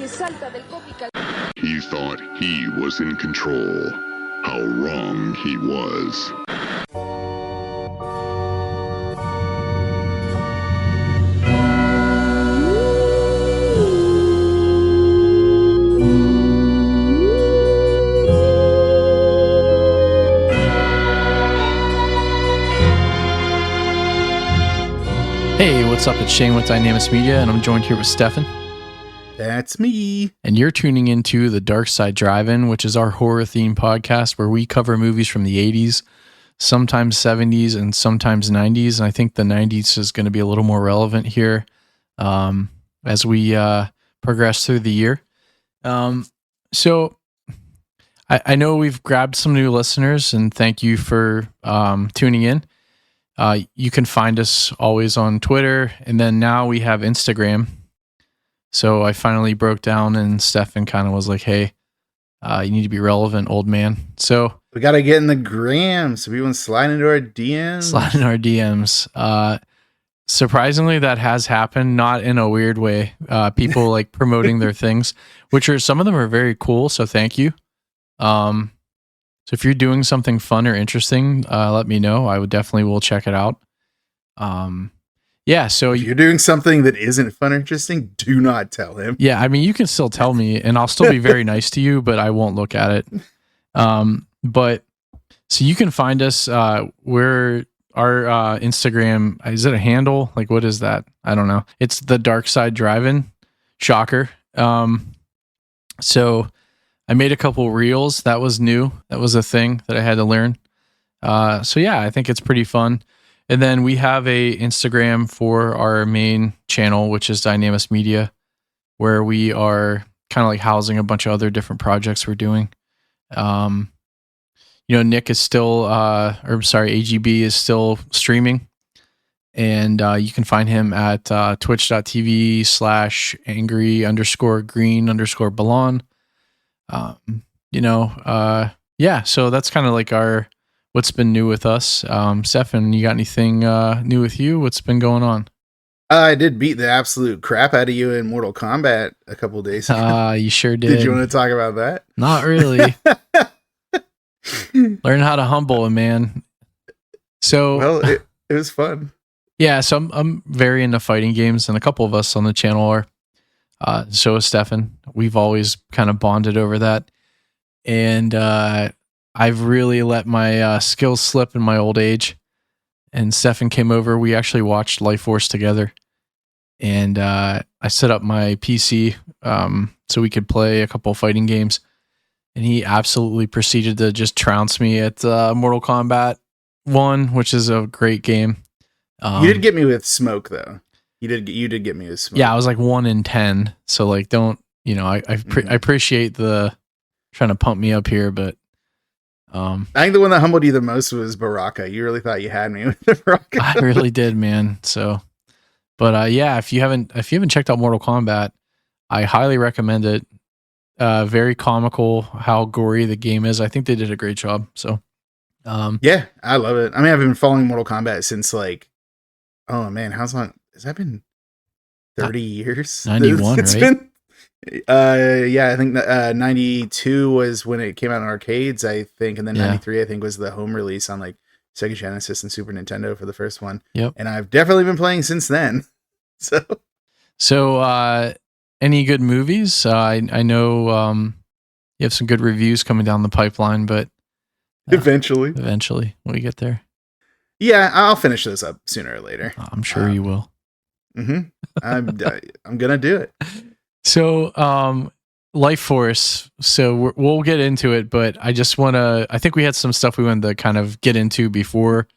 que salta del cómic al... He thought he was in control. How wrong he was. Hey, what's up? It's Shane with Dynamics Media, and I'm joined here with Stefan. That's me. And you're tuning into the Dark Side Drive-In, which is our horror-themed podcast where we cover movies from the 80s, sometimes 70s, and sometimes 90s. And I think the 90s is going to be a little more relevant here as we progress through the year. So I know we've grabbed some new listeners, and thank you for tuning in. You can find us always on Twitter, and then now we have Instagram. So I finally broke down, and Stefan kind of was like, hey, you need to be relevant, old man. So we got to get in the gram so people can slide into our DMs. Slide in our DMs. Surprisingly, that has happened, not in a weird way. People like promoting their things, which are, some of them are very cool. So thank you. So if you're doing something fun or interesting, let me know. I would definitely will check it out. Yeah. So if you're doing something that isn't fun or interesting, do not tell him. Yeah. I mean, you can still tell me and I'll still be very nice to you, but I won't look at it. But so you can find us, where our Instagram, is it a handle? Like, what is that? I don't know. It's the Dark Side Drive-In. Shocker. So I made a couple reels. That was new. That was a thing that I had to learn. So yeah, I think it's pretty fun. And then we have a Instagram for our main channel, which is Dynamics Media, where we are kind of like housing a bunch of other different projects we're doing. Nick is still, AGB is still streaming. And you can find him at twitch.tv/angry_green_balon. Yeah, so that's kind of like what's been new with us. Stefan, you got anything new with you? What's been going on? I did beat the absolute crap out of you in Mortal Kombat a couple of days ago. You sure did. Did you want to talk about that? Not really. Learn how to humble him, man. So well, it was fun. Yeah, so I'm very into fighting games, and a couple of us on the channel are. So is Stefan. We've always kind of bonded over that. And I've really let my skills slip in my old age. And Stefan came over. We actually watched Lifeforce together. And I set up my PC so we could play a couple fighting games. And he absolutely proceeded to just trounce me at Mortal Kombat 1, which is a great game. You did get me with smoke, though. You did get me with smoke. Yeah, I was like 1 in 10. So like, don't, I appreciate the trying to pump me up here, but I think the one that humbled you the most was Baraka. You really thought you had me with the Baraka. I really did, man. So, but yeah, if you haven't checked out Mortal Kombat, I highly recommend it. Very comical how gory the game is. I think they did a great job. So, yeah, I love it. I mean, I've been following Mortal Kombat since like, oh man, how's long? Has that been 30 years? 91, it's right? Been, yeah, I think 92 was when it came out in arcades, I think, and then 93 I think was the home release on like Sega Genesis and Super Nintendo for the first one. Yep. And I've definitely been playing since then. So any good movies? I know you have some good reviews coming down the pipeline, but eventually when we get there. Yeah, I'll finish this up sooner or later. I'm sure you will. Mm-hmm. I'm gonna do it. So, Lifeforce. So we'll get into it, but I just want to. I think we had some stuff we wanted to kind of get into before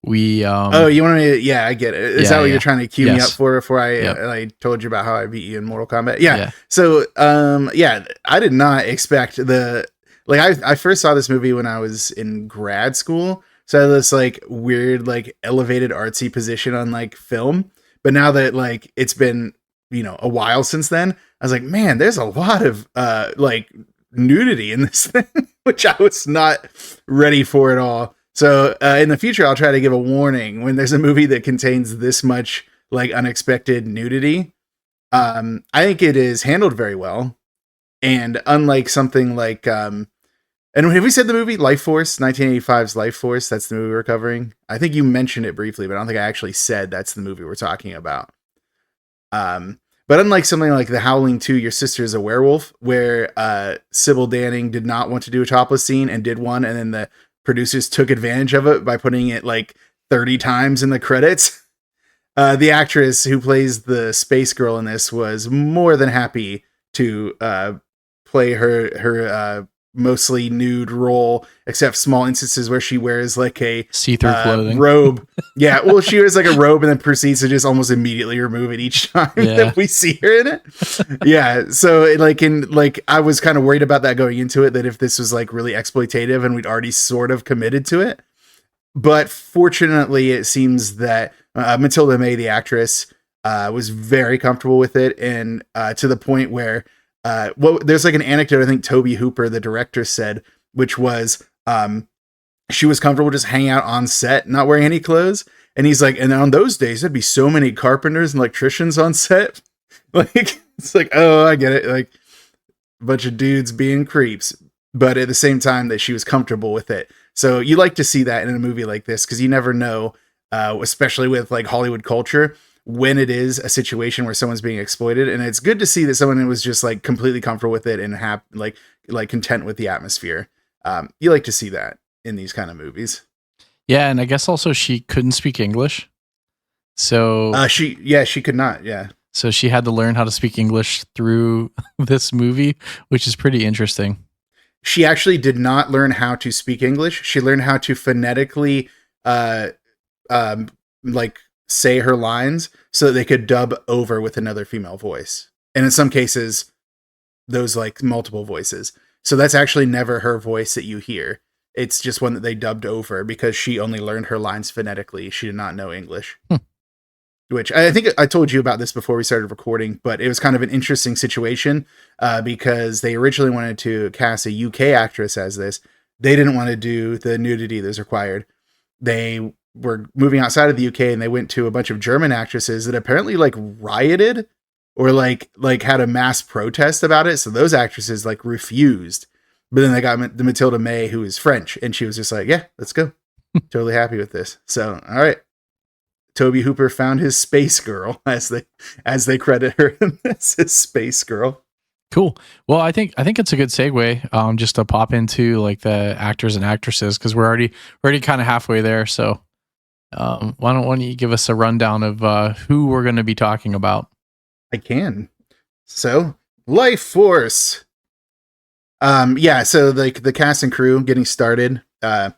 we. Oh, you want me? Yeah, I get it. Is that what you're trying to cue me up for? Before I told you about how I beat you in Mortal Kombat. Yeah. So, I did not expect I first saw this movie when I was in grad school. So I had this like weird, like elevated artsy position on like film. But now that like it's been, a while since then, I was like, man, there's a lot of like nudity in this thing, which I was not ready for at all. So in the future, I'll try to give a warning when there's a movie that contains this much like unexpected nudity. I think it is handled very well. And unlike something like, and have we said the movie Lifeforce, 1985's Lifeforce? That's the movie we're covering. I think you mentioned it briefly, but I don't think I actually said that's the movie we're talking about. But unlike something like The Howling 2, Your Sister is a Werewolf, where Sybil Danning did not want to do a topless scene and did one, and then the producers took advantage of it by putting it like 30 times in the credits. The actress who plays the space girl in this was more than happy to play her mostly nude role, except small instances where she wears like a see-through clothing robe. Yeah, well, she wears like a robe and then proceeds to just almost immediately remove it each time that we see her in it. Yeah, so I was kind of worried about that going into it, that if this was like really exploitative and we'd already sort of committed to it. But fortunately, it seems that Matilda May, the actress, was very comfortable with it, and to the point where there's like an anecdote I think Toby Hooper, the director, said, which was she was comfortable just hanging out on set, not wearing any clothes. And he's like, and on those days, there'd be so many carpenters and electricians on set. Like, it's like, oh, I get it. Like a bunch of dudes being creeps, but at the same time that she was comfortable with it. So you like to see that in a movie like this, because you never know, especially with like Hollywood culture, when it is a situation where someone's being exploited. And it's good to see that someone was just like completely comfortable with it and like content with the atmosphere. You like to see that in these kind of movies. Yeah. And I guess also she couldn't speak English. So she could not. Yeah. So she had to learn how to speak English through this movie, which is pretty interesting. She actually did not learn how to speak English. She learned how to phonetically, like say her lines so that they could dub over with another female voice. And in some cases, those like multiple voices. So that's actually never her voice that you hear. It's just one that they dubbed over because she only learned her lines phonetically. She did not know English. Which I think I told you about this before we started recording, but it was kind of an interesting situation because they originally wanted to cast a UK actress as this. They didn't want to do the nudity that's required. They were moving outside of the UK and they went to a bunch of German actresses that apparently like rioted or like had a mass protest about it. So those actresses like refused, but then they got the Matilda May, who is French, and she was just like, yeah, let's go. Totally happy with this. So, all right. Toby Hooper found his space girl, as they credit her as his space girl. Cool. Well, I think it's a good segue, just to pop into like the actors and actresses, because we're already kind of halfway there. So, why don't you give us a rundown of who we're going to be talking about? I can. So, Lifeforce. So the cast and crew getting started. I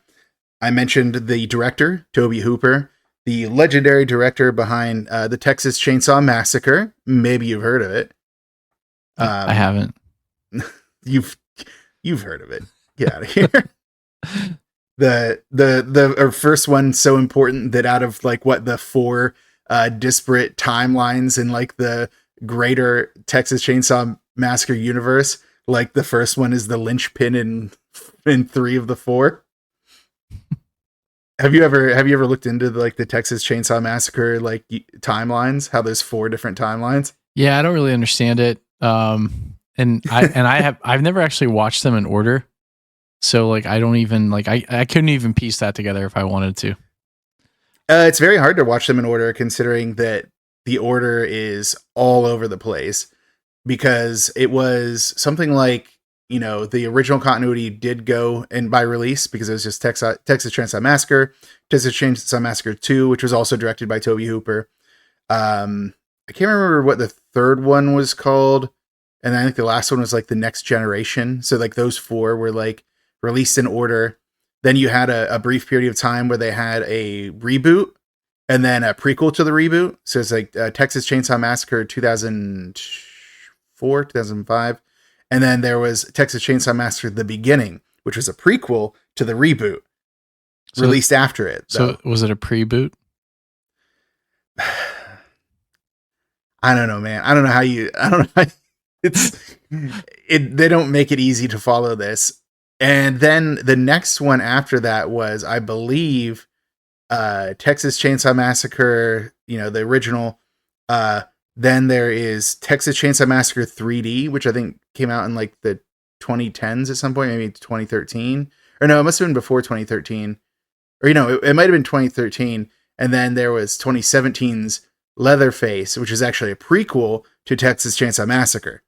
mentioned the director, Toby Hooper. The legendary director behind the Texas Chainsaw Massacre. Maybe you've heard of it. I haven't. You've heard of it. Get out of here. The first one so important that out of like the 4 disparate timelines in like the greater Texas Chainsaw Massacre universe, like the first one is the linchpin in 3 of the 4. Have you ever looked into the Texas Chainsaw Massacre timelines? How there's 4 different timelines? Yeah, I don't really understand it. I've never actually watched them in order. So I don't even I couldn't even piece that together if I wanted to. It's very hard to watch them in order considering that the order is all over the place, because it was something like, the original continuity did go and by release because it was just Texas Chainsaw Massacre, Texas Chainsaw Massacre 2, which was also directed by Toby Hooper. I can't remember what the third one was called. And I think the last one was The Next Generation. So those 4 were released in order. Then you had a brief period of time where they had a reboot and then a prequel to the reboot. So it's Texas Chainsaw Massacre 2004, 2005. And then there was Texas Chainsaw Massacre: The Beginning, which was a prequel to the reboot, released after it. So was it a pre-boot? I don't know, man. I don't know how they don't make it easy to follow this. And then the next one after that was, I believe, Texas Chainsaw Massacre, the original, Then there is Texas Chainsaw Massacre 3D, which I think came out in like the 2010s at some point, maybe 2013. Or no, it must have been before 2013. Or, it might have been 2013. And then there was 2017's Leatherface, which is actually a prequel to Texas Chainsaw Massacre.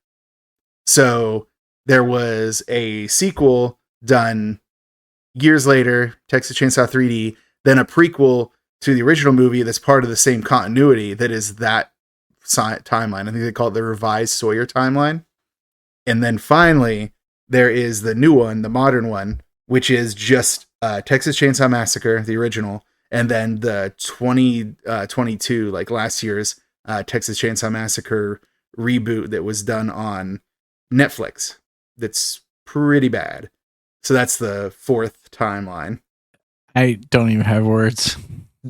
So there was a sequel done years later, Texas Chainsaw 3D, then a prequel to the original movie that's part of the same continuity that is that timeline. I think they call it the revised Sawyer timeline. And then finally, there is the new one, the modern one, which is just Texas Chainsaw Massacre, the original, and then the 2022, like last year's Texas Chainsaw Massacre reboot that was done on Netflix. That's pretty bad. So that's the fourth timeline. I don't even have words.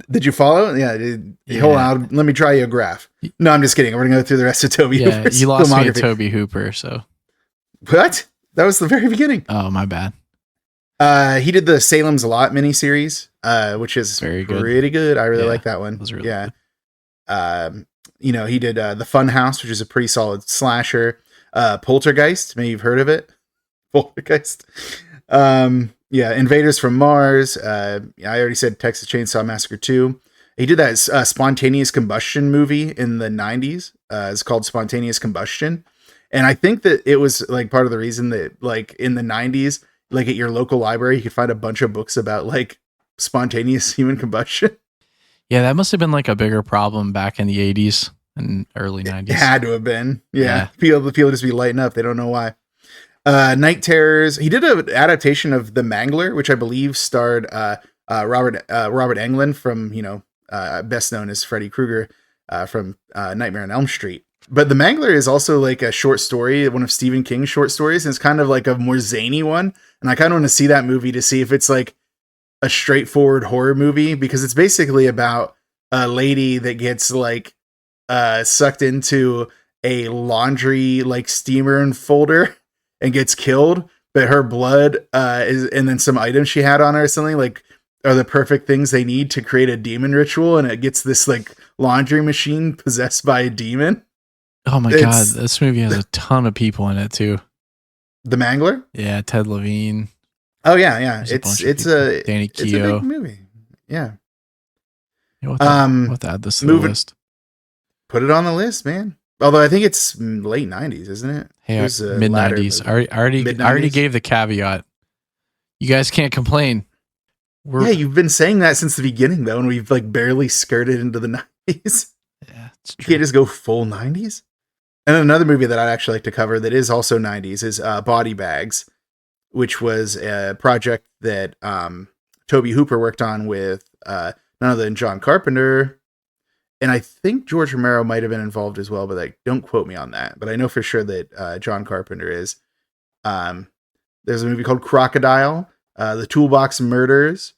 Did you follow? Yeah. Hold on. Let me try you a graph. No, I'm just kidding. We're going to go through the rest of Toby Hooper's you lost me at Toby Hooper, so. What? That was the very beginning. Oh, my bad. He did the Salem's Lot miniseries, which is pretty good. I really like that one. Really good. He did The Fun House, which is a pretty solid slasher. Poltergeist, maybe you've heard of it. Poltergeist. Invaders from Mars. I already said Texas Chainsaw Massacre 2. He did that spontaneous combustion movie in the 90s. It's called Spontaneous Combustion. And I think that it was like part of the reason that like in the 90s, like at your local library, you could find a bunch of books about like spontaneous human combustion. Yeah, that must have been like a bigger problem back in the 80s and early 90s. It had to have been. Yeah. People just be lighting up. They don't know why. Night Terrors. He did an adaptation of The Mangler, which I believe starred Robert Englund from, best known as Freddy Krueger from Nightmare on Elm Street. But The Mangler is also like a short story, one of Stephen King's short stories, and it's kind of like a more zany one. And I kind of want to see that movie to see if it's like a straightforward horror movie, because it's basically about a lady that gets like sucked into a laundry like steamer and folder and gets killed, but her blood and then some items she had on her or something like are the perfect things they need to create a demon ritual, and it gets this like laundry machine possessed by a demon. Oh my God, this movie has a ton of people in it too. The Mangler? Yeah, Ted Levine. Oh yeah. It's a Danny Keough. It's a big movie. Yeah. We'll have to add this to the list. Put it on the list, man. Although I think it's late 90s, isn't it? Hey, mid 90s. I already gave the caveat. You guys can't complain. You've been saying that since the beginning though, and we've like barely skirted into the 90s. Yeah, it's true. You can't just go full 90s. And then another movie that I'd actually like to cover that is also 90s is Body Bags, which was a project that Toby Hooper worked on with none other than John Carpenter. And I think George Romero might have been involved as well, but like, don't quote me on that. But I know for sure that John Carpenter is. There's a movie called Crocodile, The Toolbox Murders,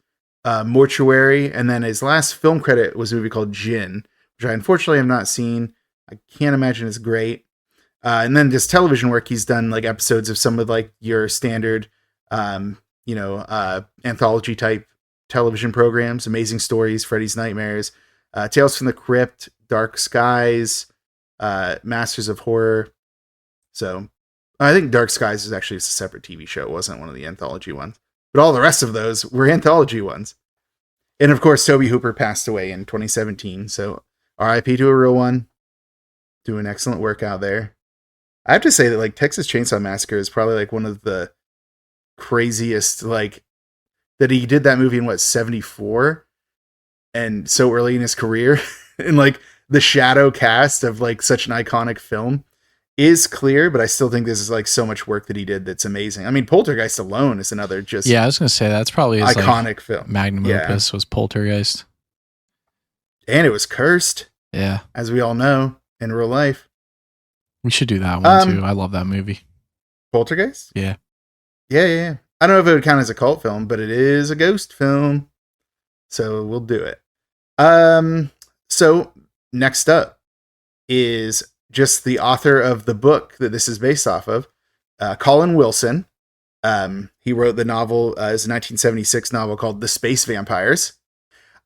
Mortuary, and then his last film credit was a movie called Gin, which I unfortunately have not seen. I can't imagine it's great. And then this television work, he's done like episodes of some of like your standard, anthology type television programs, Amazing Stories, Freddy's Nightmares, Tales from the Crypt, Dark Skies, Masters of Horror. So I think Dark Skies is actually just a separate TV show. It wasn't one of the anthology ones, but all the rest of those were anthology ones. And of course, Toby Hooper passed away in 2017. So RIP to a real one. Doing excellent work out there. I have to say that like Texas Chainsaw Massacre is probably like one of the craziest, like that he did that movie in 74 and so early in his career. And like the shadow cast of like such an iconic film is clear, but I still think this is like so much work that he did that's amazing. I mean, Poltergeist alone is another just I was gonna say that's probably his iconic film. Magnum opus was Poltergeist. And it was cursed. Yeah. As we all know in real life. We should do that one too. I love that movie. Poltergeist? Yeah. Yeah. I don't know if it would count as a cult film, but it is a ghost film. So we'll do it. So next up is just the author of the book that this is based off of, Colin Wilson. He wrote the novel, his 1976 novel called The Space Vampires.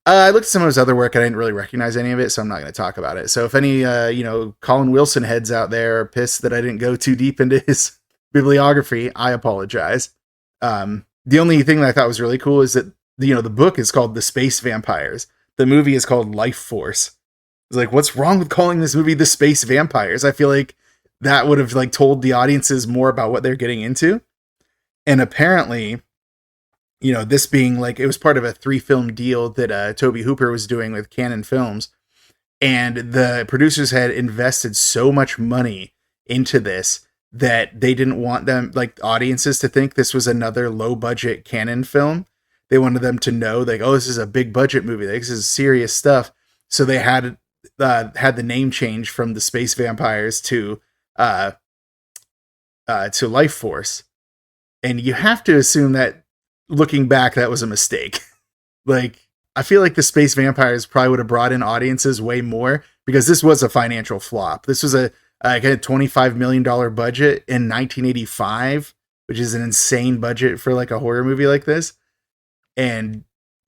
I looked at some of his other work. I didn't really recognize any of it, so I'm not going to talk about it. So if any, Colin Wilson heads out there are pissed that I didn't go too deep into his bibliography, I apologize. The only thing that I thought was really cool is that, the book is called The Space Vampires. The movie is called Lifeforce. It's like, what's wrong with calling this movie The Space Vampires? I feel like that would have like told the audiences more about what they're getting into. And apparently, this being like, it was part of a 3-film deal that Toby Hooper was doing with Canon Films. And the producers had invested so much money into this that they didn't want them, like, audiences to think this was another low budget Canon film. They wanted them to know, like, oh, this is a big budget movie. Like, this is serious stuff. So they had the name change from The Space Vampires to Lifeforce. And you have to assume that, looking back, that was a mistake. Like, I feel like The Space Vampires probably would have brought in audiences way more, because this was a financial flop. This was a $25 million budget in 1985, which is an insane budget for like a horror movie like this. And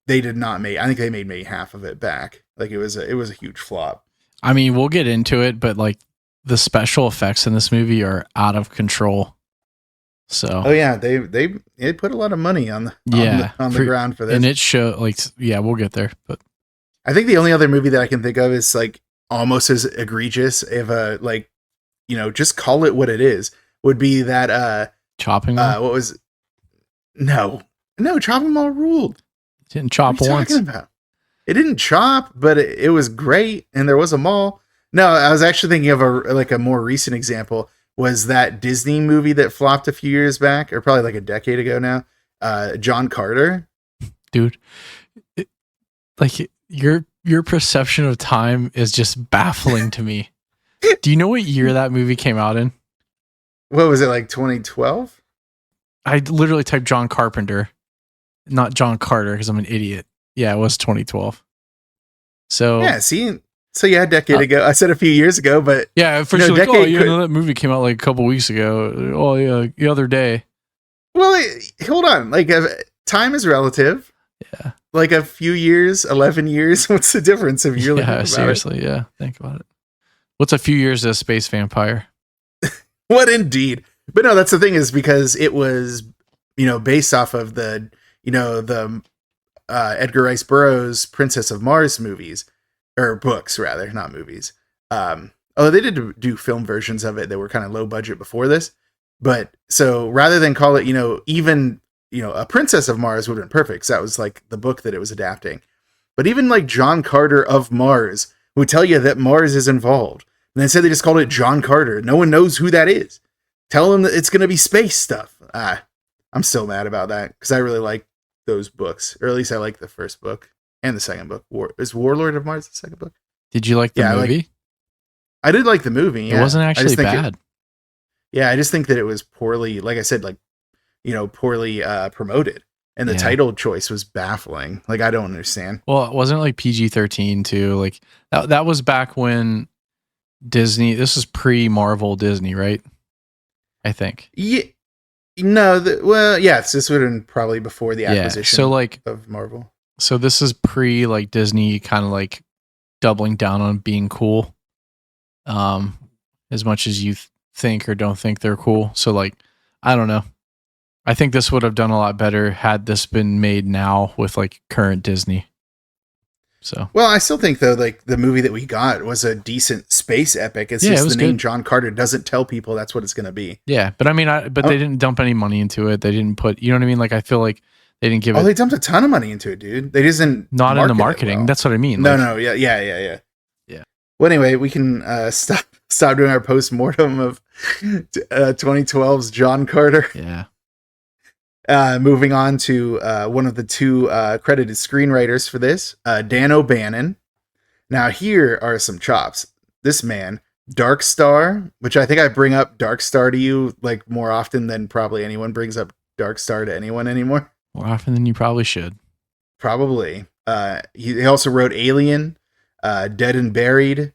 they did not make, I think they made maybe half of it back. Like, it was a huge flop. I mean, we'll get into it, but like, the special effects in this movie are out of control. So, oh yeah, they put a lot of money on the ground for this, and it show like, yeah, we'll get there. But I think the only other movie that I can think of is like almost as egregious, if just call it what it is, would be that Chopping Mall. What was no Chopping Mall ruled. It didn't chop what are you once. Talking about? It didn't chop, but it was great, and there was a mall. No, I was actually thinking of a more recent example. Was that Disney movie that flopped a few years back, or probably like a decade ago now? John Carter. Dude, your perception of time is just baffling to me. Do you know what year that movie came out in? What was it, like 2012? I literally typed John Carpenter, not John Carter, because I'm an idiot. Yeah, it was 2012. So yeah, see. So yeah, a decade ago. I said a few years ago, but yeah, for sure. Like, that movie came out like a couple weeks ago. Oh yeah, the other day. Well, hold on. Like, time is relative. Yeah. Like a few years, 11 years. What's the difference if you're yeah, seriously? Yeah, think about it. What's a few years as a space vampire? What indeed? But no, that's the thing, is because it was, based off of the Edgar Rice Burroughs Princess of Mars movies. Or books, rather, not movies. Although they did do film versions of it that were kind of low budget before this. But so rather than call it, even, a Princess of Mars would have been perfect, because that was like the book that it was adapting. But even like John Carter of Mars would tell you that Mars is involved. And instead they just called it John Carter. No one knows who that is. Tell them that it's going to be space stuff. I'm still mad about that, because I really like those books. Or at least I like the first book. And the second book. Is Warlord of Mars the second book? Did you like the movie? I did like the movie. Yeah. It wasn't actually bad. I just think that it was poorly, like I said, poorly promoted. And the title choice was baffling. Like, I don't understand. Well, it wasn't like PG-13 too. Like, that was back when Disney, this was pre-Marvel Disney, right? I think. Yeah. No, this would have been probably before the acquisition of Marvel. So this is pre like Disney kind of like doubling down on being cool, as much as you think or don't think they're cool. So like, I don't know. I think this would have done a lot better had this been made now with like current Disney. So well, I still think though, like the movie that we got was a decent space epic. It's just the name John Carter doesn't tell people that's what it's going to be. Yeah, but I mean, they didn't dump any money into it. They didn't put, you know what I mean? Like I feel like. They didn't give it. They dumped a ton of money into it, dude. They didn't. Not in the marketing. Well. That's what I mean. No. Yeah. Well, anyway, we can stop doing our post-mortem of 2012's John Carter. Yeah. Moving on to one of the two credited screenwriters for this, Dan O'Bannon. Now, here are some chops. This man, Dark Star, which I think I bring up Dark Star to you like more often than probably anyone brings up Dark Star to anyone anymore. More often than you probably should. Probably. He also wrote Alien, Dead and Buried.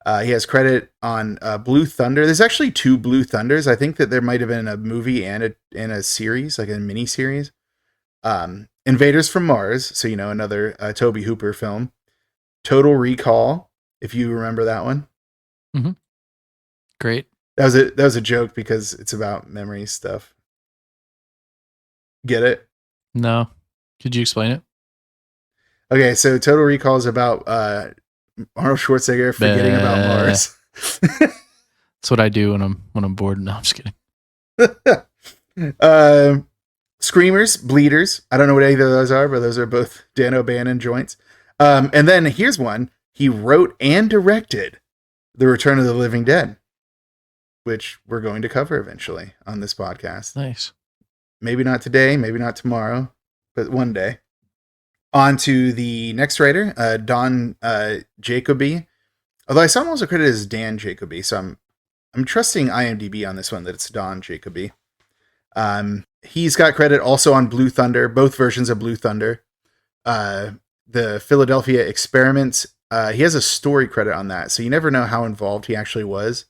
He has credit on Blue Thunder. There's actually 2 Blue Thunders. I think that there might have been a movie and a series, like a mini series. Invaders from Mars. So, another Tobe Hooper film. Total Recall, if you remember that one. Mm-hmm. Great. That was a joke because it's about memory stuff. Get it? No. Could you explain it? Okay, so Total Recall is about Arnold Schwarzenegger forgetting about Mars. That's what I do when I'm bored. No, I'm just kidding. Screamers, Bleeders. I don't know what either of those are, but those are both Dan O'Bannon joints. And then here's one. He wrote and directed The Return of the Living Dead, which we're going to cover eventually on this podcast. Nice. Maybe not today, maybe not tomorrow, but one day. On to the next writer, Don Jacoby. Although I saw him also credited as Dan Jacoby, so I'm trusting IMDb on this one that it's Don Jacoby. He's got credit also on Blue Thunder, both versions of Blue Thunder. The Philadelphia Experiments. He has a story credit on that, so you never know how involved he actually was.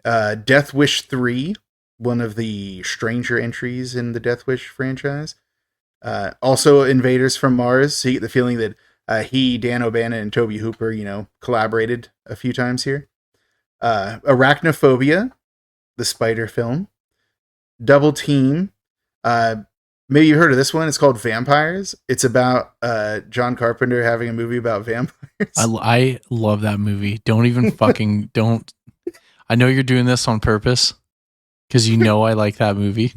Death Wish 3, one of the stranger entries in the Death Wish franchise. Also Invaders from Mars. So you get the feeling that Dan O'Bannon, and Tobe Hooper, collaborated a few times here. Arachnophobia, the spider film. Double Team. Maybe you heard of this one. It's called Vampires. It's about John Carpenter having a movie about vampires. I love that movie. Don't even fucking don't. I know you're doing this on purpose because I like that movie.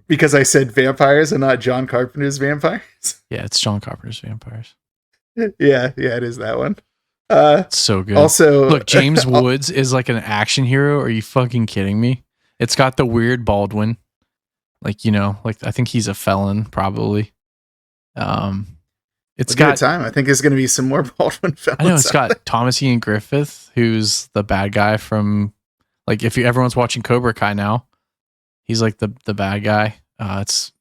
Because I said vampires and not John Carpenter's Vampires. Yeah, it's John Carpenter's Vampires. Yeah, it is that one. It's so good. Also, look, James Woods is like an action hero. Are you fucking kidding me? It's got the weird Baldwin. Like I think he's a felon probably. It's got time. I think there's going to be some more Baldwin felons. I know it's got Thomas Ian Griffith, who's the bad guy from if everyone's watching Cobra Kai now, he's like the bad guy. It's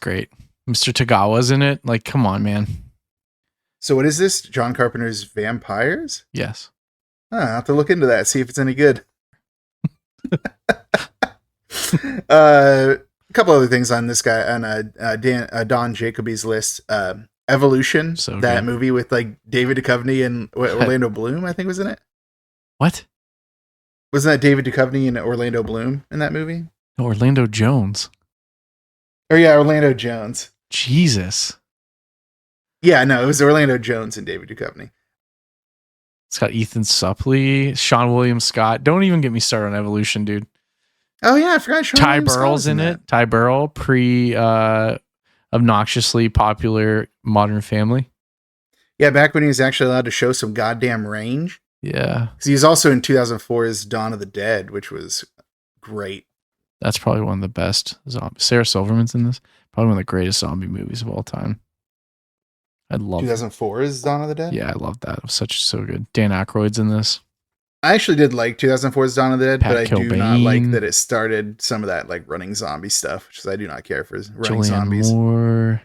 great. Mr. Tagawa's in it. Like, come on, man. So what is this? John Carpenter's Vampires? Yes. I'll have to look into that, see if it's any good. A couple other things on this guy on Don Jacoby's list. Evolution, so that good. movie with David Duchovny and Orlando Bloom, I think was in it. What? Wasn't that David Duchovny and Orlando Bloom in that movie? Orlando Jones. Or yeah, Orlando Jones. Jesus. Yeah, no, it was Orlando Jones and David Duchovny. It's got Ethan Suplee, Sean William Scott. Don't even get me started on Evolution, dude. Oh yeah, I forgot Sean Ty William Burrell's Scott's in it. Ty Burrell, obnoxiously popular Modern Family. Yeah, back when he was actually allowed to show some goddamn range. Yeah. Because he was also in 2004's Dawn of the Dead, which was great. That's probably one of the best zombies. Sarah Silverman's in this. Probably one of the greatest zombie movies of all time. I love 2004's Dawn of the Dead? Yeah, I love that. It was so good. Dan Aykroyd's in this. I actually did like 2004's Dawn of the Dead, Pat but I Kilbane. do not like that it started some of that running zombie stuff, which is I do not care for running Julianne zombies. Moore.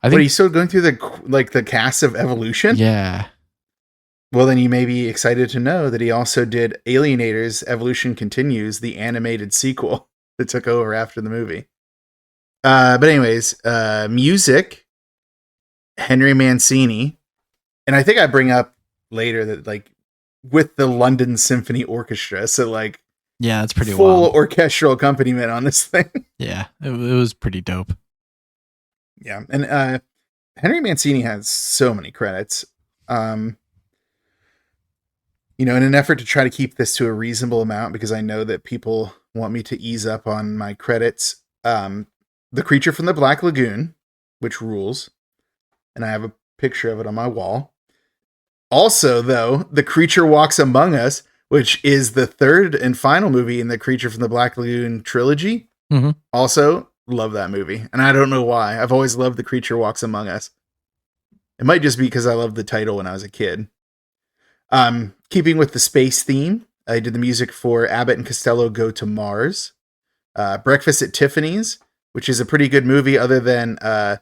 I think he's still going through the cast of Evolution? Yeah. Well, then you may be excited to know that he also did Alienators Evolution Continues, the animated sequel that took over after the movie. But anyways, music, Henry Mancini. And I think I bring up later that with the London Symphony Orchestra. So yeah, it's pretty full wild. orchestral accompaniment on this thing. Yeah, it was pretty dope. Yeah. And Henry Mancini has so many credits. In an effort to try to keep this to a reasonable amount, because I know that people want me to ease up on my credits. The Creature from the Black Lagoon, which rules. And I have a picture of it on my wall. Also, though, The Creature Walks Among Us, which is the third and final movie in the Creature from the Black Lagoon trilogy. Mm-hmm. Also, love that movie. And I don't know why. I've always loved The Creature Walks Among Us. It might just be because I loved the title when I was a kid. Keeping with the space theme, I did the music for Abbott and Costello Go to Mars. Breakfast at Tiffany's, which is a pretty good movie other than a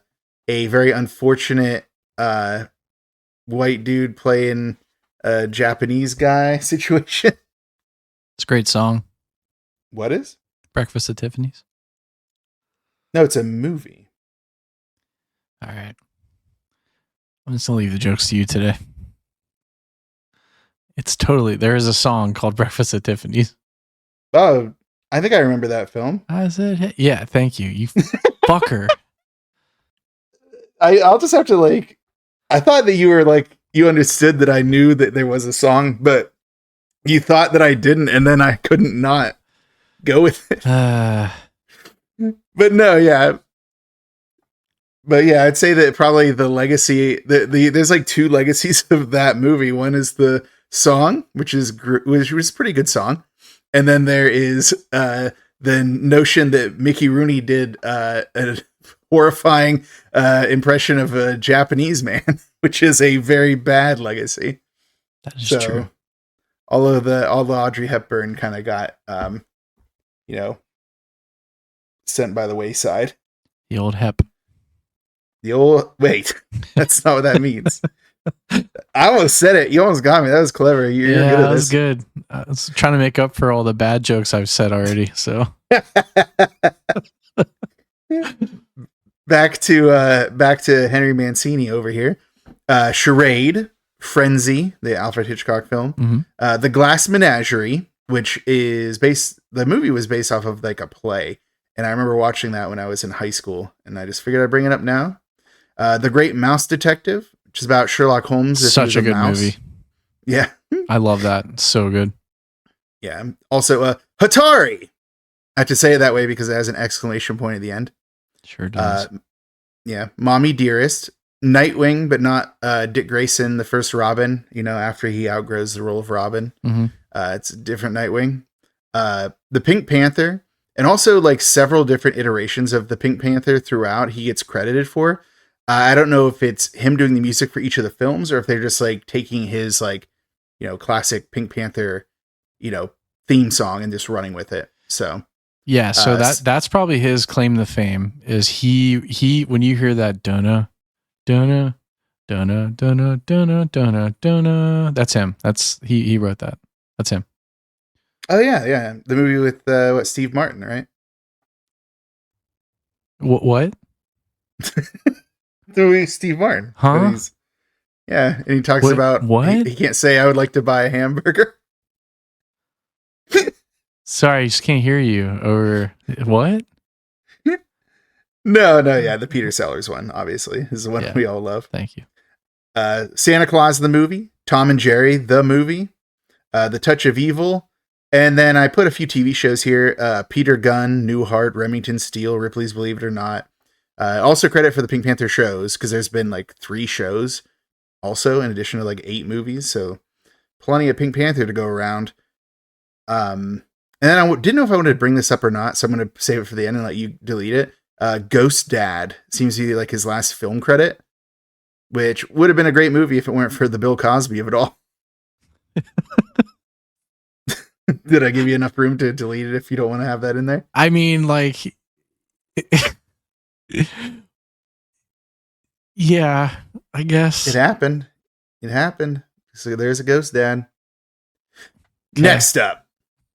very unfortunate white dude playing a Japanese guy situation. It's a great song. What is? Breakfast at Tiffany's. No, it's a movie. All right. I'm just going to leave the jokes to you today. There is a song called Breakfast at Tiffany's. Oh, I think I remember that film. I said, yeah, thank you. You fucker. I'll just have to I thought that you were you understood that I knew that there was a song, but you thought that I didn't, and then I couldn't not go with it. But no, yeah. But yeah, I'd say that probably the legacy, there's two legacies of that movie. One is the song, which was a pretty good song. And then there is the notion that Mickey Rooney did a horrifying impression of a Japanese man, which is a very bad legacy. That is true. All the Audrey Hepburn kind of got, sent by the wayside. The old Hep. Wait, that's not what that means. I almost said it. You almost got me. That was clever. You're good at this. That was good. I was trying to make up for all the bad jokes I've said already. So back to Henry Mancini over here. Charade, Frenzy, the Alfred Hitchcock film. Mm-hmm. The Glass Menagerie, which is the movie was based off of a play. And I remember watching that when I was in high school, and I just figured I'd bring it up now. The Great Mouse Detective, which is about Sherlock Holmes. Such a good movie. Yeah. I love that. It's so good. Yeah. Also, Hatari. I have to say it that way because it has an exclamation point at the end. Sure does. Yeah. Mommy Dearest. Nightwing, but not Dick Grayson, the first Robin, after he outgrows the role of Robin. Mm-hmm. It's a different Nightwing. The Pink Panther. And also, several different iterations of the Pink Panther throughout he gets credited for. I don't know if it's him doing the music for each of the films or if they're just, taking his, classic Pink Panther, theme song and just running with it. So, yeah, so that's probably his claim to fame is he when you hear that dunna, dunna, dunna, dunna, dunna, dunna, dunna, that's him. He wrote that. That's him. Oh yeah. The movie with Steve Martin, right? What? The movie with Steve Martin. Huh? Yeah, and he talks about what? He can't say I would like to buy a hamburger. Sorry, I just can't hear you. Or what? No, yeah, the Peter Sellers one, obviously, is the one we all love. Thank you. Santa Claus the movie, Tom and Jerry the movie, The Touch of Evil. And then I put a few TV shows here. Peter Gunn, Newhart, Remington Steele, Ripley's Believe It or Not. Also credit for the Pink Panther shows because there's been 3 shows also in addition to 8 movies. So plenty of Pink Panther to go around. And then I didn't know if I wanted to bring this up or not. So I'm going to save it for the end and let you delete it. Ghost Dad seems to be his last film credit, which would have been a great movie if it weren't for the Bill Cosby of it all. Did I give you enough room to delete it if you don't want to have that in there? I mean, yeah, I guess. It happened. So there's a Ghost Dad. Okay. Next up,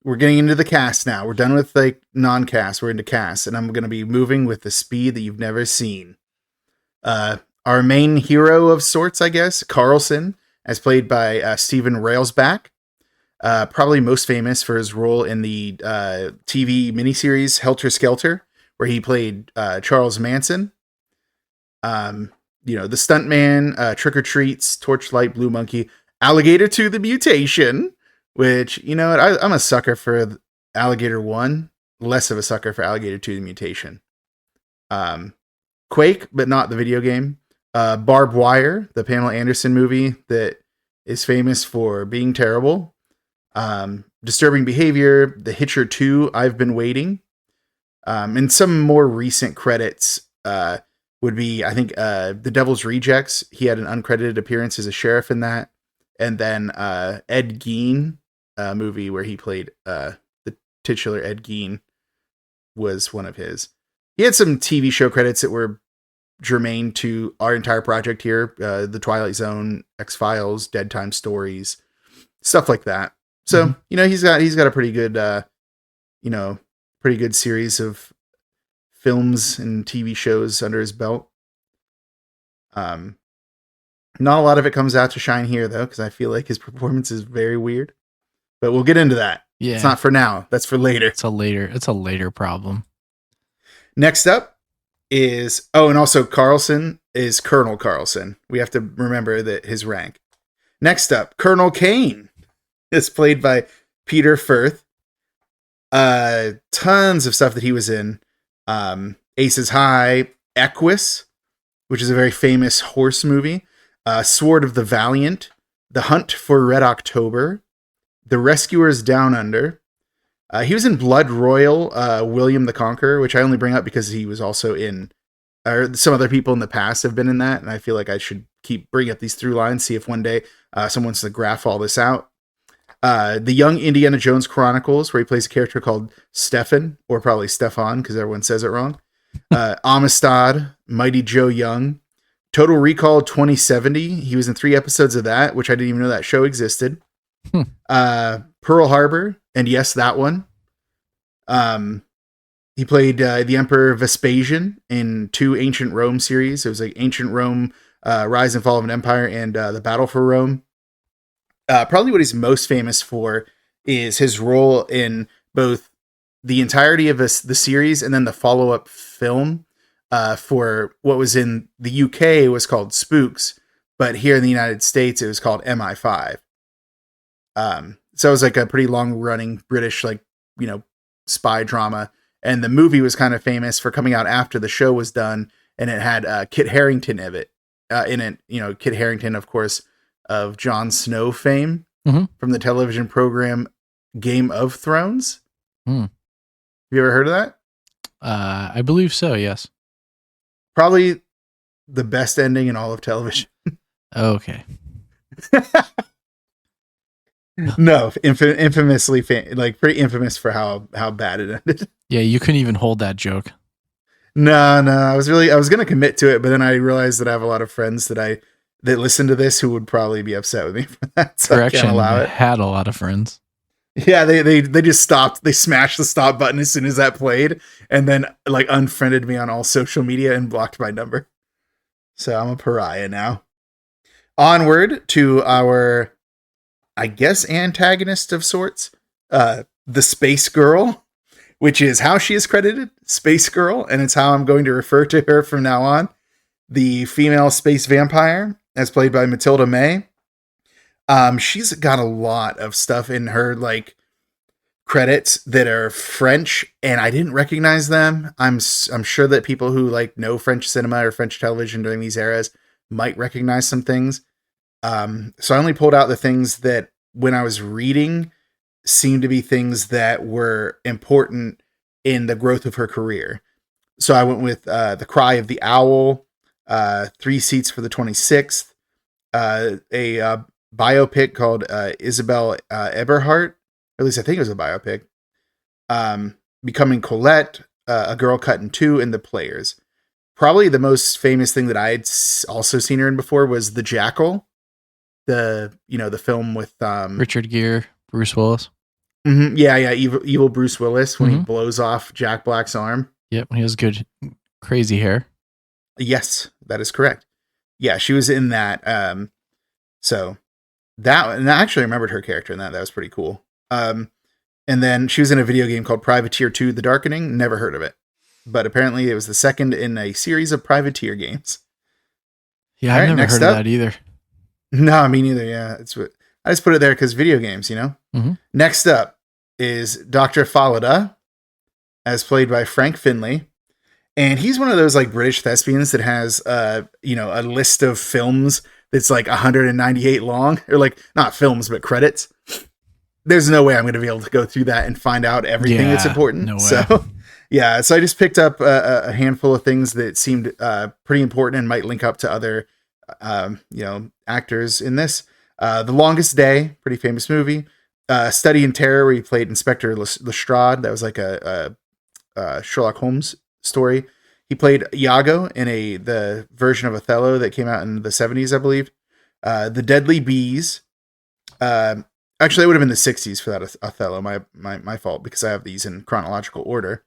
we're getting into the cast now. We're done with non-cast. We're into cast, and I'm going to be moving with the speed that you've never seen. Our main hero of sorts, I guess, Carlson, as played by Stephen Railsback. Probably most famous for his role in the TV miniseries Helter Skelter, where he played Charles Manson. The Stuntman, Trick or Treats, Torchlight, Blue Monkey, Alligator 2 The Mutation, which, I'm a sucker for Alligator 1, less of a sucker for Alligator 2 The Mutation. Quake, but not the video game. Barbed Wire, the Pamela Anderson movie that is famous for being terrible. Disturbing Behavior, The Hitcher 2, I've Been Waiting. And some more recent credits would be, I think, The Devil's Rejects. He had an uncredited appearance as a sheriff in that. And then Ed Gein movie where he played the titular Ed Gein was one of his. He had some TV show credits that were germane to our entire project here. The Twilight Zone, X-Files, Dead Time Stories, stuff like that. So, he's got a pretty good, pretty good series of films and TV shows under his belt. Not a lot of it comes out to shine here, though, because I feel like his performance is very weird. But we'll get into that. Yeah. It's not for now. That's for later. It's a later problem. Next up is, and also Carlson is Colonel Carlson. We have to remember that his rank. Next up, Colonel Kane is played by Peter Firth. Tons of stuff that he was in. Aces High, Equus, which is a very famous horse movie. Sword of the Valiant, The Hunt for Red October, The Rescuers Down Under. He was in Blood Royal, William the Conqueror, which I only bring up because he was also in, or some other people in the past have been in that, and I feel like I should keep bringing up these through lines, see if one day someone wants to graph all this out. The Young Indiana Jones Chronicles, where he plays a character called Stefan, or probably Stefan, because everyone says it wrong. Amistad, Mighty Joe Young. Total Recall 2070. He was in 3 episodes of that, which I didn't even know that show existed. Pearl Harbor, and yes, that one. He played the Emperor Vespasian in 2 Ancient Rome series. It was like Ancient Rome, Rise and Fall of an Empire, and The Battle for Rome. Probably what he's most famous for is his role in both the entirety of the series and then the follow-up film for what was in the UK was called Spooks, but here in the United States it was called MI5. So it was like a pretty long-running British, spy drama, and the movie was kind of famous for coming out after the show was done, and it had Kit Harington in it. Kit Harington, of course, of Jon Snow fame from the television program Game of Thrones. Have you ever heard of that? I believe so, yes. Probably the best ending in all of television. Okay. No, infamously, pretty infamous for how bad it ended. Yeah, you couldn't even hold that joke. No, I was going to commit to it, but then I realized that I have a lot of friends that listen to this who would probably be upset with me for that. So Correction, I can't allow it. Had a lot of friends. Yeah, they just stopped. They smashed the stop button as soon as that played, and then unfriended me on all social media and blocked my number. So I'm a pariah now. Onward to our, I guess, antagonist of sorts, the Space Girl, which is how she is credited, Space Girl, and it's how I'm going to refer to her from now on. The female space vampire, as played by Matilda May. She's got a lot of stuff in her credits that are French, and I didn't recognize them. I'm sure that people who know French cinema or French television during these eras might recognize some things. So I only pulled out the things that when I was reading seemed to be things that were important in the growth of her career. So I went with The Cry of the Owl, 3 Seats for the 26th, a biopic called Isabel Eberhardt. At least I think it was a biopic. Becoming Colette, A Girl Cut in Two, and The Players. Probably the most famous thing that I had also seen her in before was The Jackal, the film with Richard Gere, Bruce Willis. Mm-hmm, yeah, evil Bruce Willis when he blows off Jack Black's arm. Yep, he has good, crazy hair. Yes, that is correct. Yeah, she was in that. So that, and I actually remembered her character in that. That was pretty cool. And then she was in a video game called Privateer 2: The Darkening. Never heard of it, but apparently it was the second in a series of Privateer games. Yeah, I've never heard of that either. No, me neither. Yeah, I just put it there because video games, Mm-hmm. Next up is Dr. Falada, as played by Frank Finlay. And he's one of those British thespians that has, a list of films that's 198 long, or not films, but credits. There's no way I'm going to be able to go through that and find out everything that's important. No way. So, yeah. So I just picked up a handful of things that seemed pretty important and might link up to other, actors in this. The Longest Day, pretty famous movie. Study in Terror, where he played Inspector Lestrade. That was a Sherlock Holmes story. He played Iago in the version of Othello that came out in the 70s, I believe. The Deadly Bees. Actually, it would have been the 60s for that Othello. My fault, because I have these in chronological order.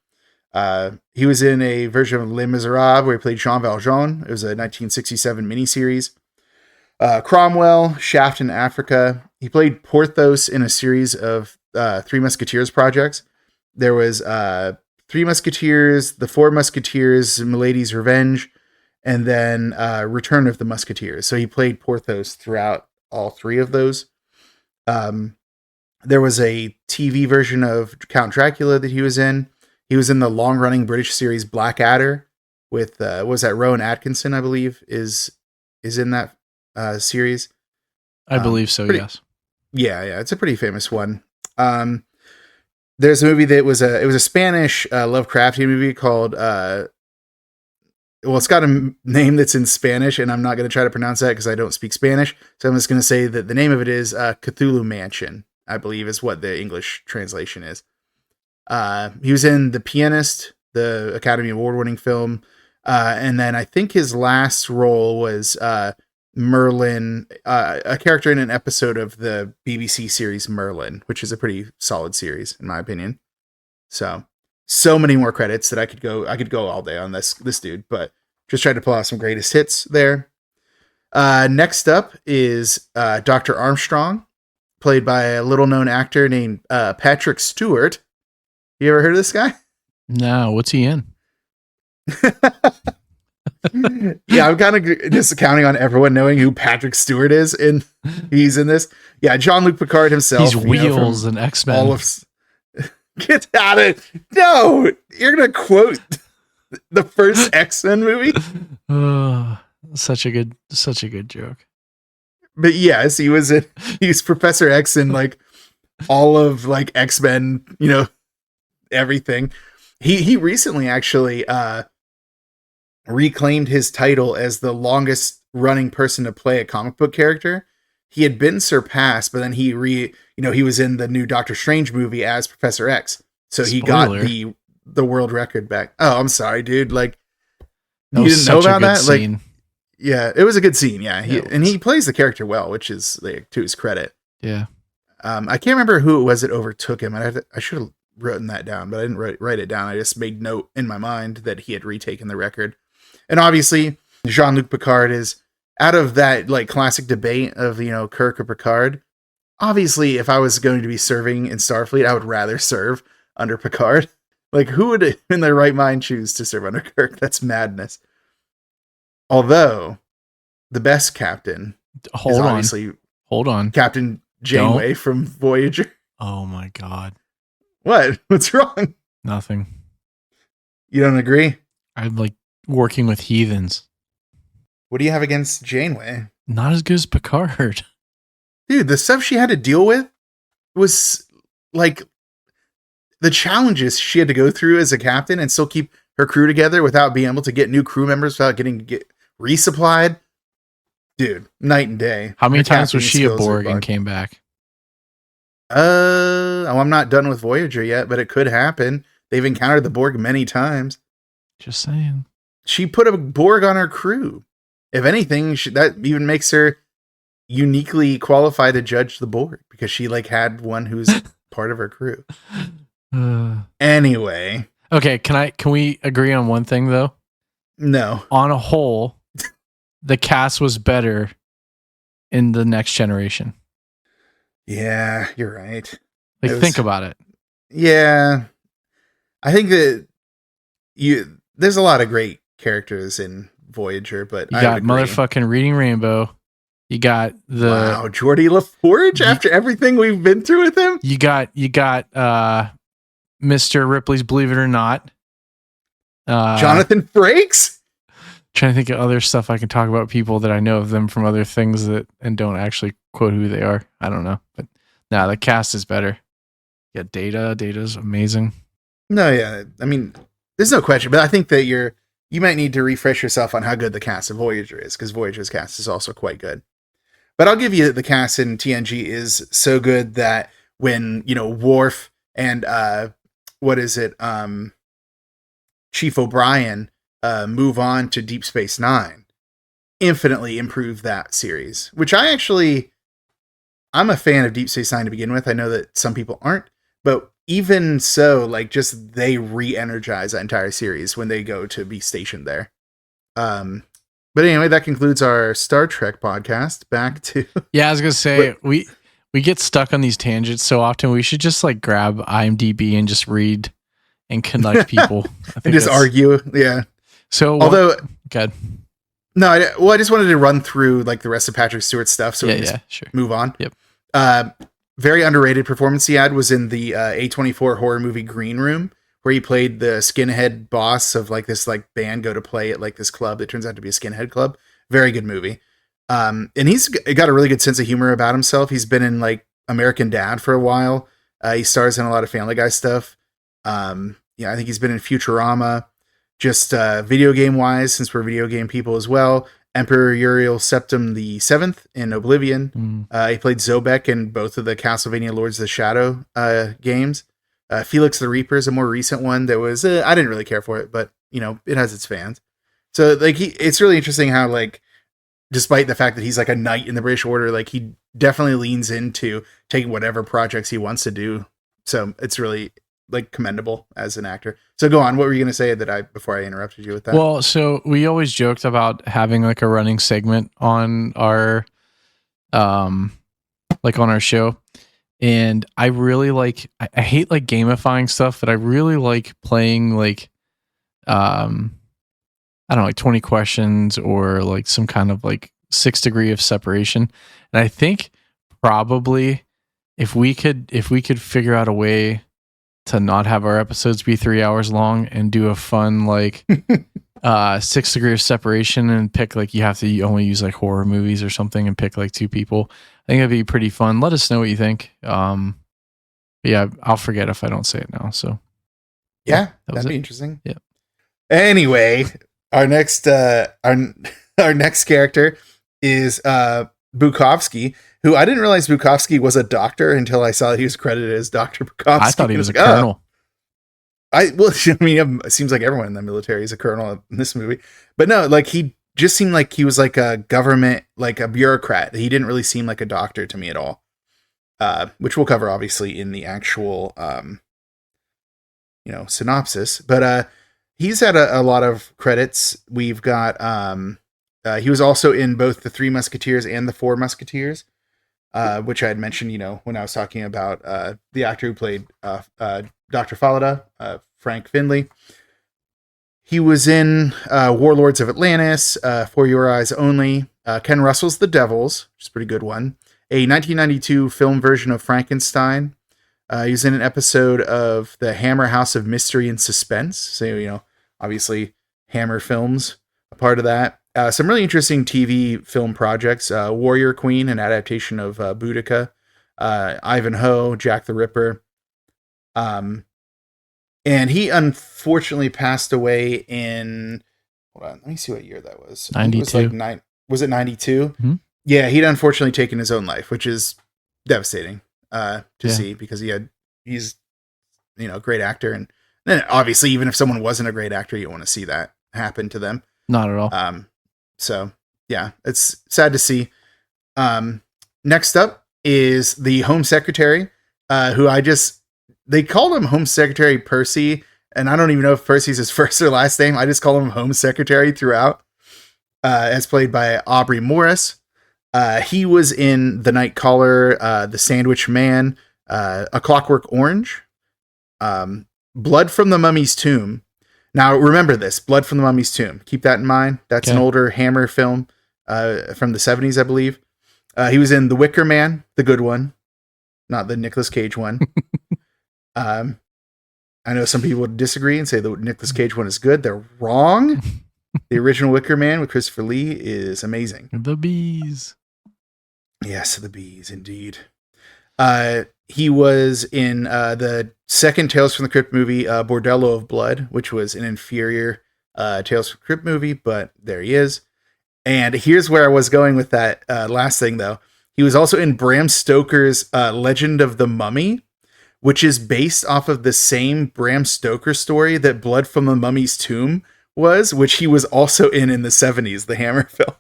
He was in a version of Les Miserables where he played Jean Valjean. It was a 1967 miniseries. Cromwell, Shaft in Africa. He played Porthos in a series of Three Musketeers projects. There was Three Musketeers, The Four Musketeers, Milady's Revenge, and then Return of the Musketeers. So he played Porthos throughout all three of those. There was a TV version of Count Dracula that he was in. He was in the long-running British series Blackadder with, what was that, Rowan Atkinson, I believe, is in that series. I believe so, yes. Yeah, it's a pretty famous one. There's a movie that it was a Spanish Lovecraftian movie called, it's got a name that's in Spanish, and I'm not going to try to pronounce that because I don't speak Spanish. So I'm just going to say that the name of it is Cthulhu Mansion, I believe is what the English translation is. He was in The Pianist, the Academy Award-winning film. And then I think his last role was Merlin, a character in an episode of the BBC series Merlin, which is a pretty solid series, in my opinion. So many more credits that I could go all day on this dude, but just tried to pull out some greatest hits there. Next up is Dr. Armstrong, played by a little-known actor named Patrick Stewart. You ever heard of this guy? No, what's he in? Yeah, I'm kind of just counting on everyone knowing who Patrick Stewart is, and he's in this. Yeah, Jean-Luc Picard himself. He's Wheels and X-Men. Get out of no! You're gonna quote the first X-Men movie. Such a good joke. But yes, he's Professor X in like all of like X-Men, everything. He recently actually reclaimed his title as the longest running person to play a comic book character. He had been surpassed, but then he was in the new Doctor Strange movie as Professor X. So he got the world record back. Oh, I'm sorry, dude. Like, you didn't know about that? Scene. Like, yeah, it was a good scene. Yeah. He plays the character well, which is like, to his credit. Yeah. I can't remember who it was that overtook him. I should have written that down, but I didn't write it down. I just made note in my mind that he had retaken the record. And obviously, Jean-Luc Picard is out of that like classic debate of, Kirk or Picard. Obviously, if I was going to be serving in Starfleet, I would rather serve under Picard. Like, who would in their right mind choose to serve under Kirk? That's madness. Although, the best captain is obviously Hold on. Captain Janeway from Voyager. Oh my God. What? What's wrong? Nothing. You don't agree? I'm like working with heathens. What do you have against Janeway? Not as good as Picard. Dude, the stuff she had to deal with was like the challenges she had to go through as a captain and still keep her crew together without being able to get new crew members, without get resupplied. Dude, night and day. How many times was she a Borg and came back? I'm not done with Voyager yet, but it could happen. They've encountered the Borg many times. Just saying. She put a Borg on her crew. If anything, that even makes her uniquely qualified to judge the Borg because she like had one who's part of her crew. Anyway. Okay, can we agree on one thing though? No. On a whole, the cast was better in the Next Generation. Yeah, you're right. Like, think about it. Yeah. I think that there's a lot of great characters in Voyager, but you got motherfucking Reading Rainbow. You got Geordie LaForge after everything we've been through with him. You got Mr. Ripley's Believe It or Not. Jonathan Frakes. Trying to think of other stuff I can talk about people that I know of them from other things and don't actually quote who they are. I don't know, but the cast is better. Yeah, Data's amazing. No, yeah, I mean, there's no question, but I think that you might need to refresh yourself on how good the cast of Voyager is, because Voyager's cast is also quite good. But I'll give you the cast in TNG is so good that when Worf and Chief O'Brien move on to Deep Space Nine, infinitely improve that series, which I'm a fan of Deep Space Nine to begin with. I know that some people aren't, but even so, like, just they re-energize that entire series when they go to be stationed there. But anyway, that concludes our Star Trek podcast. Back to I was gonna say we get stuck on these tangents so often. We should just like grab IMDb and just read and connect people. And just argue. Yeah. So although good. No, I just wanted to run through like the rest of Patrick Stewart's stuff, so we can sure. move on. Yep. Very underrated performance he had was in the A24 horror movie Green Room, where he played the skinhead boss of like this like band go to play at like this club that turns out to be a skinhead club. Very good movie. And he's got a really good sense of humor about himself. He's been in like American Dad for a while. He stars in a lot of Family Guy stuff. I think he's been in Futurama. Just video game wise, since we're video game people as well, Emperor Uriel Septim the Seventh in Oblivion. He played Zobek in both of the Castlevania Lords of the Shadow games. Felix the Reaper is a more recent one that was I didn't really care for it, but it has its fans. So like it's really interesting how like despite the fact that he's like a knight in the British Order, like he definitely leans into taking whatever projects he wants to do. So it's really like commendable as an actor. So go on. What were you going to say before I interrupted you with that? Well, so we always joked about having like a running segment on our, like on our show. And I really like, I hate like gamifying stuff, but I really like playing like, I don't know, like 20 questions or like some kind of like 6 degree of separation. And I think probably if we could figure out a way to not have our episodes be 3 hours long and do a fun like 6 degree of separation and pick like you have to only use like horror movies or something and pick like 2 people. I think it'd be pretty fun. Let us know what you think. But yeah, I'll forget if I don't say it now. So yeah, that'd be interesting. Yeah. Anyway, our next our next character is Bukovsky, who I didn't realize Bukovsky was a doctor until I saw that he was credited as Dr. Bukovsky. I thought he was a colonel. It seems like everyone in the military is a colonel in this movie. But no, like he just seemed like he was like a government, like a bureaucrat. He didn't really seem like a doctor to me at all. Which we'll cover obviously in the actual synopsis. But he's had a lot of credits. We've got he was also in both the Three Musketeers and the Four Musketeers, which I had mentioned, when I was talking about the actor who played Dr. Falada, Frank Finley. He was in Warlords of Atlantis, For Your Eyes Only, Ken Russell's The Devils, which is a pretty good one, a 1992 film version of Frankenstein. He was in an episode of the Hammer House of Mystery and Suspense. So, obviously Hammer Films, a part of that. Some really interesting TV film projects. Warrior Queen, an adaptation of Boudica. Ivanhoe, Jack the Ripper. And he unfortunately passed away in... Hold on, let me see what year that was. 92. Was it 92? Mm-hmm. Yeah, he'd unfortunately taken his own life, which is devastating to see because he's a great actor. And then obviously, even if someone wasn't a great actor, you want to see that happen to them. Not at all. So yeah, it's sad to see. Next up is the Home Secretary, who they called him Home Secretary Percy, and I don't even know if Percy's his first or last name. I just call him Home Secretary throughout, as played by Aubrey Morris. He was in The Night Caller, The Sandwich Man, A Clockwork Orange, Blood from the Mummy's Tomb. Now, remember this, Blood from the Mummy's Tomb. Keep that in mind. That's an older Hammer film from the 70s, I believe. He was in The Wicker Man, the good one, not the Nicolas Cage one. I know some people would disagree and say the Nicolas Cage one is good. They're wrong. The original Wicker Man with Christopher Lee is amazing. The bees. Yes, the bees, indeed. He was in the second Tales from the Crypt movie, Bordello of Blood, which was an inferior Tales from the Crypt movie, but there he is. And here's where I was going with that last thing, though. He was also in Bram Stoker's Legend of the Mummy, which is based off of the same Bram Stoker story that Blood from the Mummy's Tomb was, which he was also in the 70s, the Hammer film.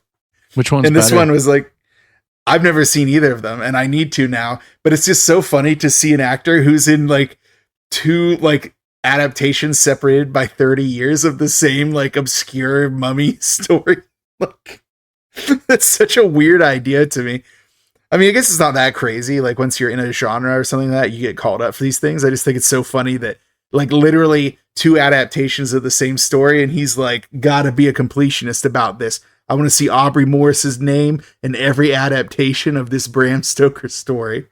Which one's And this better? one was like, I've never seen either of them, and I need to now. But it's just so funny to see an actor who's in like two like adaptations separated by 30 years of the same like obscure mummy story. Like, that's such a weird idea to me. I mean, I guess it's not that crazy. Like once you're in a genre or something like that, you get called up for these things. I just think it's so funny that like literally two adaptations of the same story, and he's like, gotta be a completionist about this. I want to see Aubrey Morris's name in every adaptation of this Bram Stoker story.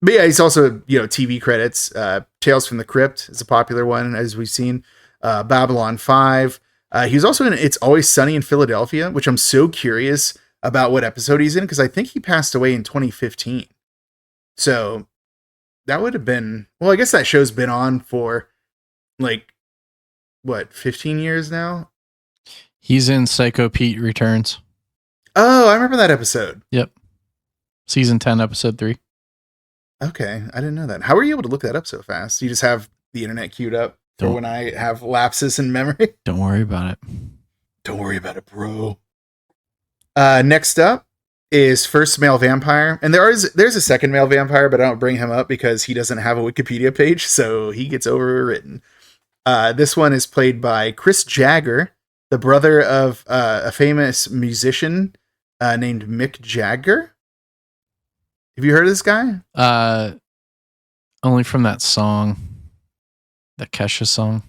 But yeah, he's also, TV credits. Tales from the Crypt is a popular one, as we've seen. Babylon 5. He was also in It's Always Sunny in Philadelphia, which I'm so curious about what episode he's in, because I think he passed away in 2015. So that would have been... Well, I guess that show's been on for, 15 years now? He's in Psycho Pete Returns. Oh, I remember that episode. Yep. Season 10, episode 3. Okay, I didn't know that. How were you able to look that up so fast? You just have the internet queued up for when I have lapses in memory? Don't worry about it. Don't worry about it, bro. Next up is First Male Vampire. And there's a second male vampire, but I don't bring him up because he doesn't have a Wikipedia page, so he gets overwritten. This one is played by Chris Jagger, the brother of a famous musician named Mick Jagger. Have you heard of this guy? Only from that song, the Kesha song.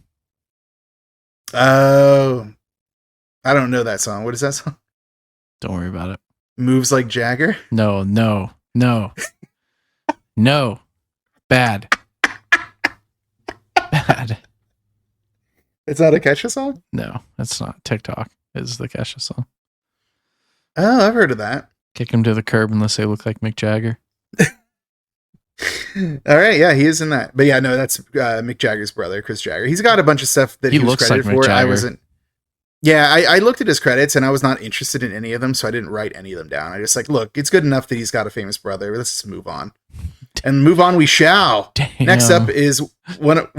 Oh, I don't know that song. What is that song? Don't worry about it. Moves Like Jagger? No. No. Bad. It's not a Kesha song? No, it's not. TikTok is the Kesha song. Oh, I've heard of that. Kick him to the curb unless they look like Mick Jagger. All right, yeah, he is in that. But yeah, no, that's Mick Jagger's brother, Chris Jagger. He's got a bunch of stuff that he was looks credited like Mick for. Jagger. I wasn't. Yeah, I looked at his credits and I was not interested in any of them, so I didn't write any of them down. I just look, it's good enough that he's got a famous brother. Let's just move on. And move on we shall. Damn. Next up is what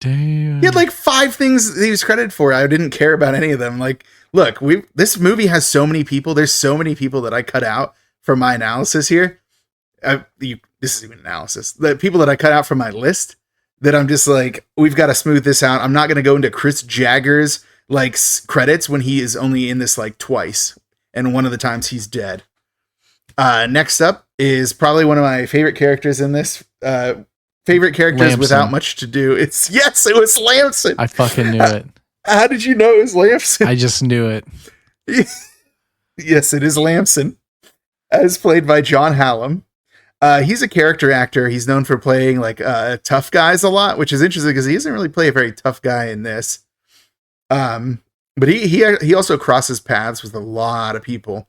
Damn. he had 5 things that he was credited for. I didn't care about any of them. Look, this movie has so many people. There's so many people that I cut out from my analysis here. This is even analysis. The people that I cut out from my list that I'm just we've got to smooth this out. I'm not going to go into Chris Jagger's credits when he is only in this twice, and one of the times he's dead. Next up is probably one of my favorite characters in this. Favorite characters Lamson. Without much to do. It was Lamson. I fucking knew it. How did you know it was Lamson? I just knew it. Yes, it is Lamson, as played by John Hallam. He's a character actor. He's known for playing tough guys a lot, which is interesting because he doesn't really play a very tough guy in this. But he also crosses paths with a lot of people.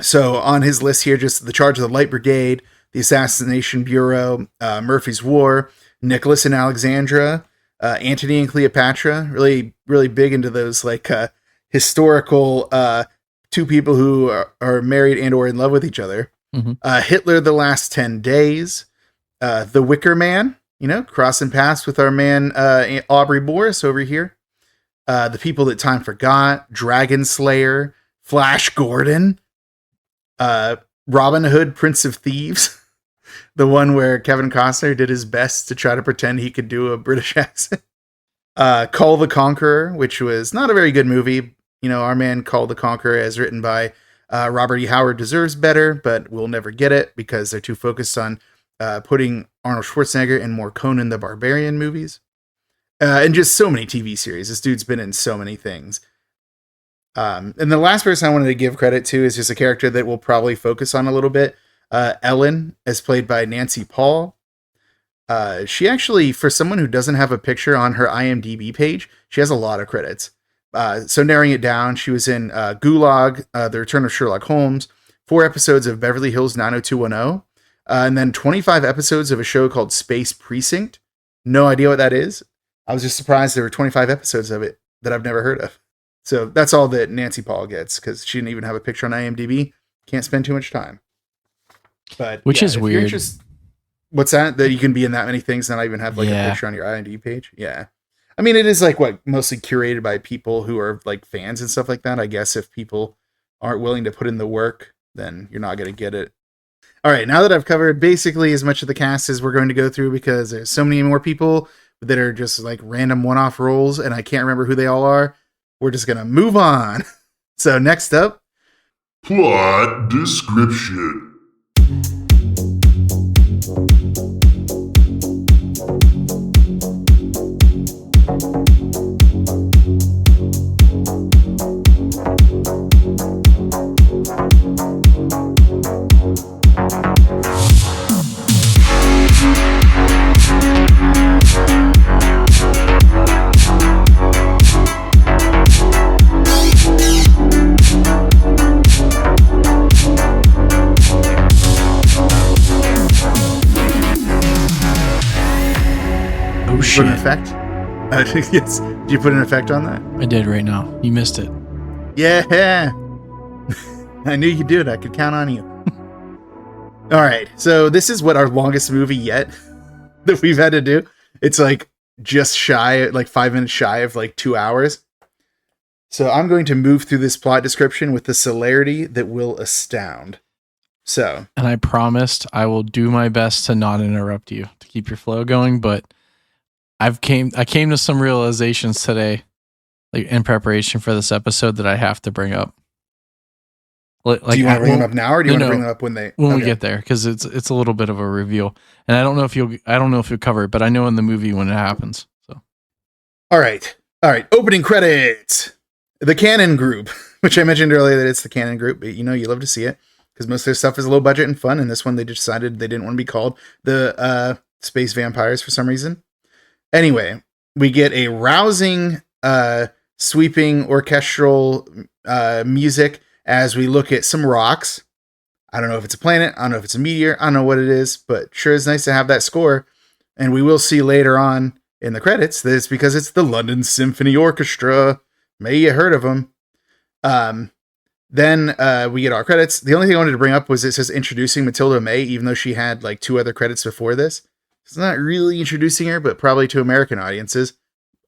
So on his list here, just the Charge of the Light Brigade, the Assassination Bureau, Murphy's War, Nicholas and Alexandra, Antony and Cleopatra. Really, really big into those historical two people who are married and or in love with each other. Mm-hmm. Hitler, The Last 10 Days, The Wicker Man, crossing paths with our man Aubrey Morris over here. The People That Time Forgot, Dragon Slayer, Flash Gordon, Robin Hood, Prince of Thieves, the one where Kevin Costner did his best to try to pretend he could do a British accent. Call the Conqueror, which was not a very good movie. Our man Call the Conqueror, as written by Robert E. Howard, deserves better, but we'll never get it because they're too focused on putting Arnold Schwarzenegger in more Conan the Barbarian movies. And just so many TV series. This dude's been in so many things. And the last person I wanted to give credit to is just a character that we'll probably focus on a little bit. Ellen, as played by Nancy Paul. She actually, for someone who doesn't have a picture on her IMDb page, she has a lot of credits. So narrowing it down, she was in Gulag, The Return of Sherlock Holmes, 4 episodes of Beverly Hills 90210, and then 25 episodes of a show called Space Precinct. No idea what that is. I was just surprised there were 25 episodes of it that I've never heard of. So that's all that Nancy Paul gets, because she didn't even have a picture on IMDb. Can't spend too much time. But which is weird. What's that? That you can be in that many things and not even have a picture on your IMDb page? Yeah. I mean, it is mostly curated by people who are fans and stuff like that. I guess if people aren't willing to put in the work, then you're not going to get it. All right, now that I've covered basically as much of the cast as we're going to go through, because there's so many more people that are just like random one-off roles, and I can't remember who they all are, we're just going to move on. So next up, plot description. Put an effect? Yes. Did you put an effect on that? I did right now. You missed it. Yeah. I knew you'd do it. I could count on you. All right. So this is what our longest movie yet that we've had to do. It's like just shy, like 5 minutes shy of like 2 hours. So I'm going to move through this plot description with the celerity that will astound. So. And I promised I will do my best to not interrupt you, to keep your flow going, but I came to some realizations today, like in preparation for this episode, that I have to bring up. Like, do you want to bring them up now, or do you want to bring them up when we get there? Because it's a little bit of a reveal, and I don't know if you'll cover it, but I know in the movie when it happens. So, all right. Opening credits. The Cannon Group, which I mentioned earlier that it's the Cannon Group, but you love to see it because most of their stuff is low budget and fun. And this one, they decided they didn't want to be called the Space Vampires for some reason. Anyway, we get a rousing, sweeping orchestral music as we look at some rocks. I don't know if it's a planet. I don't know if it's a meteor. I don't know what it is, but sure is nice to have that score. And we will see later on in the credits that it's because it's the London Symphony Orchestra. Maybe you heard of them. Then we get our credits. The only thing I wanted to bring up was it says introducing Matilda May, even though she had like 2 other credits before this. It's not really introducing her, but probably to American audiences.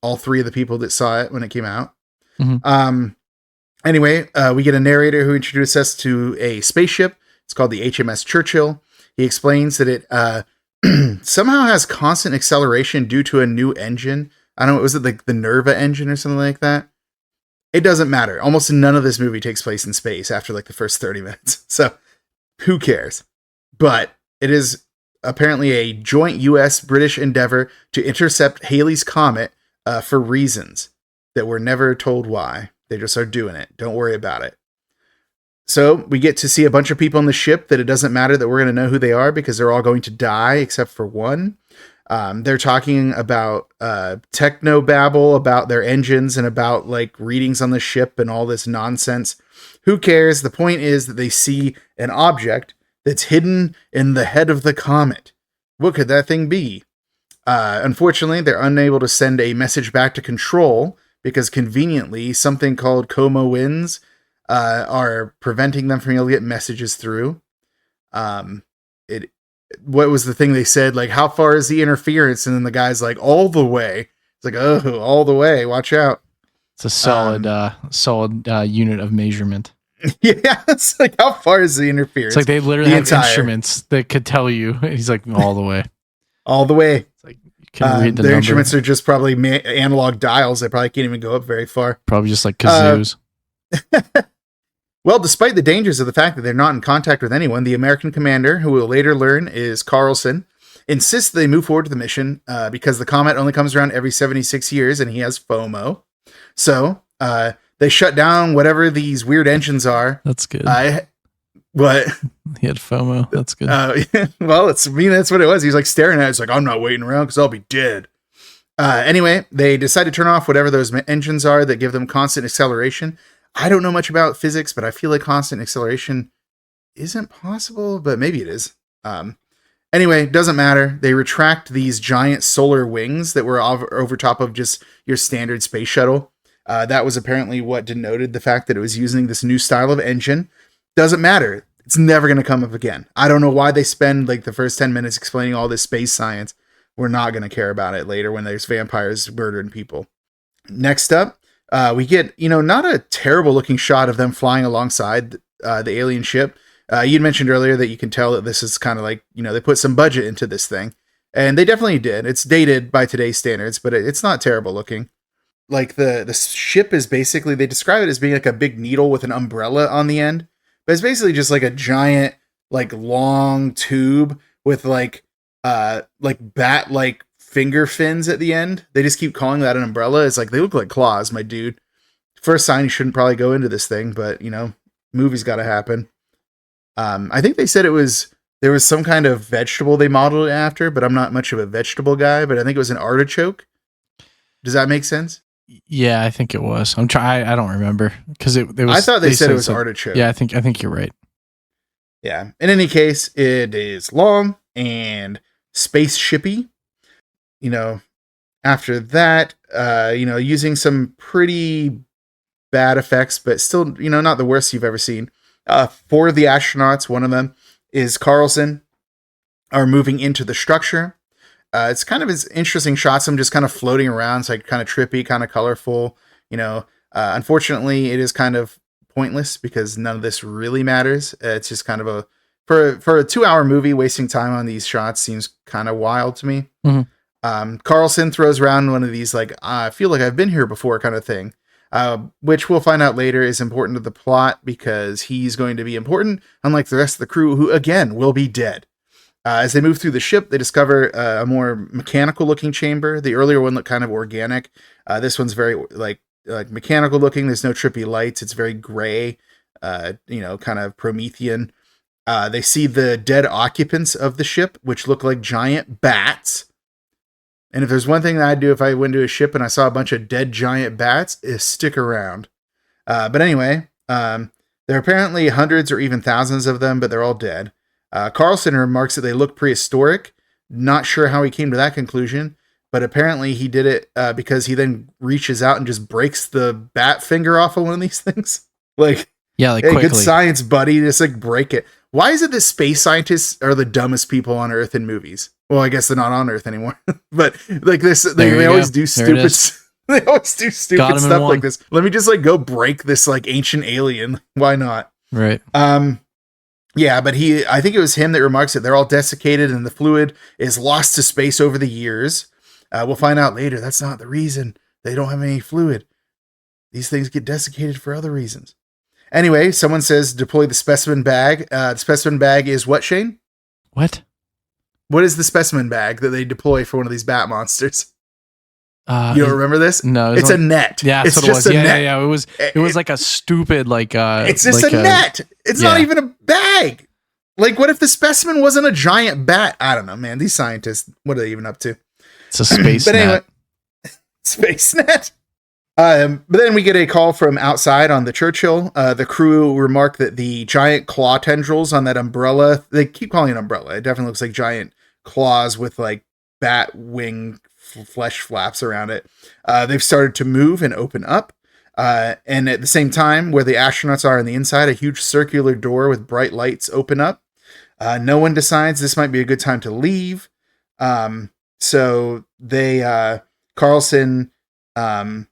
All 3 of the people that saw it when it came out. Mm-hmm. Anyway, we get a narrator who introduces us to a spaceship. It's called the HMS Churchill. He explains that it somehow has constant acceleration due to a new engine. I don't know, was it like the Nerva engine or something like that? It doesn't matter. Almost none of this movie takes place in space after like the first 30 minutes. So who cares? But it is apparently a joint US-British endeavor to intercept Halley's Comet for reasons that we're never told why. They just are doing it. Don't worry about it. So we get to see a bunch of people on the ship that it doesn't matter that we're going to know who they are because they're all going to die except for one. They're talking about techno babble about their engines and about like readings on the ship and all this nonsense. Who cares? The point is that they see an object that's hidden in the head of the comet. What could that thing be? Unfortunately, they're unable to send a message back to control because conveniently something called Como winds are preventing them from being able to get messages through. What was the thing they said? Like, how far is the interference? And then the guy's like, all the way. It's like, oh, all the way. Watch out. It's a solid unit of measurement. Yeah, it's like, how far is the interference? It's like they literally have instruments that could tell you. He's like, all the way. All the way. It's like, you can read the their instruments are just probably analog dials. They probably can't even go up very far. Probably just like kazoos. Well, despite the dangers of the fact that they're not in contact with anyone, the American commander, who we'll later learn is Carlson, insists they move forward to the mission because the comet only comes around every 76 years and he has FOMO. So they shut down whatever these weird engines are. That's good. What? He had FOMO. That's good. Well, that's what it was. He's like staring at it. It's like, I'm not waiting around because I'll be dead. Anyway, they decide to turn off whatever those engines are that give them constant acceleration. I don't know much about physics, but I feel like constant acceleration isn't possible, but maybe it is. Anyway, doesn't matter. They retract these giant solar wings that were over top of just your standard space shuttle. That was apparently what denoted the fact that it was using this new style of engine. Doesn't matter. It's never going to come up again. I don't know why they spend like the first 10 minutes explaining all this space science. We're not going to care about it later when there's vampires murdering people. Next up, we get, not a terrible looking shot of them flying alongside the alien ship. You'd mentioned earlier that you can tell that this is kind of like, they put some budget into this thing. And they definitely did. It's dated by today's standards, but it's not terrible looking. Like the ship is basically, they describe it as being like a big needle with an umbrella on the end. But it's basically just like a giant, like long tube with like bat-like finger fins at the end. They just keep calling that an umbrella. It's like, they look like claws, my dude. First sign you shouldn't probably go into this thing, but movie's got to happen. I think they said there was some kind of vegetable they modeled it after, but I'm not much of a vegetable guy, but I think it was an artichoke. Does that make sense? Yeah, I think it was. I don't remember because it was. I thought they said it was artichoke. Yeah, I think you're right. Yeah. In any case, it is long and spaceshipy. After that, using some pretty bad effects, but still, not the worst you've ever seen. 4 of the astronauts, one of them is Carlson, are moving into the structure. It's kind of interesting shots, them just kind of floating around. It's like kind of trippy, kind of colorful. Unfortunately, it is kind of pointless because none of this really matters. It's just kind of for a 2-hour movie, wasting time on these shots seems kind of wild to me. Mm-hmm. Carlson throws around one of these like, I feel like I've been here before kind of thing. Which we'll find out later is important to the plot because he's going to be important, unlike the rest of the crew, who again will be dead. As they move through the ship, they discover a more mechanical looking chamber. The earlier one looked kind of organic. This one's very like mechanical looking. There's no trippy lights. It's very gray, kind of Promethean. They see the dead occupants of the ship, which look like giant bats. And if there's one thing that I'd do if I went to a ship and I saw a bunch of dead giant bats, is stick around. But anyway, there are apparently hundreds or even thousands of them, but they're all dead. Carlson remarks that they look prehistoric. Not sure how he came to that conclusion, but apparently he did it because he then reaches out and just breaks the bat finger off of one of these things. Like, yeah, like hey, quickly. Good science, buddy. Just like break it. Why is it that space scientists are the dumbest people on Earth in movies? Well, I guess they're not on Earth anymore, but like this, they always do stupid. They always do stupid stuff like this. Let me just like go break this like ancient alien. Why not? Right. Yeah, but I think it was him that remarks that they're all desiccated and the fluid is lost to space over the years. We'll find out later. That's not the reason. They don't have any fluid. These things get desiccated for other reasons. Anyway, someone says deploy the specimen bag. The specimen bag is what, Shane? What? What is the specimen bag that they deploy for one of these bat monsters? You don't remember this? No, it's a net. Yeah, it's just what it was. Yeah. It was like a stupid It's just like a net. It's not even a bag. Like, what if the specimen wasn't a giant bat? I don't know, man. These scientists, what are they even up to? It's a space net. Anyway, space net. But then we get a call from outside on the Churchill. The crew remark that the giant claw tendrils on that umbrella, they keep calling it an umbrella. It definitely looks like giant claws with like bat wing flesh flaps around it. They've started to move and open up. And at the same time, where the astronauts are on the inside, a huge circular door with bright lights open up. No one decides this might be a good time to leave. So they, Carlson, Carlson's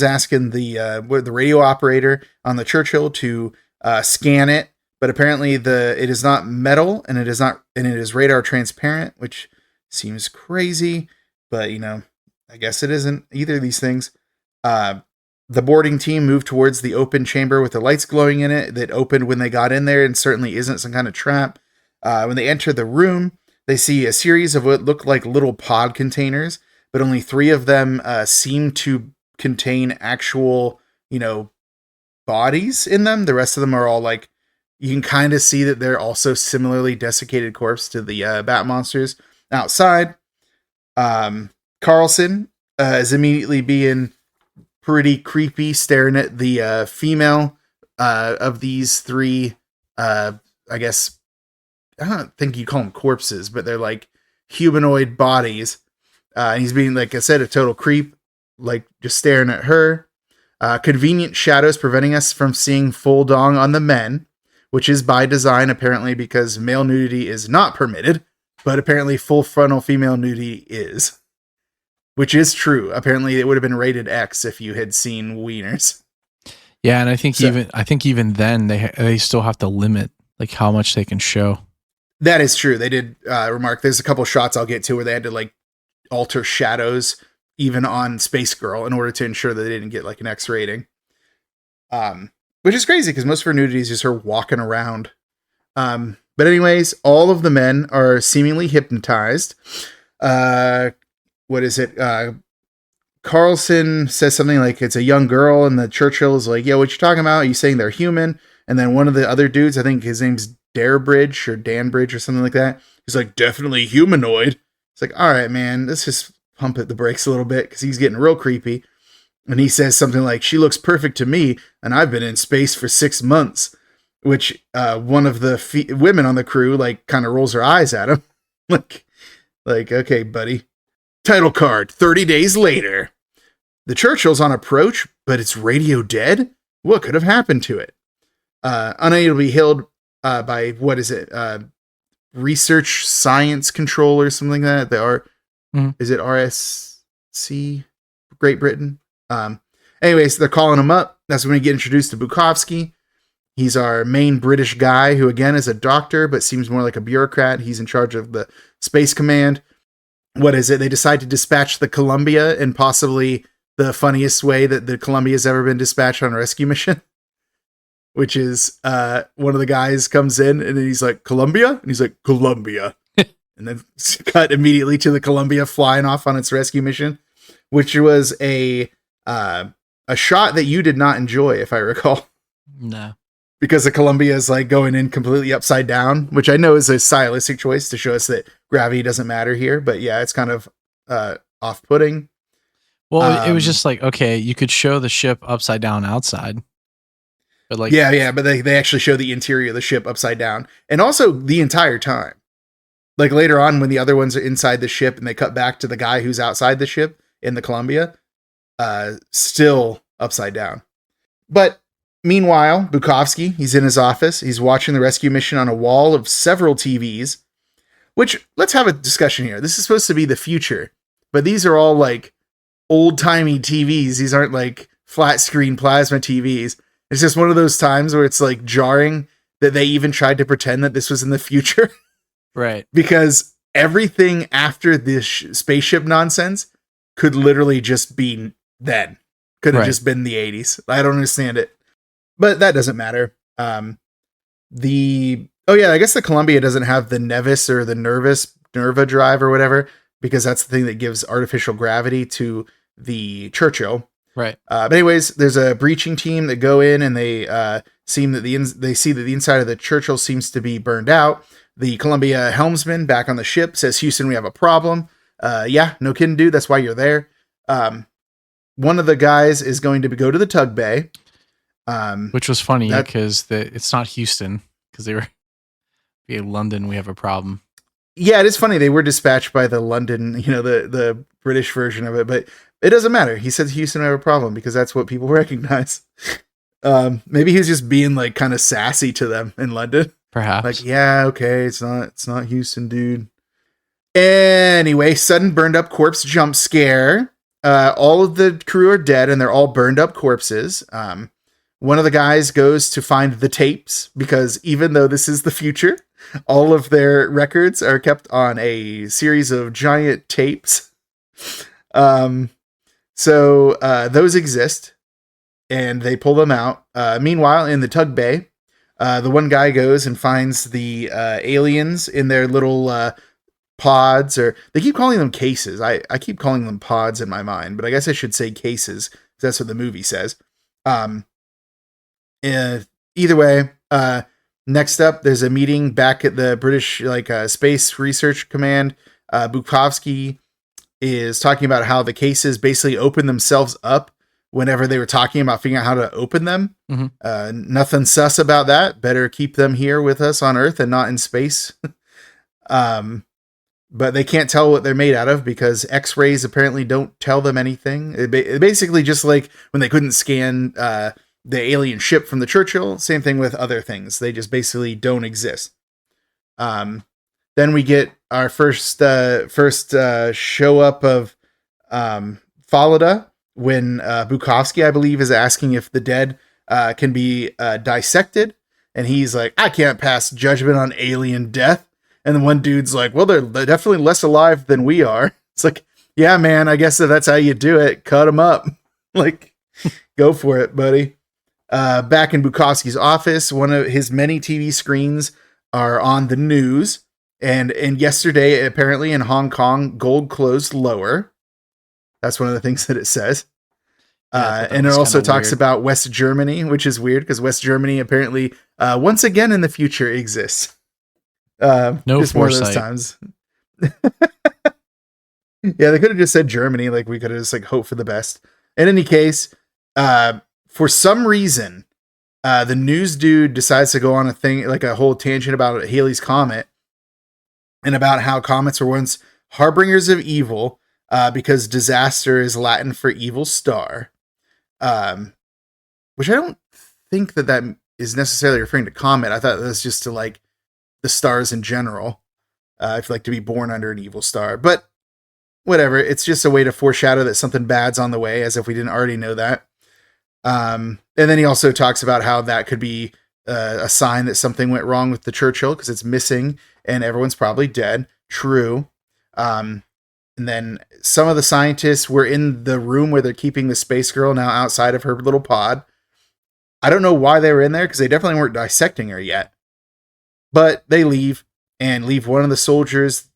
asking the radio operator on the Churchill to scan it, but apparently it is not metal and it is radar transparent, which seems crazy, but I guess it isn't either of these things. The boarding team moved towards the open chamber with the lights glowing in it that opened when they got in there and certainly isn't some kind of trap. When they enter the room, they see a series of what look like little pod containers, but only 3 of them seem to contain actual, bodies in them. The rest of them are all like, you can kind of see that they're also similarly desiccated corpse to the bat monsters outside. Carlson is immediately being pretty creepy, staring at the female of these 3, I guess, I don't think you call them corpses, but they're like humanoid bodies. And he's being, like I said, a total creep, like just staring at her. Convenient shadows preventing us from seeing full dong on the men, which is by design, apparently, because male nudity is not permitted, but apparently full frontal female nudity is. Which is true. Apparently, it would have been rated X if you had seen wieners. Yeah, and I think even then they still have to limit like how much they can show. That is true. They did remark. There's a couple shots I'll get to where they had to like alter shadows even on Space Girl in order to ensure that they didn't get like an X rating. Which is crazy because most of her nudity is just her walking around. But anyways, all of the men are seemingly hypnotized. What is it? Carlson says something like it's a young girl, and the Churchill is like, "Yo, what you talking about? Are you saying they're human?" And then one of the other dudes, I think his name's Darebridge or Danbridge or something like that, he's like, "Definitely humanoid." It's like, all right, man, let's just pump the brakes a little bit because he's getting real creepy. And he says something like, "She looks perfect to me, and I've been in space for 6 months." Which one of the women on the crew like kind of rolls her eyes at him, like, okay, buddy. Title card: 30 days later. The Churchill's on approach, but it's radio dead? What could have happened to it? Unable to be hailed by, what is it? Research Science Control or something like that. Is it RSC? Great Britain? Anyways, they're calling him up. That's when we get introduced to Bukowski. He's our main British guy who, again, is a doctor, but seems more like a bureaucrat. He's in charge of the Space Command. What is it? They decide to dispatch the Columbia in possibly the funniest way that the Columbia's ever been dispatched on a rescue mission, which is one of the guys comes in and he's like, "Columbia?" And he's like, "Columbia." And then cut immediately to the Columbia flying off on its rescue mission, which was a shot that you did not enjoy, if I recall. No. Because the Columbia is like going in completely upside down, which I know is a stylistic choice to show us that gravity doesn't matter here. But yeah, it's kind of off-putting. Well, it was just like, okay, you could show the ship upside down outside. But like, yeah, but they actually show the interior of the ship upside down. And also the entire time. Like later on when the other ones are inside the ship and they cut back to the guy who's outside the ship in the Columbia, still upside down. But meanwhile, Bukowski, he's in his office. He's watching the rescue mission on a wall of several TVs, which, let's have a discussion here. This is supposed to be the future, but these are all like old-timey TVs. These aren't like flat screen plasma TVs. It's just one of those times where it's like jarring that they even tried to pretend that this was in the future. Right. Because everything after this spaceship nonsense could literally just be then. Could have just been the 80s. I don't understand it. But that doesn't matter. I guess the Columbia doesn't have the Nevis or the Nerva drive or whatever, because that's the thing that gives artificial gravity to the Churchill. Right. But anyways, there's a breaching team that go in and they see that the inside of the Churchill seems to be burned out. The Columbia helmsman back on the ship says, "Houston, we have a problem." Yeah, no kidding, dude. That's why you're there. One of the guys is going to go to the tug bay. Which was funny because it's not Houston, because they were in London. We have a problem. Yeah, it is funny. They were dispatched by the London, the British version of it, but it doesn't matter. He says Houston, we have a problem because that's what people recognize. Maybe he's just being like kind of sassy to them in London. Perhaps. Like, yeah, okay, it's not Houston, dude. Anyway, sudden burned up corpse jump scare. All of the crew are dead and they're all burned up corpses. One of the guys goes to find the tapes because even though this is the future, all of their records are kept on a series of giant tapes. So those exist and they pull them out. Meanwhile, in the tug bay, the one guy goes and finds the aliens in their little pods, or they keep calling them cases. I keep calling them pods in my mind, but I guess I should say cases because that's what the movie says. Either way, next up, there's a meeting back at the British Space Research Command. Bukowski is talking about how the cases basically open themselves up whenever they were talking about figuring out how to open them. Mm-hmm. Nothing sus about that. Better keep them here with us on Earth and not in space. But they can't tell what they're made out of because X-rays apparently don't tell them anything. It basically just like when they couldn't scan the alien ship from the Churchill, same thing with other things. They just basically don't exist. Then we get our first show up of Falada when Bukowski, I believe, is asking if the dead can be dissected. And he's like, I can't pass judgment on alien death. And then one dude's like, well, they're definitely less alive than we are. It's like, yeah, man, I guess that's how you do it. Cut them up. Like, go for it, buddy. Back in Bukowski's office, one of his many TV screens are on the news. And yesterday, apparently in Hong Kong, gold closed lower. That's one of the things that it says. And it also talks about West Germany, which is weird because West Germany apparently once again in the future exists. No just foresight. One of those times. Yeah, they could have just said Germany. Like we could have just like hoped for the best. In any case, for some reason, the news dude decides to go on a thing, like a whole tangent about Halley's Comet and about how comets were once harbingers of evil because disaster is Latin for evil star. Which I don't think that is necessarily referring to comet. I thought that was just to like the stars in general. If like to be born under an evil star, but whatever. It's just a way to foreshadow that something bad's on the way, as if we didn't already know that. And then he also talks about how that could be a sign that something went wrong with the Churchill because it's missing and everyone's probably dead. True. And then some of the scientists were in the room where they're keeping the space girl now outside of her little pod. I don't know why they were in there because they definitely weren't dissecting her yet. But they leave and leave one of the soldiers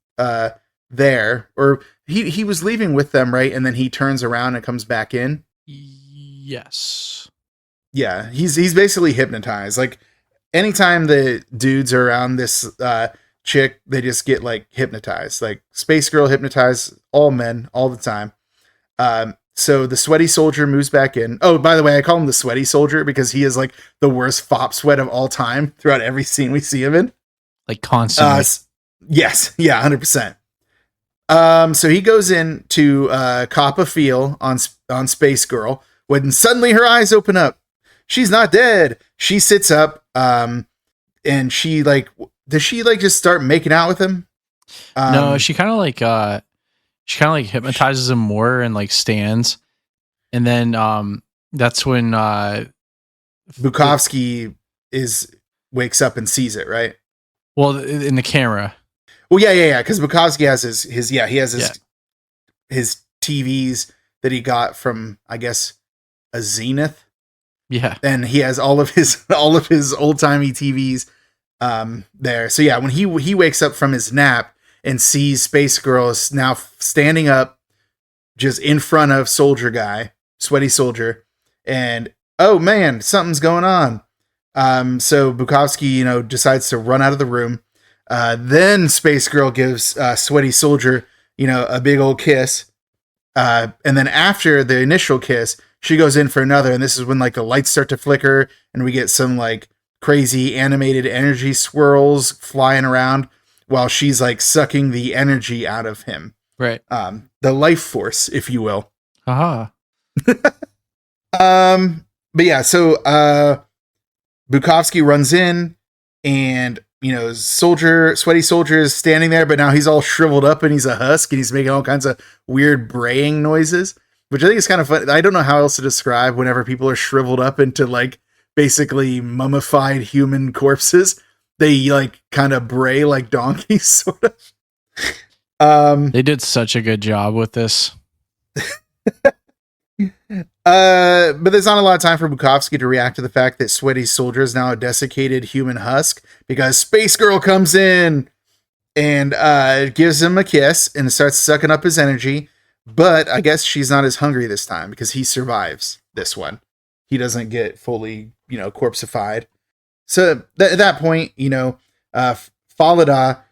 there. Or he was leaving with them, right? And then he turns around and comes back in. Yes. Yeah, he's basically hypnotized. Like anytime the dudes are around this chick, they just get like hypnotized. Like Space Girl hypnotized all men all the time. So the sweaty soldier moves back in. Oh, by the way, I call him the sweaty soldier because he is like the worst fop sweat of all time throughout every scene we see him in. Like constantly. Yes. Yeah, 100%. So he goes in to cop a feel on Space Girl when suddenly her eyes open up. She's not dead. She sits up, and she like, does she like just start making out with him? No, she kind of like hypnotizes him more and like stands, and then that's when Bukowski wakes up and sees it, right? Well, in the camera. Well, yeah. Because Bukowski has his TVs that he got from, I guess, a Zenith. Yeah, and he has all of his old timey TVs there. So yeah, when he wakes up from his nap and sees Space Girl is now standing up, just in front of Soldier Guy, Sweaty Soldier, and oh man, something's going on. So Bukowski, decides to run out of the room. Then Space Girl gives Sweaty Soldier, a big old kiss. And then after the initial kiss, she goes in for another. And this is when like the lights start to flicker and we get some like crazy animated energy swirls flying around while she's like sucking the energy out of him. Right. The life force, if you will. Aha. But yeah, so Bukowski runs in and Sweaty Soldier is standing there, but now he's all shriveled up and he's a husk and he's making all kinds of weird braying noises, which I think is kind of fun. I don't know how else to describe whenever people are shriveled up into like basically mummified human corpses. They like kind of bray like donkeys, sort of. They did such a good job with this. But there's not a lot of time for Bukowski to react to the fact that Sweaty Soldier is now a desiccated human husk because Space Girl comes in and gives him a kiss and starts sucking up his energy. But I guess she's not as hungry this time because he survives this one. He doesn't get fully, corpseified. So at that point, Falada,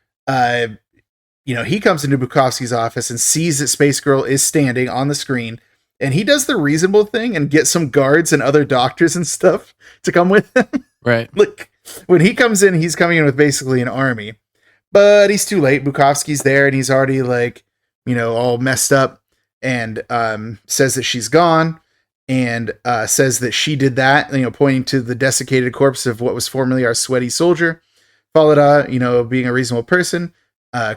he comes into Bukowski's office and sees that Space Girl is standing on the screen. And he does the reasonable thing and gets some guards and other doctors and stuff to come with him. Right. Like when he comes in, he's coming in with basically an army, but he's too late. Bukowski's there and he's already like, all messed up and says that she's gone and says that she did that, pointing to the desiccated corpse of what was formerly our Sweaty Soldier. Falada, being a reasonable person,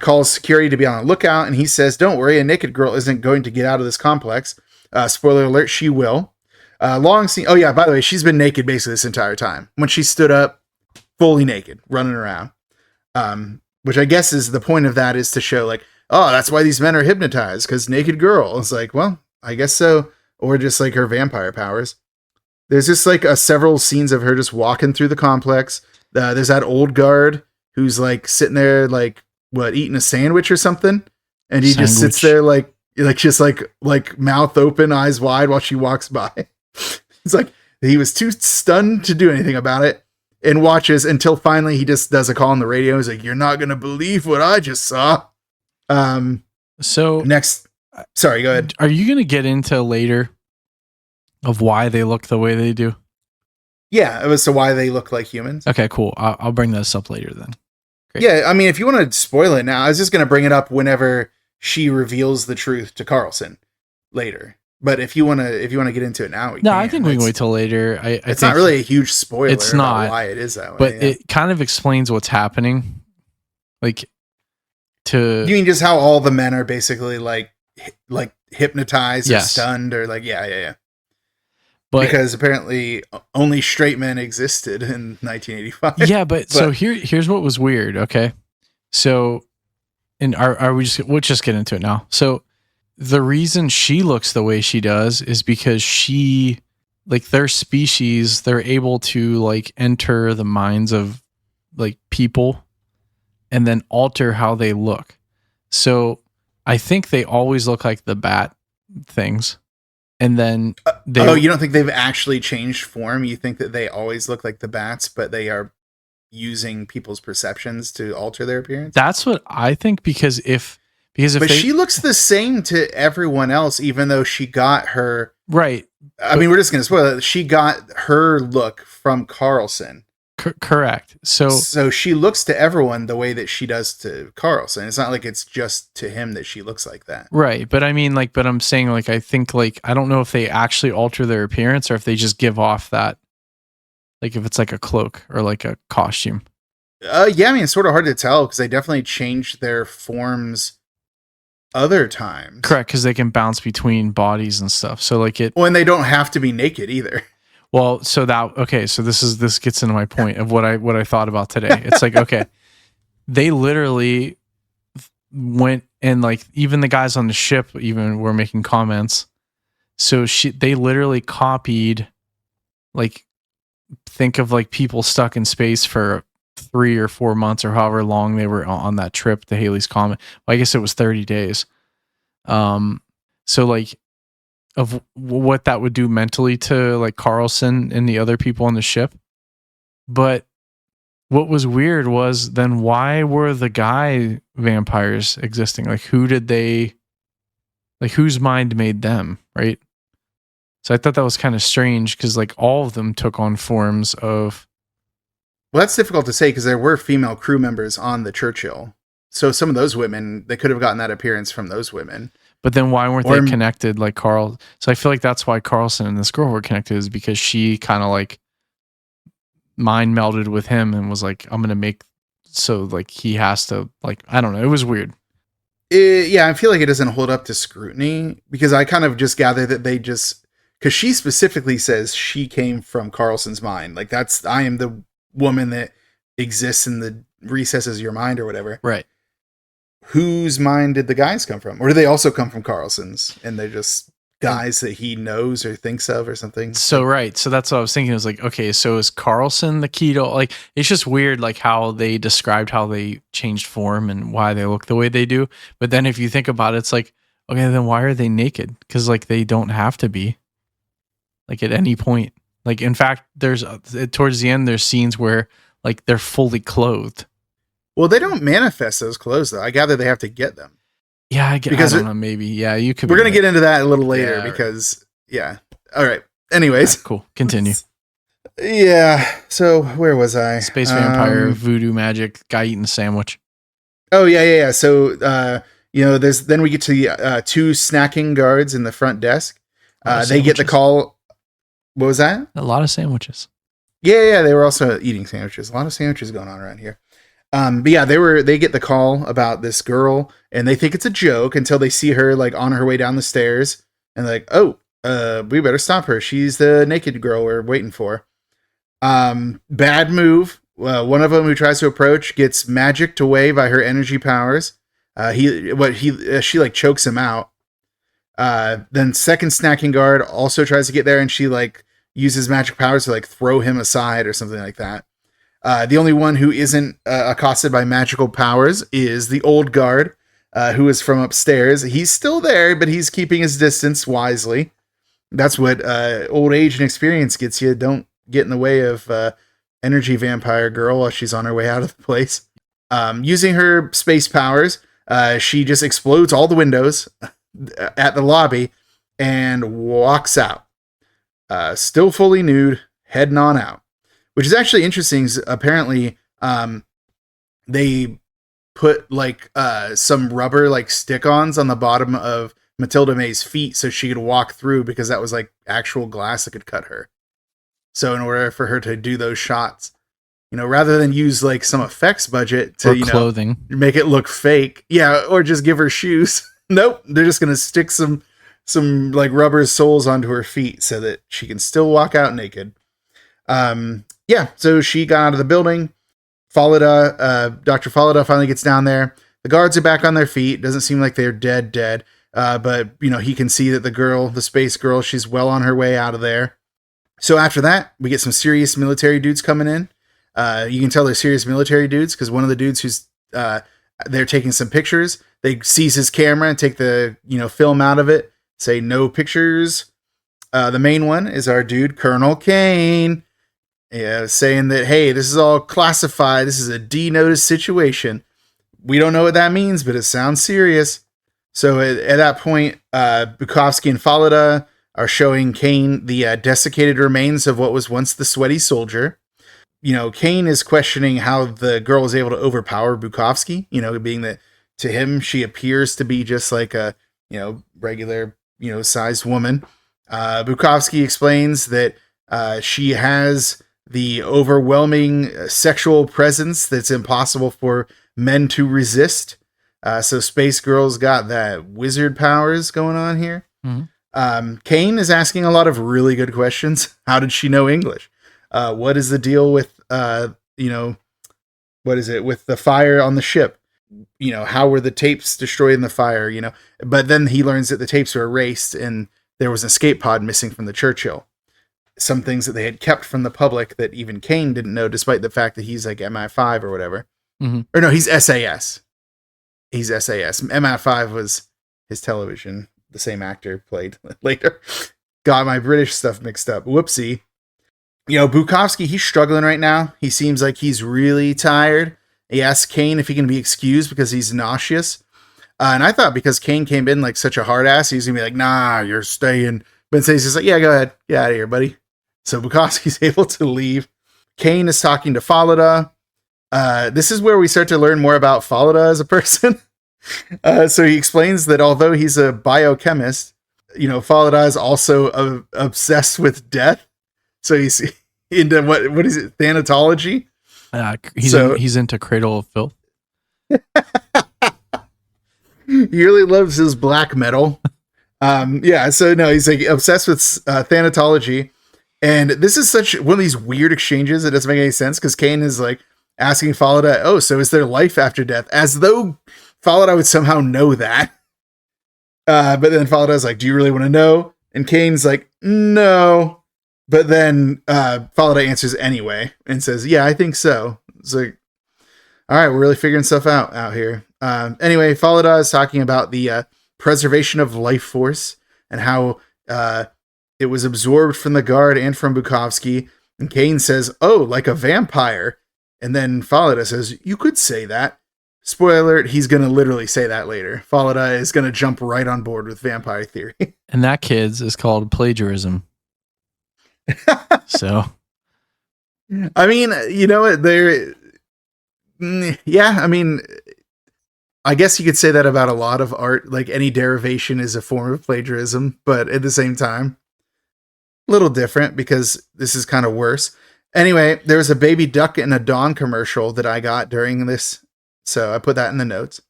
calls security to be on the lookout. And he says, don't worry, a naked girl isn't going to get out of this complex. Spoiler alert, she will. Long scene. Oh yeah, by the way, she's been naked basically this entire time. When she stood up, fully naked, running around. Which I guess is the point of that, is to show like, oh, that's why these men are hypnotized, because naked girl. It's like, well, I guess so. Or just like her vampire powers. There's just like several scenes of her just walking through the complex. There's that old guard who's like sitting there, like eating a sandwich or something. And he just sits there like mouth open, eyes wide while she walks by. It's like he was too stunned to do anything about it, and watches until finally he just does a call on the radio. He's like, "You're not going to believe what I just saw." So next, sorry, go ahead. Are you going to get into later of why they look the way they do? Yeah, it was to why they look like humans. Okay, cool. I'll bring this up later then. Great. Yeah, I mean, if you want to spoil it now, I was just going to bring it up whenever she reveals the truth to Carlson later. But if you want to get into it now, we can. I think we can wait till later. It's not really a huge spoiler. It's not why it is that way, but it kind of explains what's happening. Like, you mean just how all the men are basically like hypnotized or stunned or like yeah. But because apparently only straight men existed in 1985. Yeah, but so here's what was weird. Okay, so and we'll just get into it now. So the reason she looks the way she does is because she, like, their species, they're able to like enter the minds of like people and then alter how they look. So I think they always look like the bat things. And then you don't think they've actually changed form? You think that they always look like the bats, but they are using people's perceptions to alter their appearance? That's what I think, because if she looks the same to everyone else, even though she got her right. I mean, we're just going to spoil it. She got her look from Carlson. Correct. So she looks to everyone the way that she does to Carlson. It's not like it's just to him that she looks like that. Right. But I mean, like, but I'm saying, like, I think, like, I don't know if they actually alter their appearance or if they just give off that, like, if it's like a cloak or like a costume. Yeah, I mean, it's sort of hard to tell because they definitely changed their forms other times. Correct, because they can bounce between bodies and stuff. So like it. Well, and they don't have to be naked either. Well, so this gets into my point of what I thought about today. It's like, okay, they literally went and, like, even the guys on the ship even were making comments. So they literally copied, like, think of like people stuck in space for 3 or 4 months or however long they were on that trip to Halley's Comet. Well, I guess it was 30 days. So like, of what that would do mentally to like Carlson and the other people on the ship. But what was weird was then why were the guy vampires existing? Like, whose mind made them, right? So I thought that was kind of strange because like all of them took on forms of. Well, that's difficult to say because there were female crew members on the Churchill. So some of those women, they could have gotten that appearance from those women. But then why weren't they connected like Carl? So I feel like that's why Carlson and this girl were connected, is because she kind of like mind melded with him and was like, I'm going to make so like he has to, like, I don't know. It was weird. Yeah, I feel like it doesn't hold up to scrutiny because I kind of just gather that they just, because she specifically says she came from Carlson's mind. Like I am the woman that exists in the recesses of your mind or whatever. Right. Whose mind did the guys come from? Or do they also come from Carlson's and they're just guys that he knows or thinks of or something? So, right. So that's what I was thinking. It was like, okay, so is Carlson the key to, like, it's just weird, like how they described how they changed form and why they look the way they do. But then if you think about it, it's like, okay, then why are they naked? Because like they don't have to be, like, at any point. Like, in fact, there's towards the end, there's scenes where like they're fully clothed. Well, they don't manifest those clothes though. I gather they have to get them. Yeah, I don't know. Maybe. Yeah, you could. We're going to get into that a little later because, yeah. All right. Anyways. Right, cool. Continue. Yeah. So where was I? Space vampire, voodoo magic, guy eating a sandwich. Oh, yeah. So, then we get to the 2 snacking guards in the front desk. They get the call. What was that? A lot of sandwiches. Yeah. They were also eating sandwiches. A lot of sandwiches going on around here. But yeah, they get the call about this girl and they think it's a joke until they see her like on her way down the stairs and they're like, oh, We better stop her. She's the naked girl we're waiting for. Bad move. One of them who tries to approach gets magicked away by her energy powers. She like chokes him out. Then second snacking guard also tries to get there, and she like uses magic powers to like throw him aside or something like that. The only one who isn't accosted by magical powers is the old guard, who is from upstairs. He's still there, but he's keeping his distance wisely. That's what old age and experience gets you. Don't get in the way of energy vampire girl while she's on her way out of the place. Using her space powers, she just explodes all the windows at the lobby and walks out. Still fully nude, heading on out. Which is actually interesting. Apparently, they put like some rubber like stick-ons on the bottom of Matilda May's feet so she could walk through, because that was like actual glass that could cut her. So in order for her to do those shots, rather than use like some effects budget to clothing, make it look fake, or just give her shoes. Nope, they're just gonna stick some like rubber soles onto her feet so that she can still walk out naked. So she got out of the building. Dr. Falada finally gets down there. The guards are back on their feet. Doesn't seem like they're dead. But he can see that the space girl, she's well on her way out of there. So after that, we get some serious military dudes coming in. You can tell they're serious military dudes because one of the dudes who's they're taking some pictures. They seize his camera and take the film out of it. Say no pictures. The main one is our dude Colonel Kane. Yeah, saying that, hey, this is all classified. This is a D-notice situation. We don't know what that means, but it sounds serious. So at that point, Bukowski and Falada are showing Kane the desiccated remains of what was once the sweaty soldier. Kane is questioning how the girl was able to overpower Bukowski, being that to him, she appears to be just like a, regular, sized woman. Bukowski explains that she has the overwhelming sexual presence that's impossible for men to resist. So Space Girl's got that wizard powers going on here. Mm-hmm. Kane is asking a lot of really good questions. How did she know English? What is the deal with, what is it with the fire on the ship? How were the tapes destroyed in the fire? But then he learns that the tapes were erased and there was an escape pod missing from the Churchill. Some things that they had kept from the public that even Kane didn't know, despite the fact that he's like MI5 or whatever. Mm-hmm. Or no, he's SAS. He's SAS. MI5 was his television. The same actor played later. Got my British stuff mixed up. Whoopsie. Bukowski, he's struggling right now. He seems like he's really tired. He asks Kane if he can be excused because he's nauseous. And I thought because Kane came in like such a hard ass, he's going to be like, nah, you're staying. But instead he's just like, yeah, go ahead. Get out of here, buddy. So Bukowski's able to leave. Kane is talking to Falada. This is where we start to learn more about Falada as a person. So he explains that although he's a biochemist, Falada is also obsessed with death. So he's into what is it? Thanatology. He's into Cradle of Filth. He really loves his black metal. So no, he's like obsessed with thanatology. And this is such one of these weird exchanges that doesn't make any sense because Kane is like asking Falada, oh, so is there life after death? As though Falada would somehow know that. But then Falada's like, do you really want to know? And Kane's like, no. But then Falada answers anyway and says, yeah, I think so. It's like, all right, we're really figuring stuff out here. Anyway, Falada is talking about the preservation of Lifeforce and how it was absorbed from the guard and from Bukowski. And Kane says, oh, like a vampire. And then Falada says, you could say that. Spoiler alert, he's going to literally say that later. Falada is going to jump right on board with vampire theory. And that, kids, is called plagiarism. So. I mean, you know what? I guess you could say that about a lot of art. Like any derivation is a form of plagiarism, but at the same time, a little different because this is kind of worse. Anyway, there was a baby duck and a Dawn commercial that I got during this. So I put that in the notes.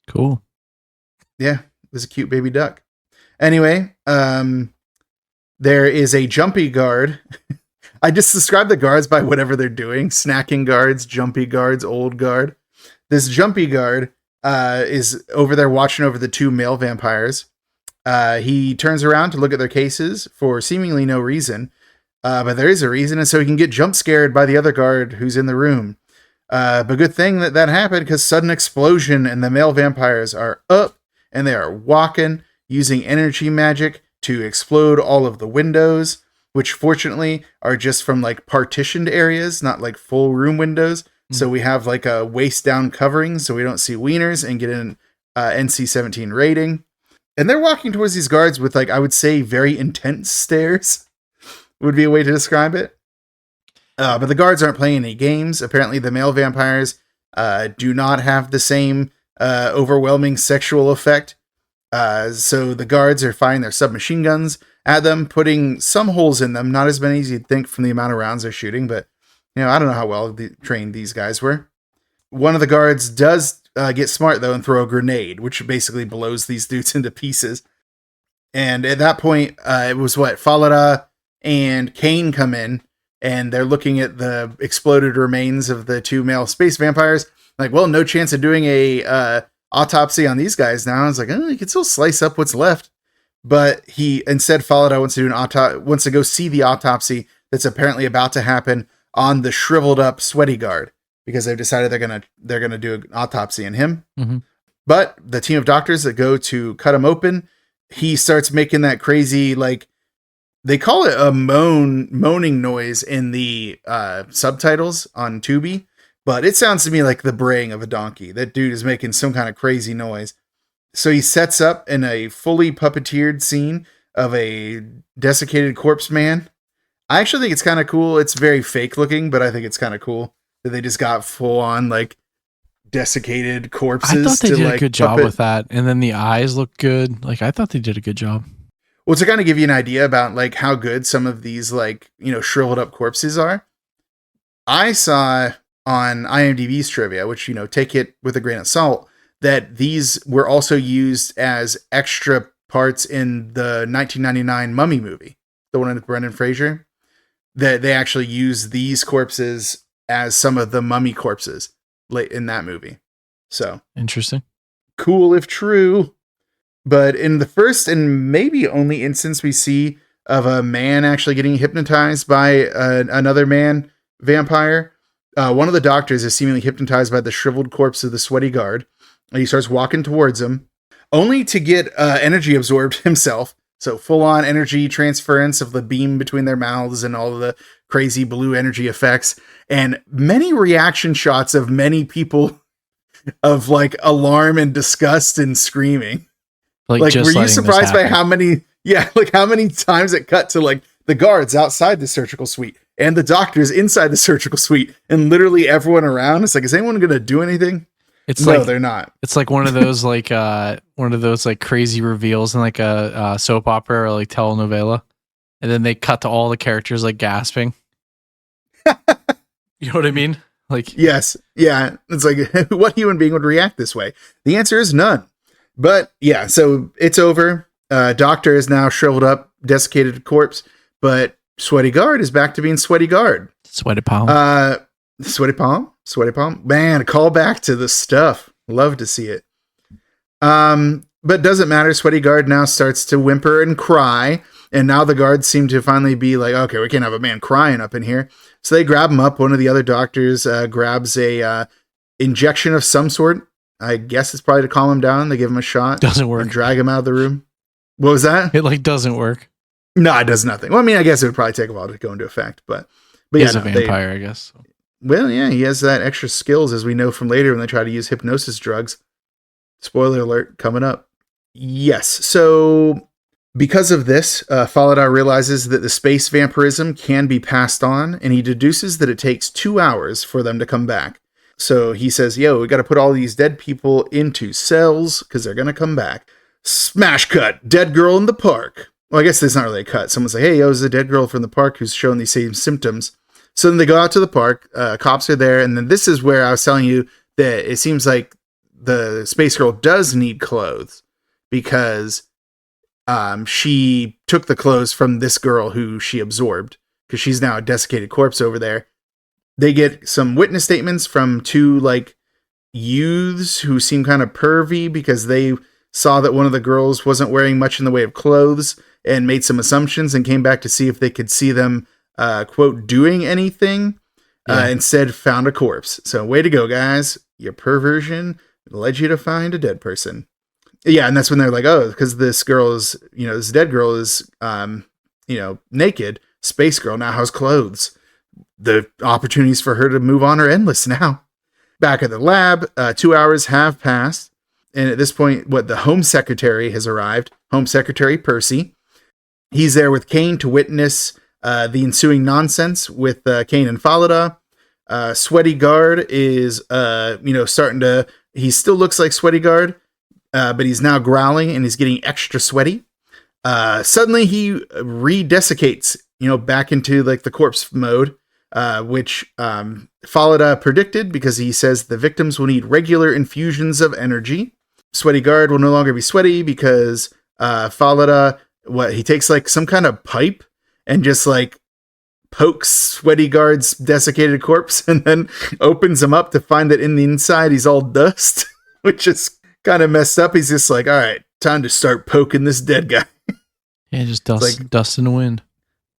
Cool. Yeah, it was a cute baby duck. Anyway, There is a jumpy guard. I just describe the guards by whatever they're doing. Snacking guards, jumpy guards, old guard. This jumpy guard is over there watching over the 2 male vampires. He turns around to look at their cases for seemingly no reason. But there is a reason, and so he can get jump scared by the other guard who's in the room. But good thing that happened, because sudden explosion and the male vampires are up, and they are walking, using energy magic to explode all of the windows, which fortunately are just from like partitioned areas, not like full room windows. Mm-hmm. So we have like a waist down covering so we don't see wieners and get an NC-17 rating. And they're walking towards these guards with, like, I would say very intense stares would be a way to describe it. But the guards aren't playing any games. Apparently the male vampires do not have the same overwhelming sexual effect. So the guards are firing their submachine guns at them, putting some holes in them. Not as many as you'd think from the amount of rounds they're shooting, but I don't know how well trained these guys were. One of the guards does get smart, though, and throw a grenade, which basically blows these dudes into pieces. And at that point, it was Falada and Kane come in, and they're looking at the exploded remains of the 2 male space vampires. Like, well, no chance of doing a autopsy on these guys now. It's like, you can still slice up what's left. But he instead Falada wants to do wants to go see the autopsy that's apparently about to happen on the shriveled up sweaty guard, because they've decided they're gonna do an autopsy on him. Mm-hmm. But the team of doctors that go to cut him open, he starts making that crazy, like, they call it a moaning noise in the subtitles on Tubi, but it sounds to me like the braying of a donkey. That dude is making some kind of crazy noise. So he sets up in a fully puppeteered scene of a desiccated corpse man. I actually think it's kind of cool. It's very fake looking, but I think it's kind of cool that they just got full on, like, desiccated corpses. I thought they did a good job with that. And then the eyes look good. Like, I thought they did a good job. Well, to kind of give you an idea about, like, how good some of these, like, shriveled up corpses are, I saw on IMDb's trivia, which, take it with a grain of salt, that these were also used as extra parts in the 1999 Mummy movie, the one with Brendan Fraser, that they actually used these corpses as some of the mummy corpses late in that movie. So interesting. Cool if true. But in the first and maybe only instance we see of a man actually getting hypnotized by another man vampire, one of the doctors is seemingly hypnotized by the shriveled corpse of the sweaty guard. And he starts walking towards him, only to get energy absorbed himself. So full-on energy transference of the beam between their mouths and all of the crazy blue energy effects. And many reaction shots of many people of, like, alarm and disgust and screaming. Like were you surprised by how many times it cut to, like, the guards outside the surgical suite and the doctors inside the surgical suite and literally everyone around? It's like, is anyone going to do anything? No, they're not. It's like one of those like crazy reveals in, like, a soap opera or, like, telenovela, and then they cut to all the characters, like, gasping. You know what I mean? Like, yes, yeah. It's like, what human being would react this way? The answer is none. But yeah, so it's over. Doctor is now shriveled up, desiccated corpse, but Sweaty Guard is back to being Sweaty Guard. Sweaty palm. Sweaty palm. Man, call back to the stuff. Love to see it. But doesn't matter. Sweaty Guard now starts to whimper and cry. And now the guards seem to finally be like, okay, we can't have a man crying up in here. So they grab him up. One of the other doctors grabs a injection of some sort. I guess it's probably to calm him down. They give him a shot. Doesn't work. And drag him out of the room. What was that? It, doesn't work. No, it does nothing. Well, I mean, I guess it would probably take a while to go into effect. But he's a vampire, I guess. Well, yeah, he has that extra skills, as we know from later when they try to use hypnosis drugs. Spoiler alert coming up. Yes, so because of this, Falada realizes that the space vampirism can be passed on, and he deduces that it takes 2 hours for them to come back. So he says, we got to put all these dead people into cells, because they're going to come back. Smash cut, dead girl in the park. Well, I guess there's not really a cut. Someone's like, hey, there's a dead girl from the park who's showing these same symptoms. So then they go out to the park, cops are there, and then this is where I was telling you that it seems like the space girl does need clothes, because she took the clothes from this girl who she absorbed, because she's now a desiccated corpse over there. They get some witness statements from two like youths who seem kind of pervy because they saw that one of the girls wasn't wearing much in the way of clothes and made some assumptions and came back to see if they could see them, quote, doing anything. Instead found a corpse. So way to go, guys. Your perversion led you to find a dead person. Yeah, and that's when they're like, oh, because this girl is, this dead girl is, naked. Space girl now has clothes. The opportunities for her to move on are endless now. Back at the lab, 2 hours have passed. And at this point, the Home Secretary has arrived. Home Secretary Percy. He's there with Kane to witness the ensuing nonsense with Kane and Falada. Sweaty Guard is, starting to... He still looks like Sweaty Guard, but he's now growling and he's getting extra sweaty. Suddenly he re-desiccates, back into like the corpse mode, which Falada predicted because he says the victims will need regular infusions of energy. Sweaty Guard will no longer be sweaty because Falada, he takes like some kind of pipe and just like pokes Sweaty Guard's desiccated corpse and then opens him up to find that in the inside he's all dust, which is kind of messed up. He's just like, all right, time to start poking this dead guy. Yeah, just dust in the wind.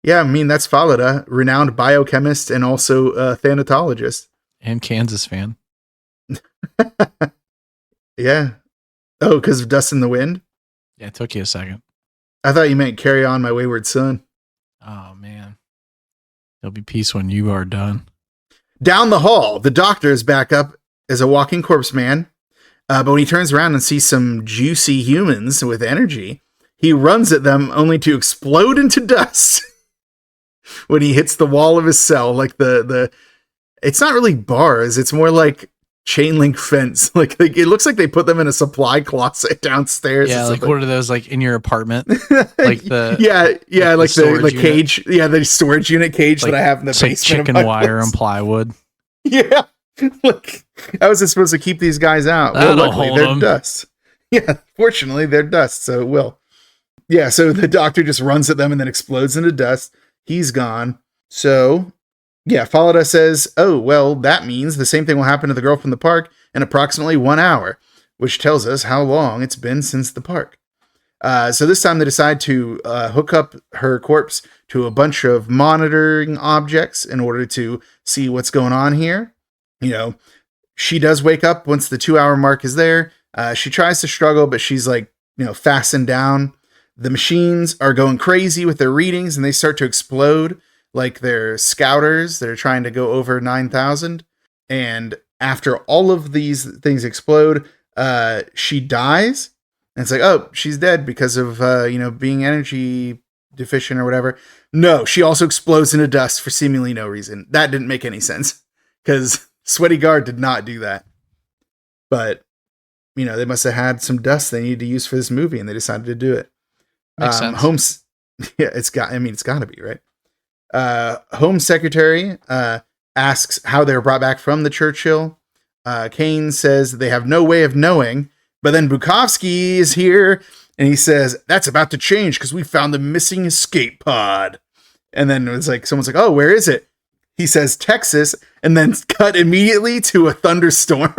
Yeah, I mean, that's Falada, renowned biochemist and also a thanatologist. And Kansas fan. Yeah. Oh, because of Dust in the Wind? Yeah, it took you a second. I thought you meant Carry On My Wayward Son. Oh, man. There'll be peace when you are done. Down the hall, the doctor is back up as a walking corpse man. But when he turns around and sees some juicy humans with energy, he runs at them only to explode into dust when he hits the wall of his cell. Like it's not really bars. It's more like chain link fence. Like it looks like they put them in a supply closet downstairs. Yeah, like what are those like in your apartment? Like the like the cage. Yeah, the storage unit cage that I have in the basement. Like chicken wire and plywood. Yeah, like how is it supposed to keep these guys out? That'll hold they're them. Dust. Yeah, fortunately they're dust, so it will. Yeah, so the doctor just runs at them and then explodes into dust. He's gone. So yeah, Falada says, oh, well, that means the same thing will happen to the girl from the park in approximately 1 hour, which tells us how long it's been since the park. So this time they decide to hook up her corpse to a bunch of monitoring objects in order to see what's going on here. She does wake up once the 2 hour mark is there. She tries to struggle, but she's like, fastened down. The machines are going crazy with their readings and they start to explode. Like they're scouters that are trying to go over 9,000. And after all of these things explode, she dies. And it's like, oh, she's dead because of, being energy deficient or whatever. No, she also explodes into dust for seemingly no reason. That didn't make any sense because Sweaty Guard did not do that. But, they must have had some dust they needed to use for this movie and they decided to do it. Makes sense. It's got to be, right? Home Secretary asks how they were brought back from the Churchill. Kane says they have no way of knowing, but then Bukowski is here and he says that's about to change because we found the missing escape pod. And then it's like someone's like, oh, where is it? He says Texas, and then cut immediately to a thunderstorm.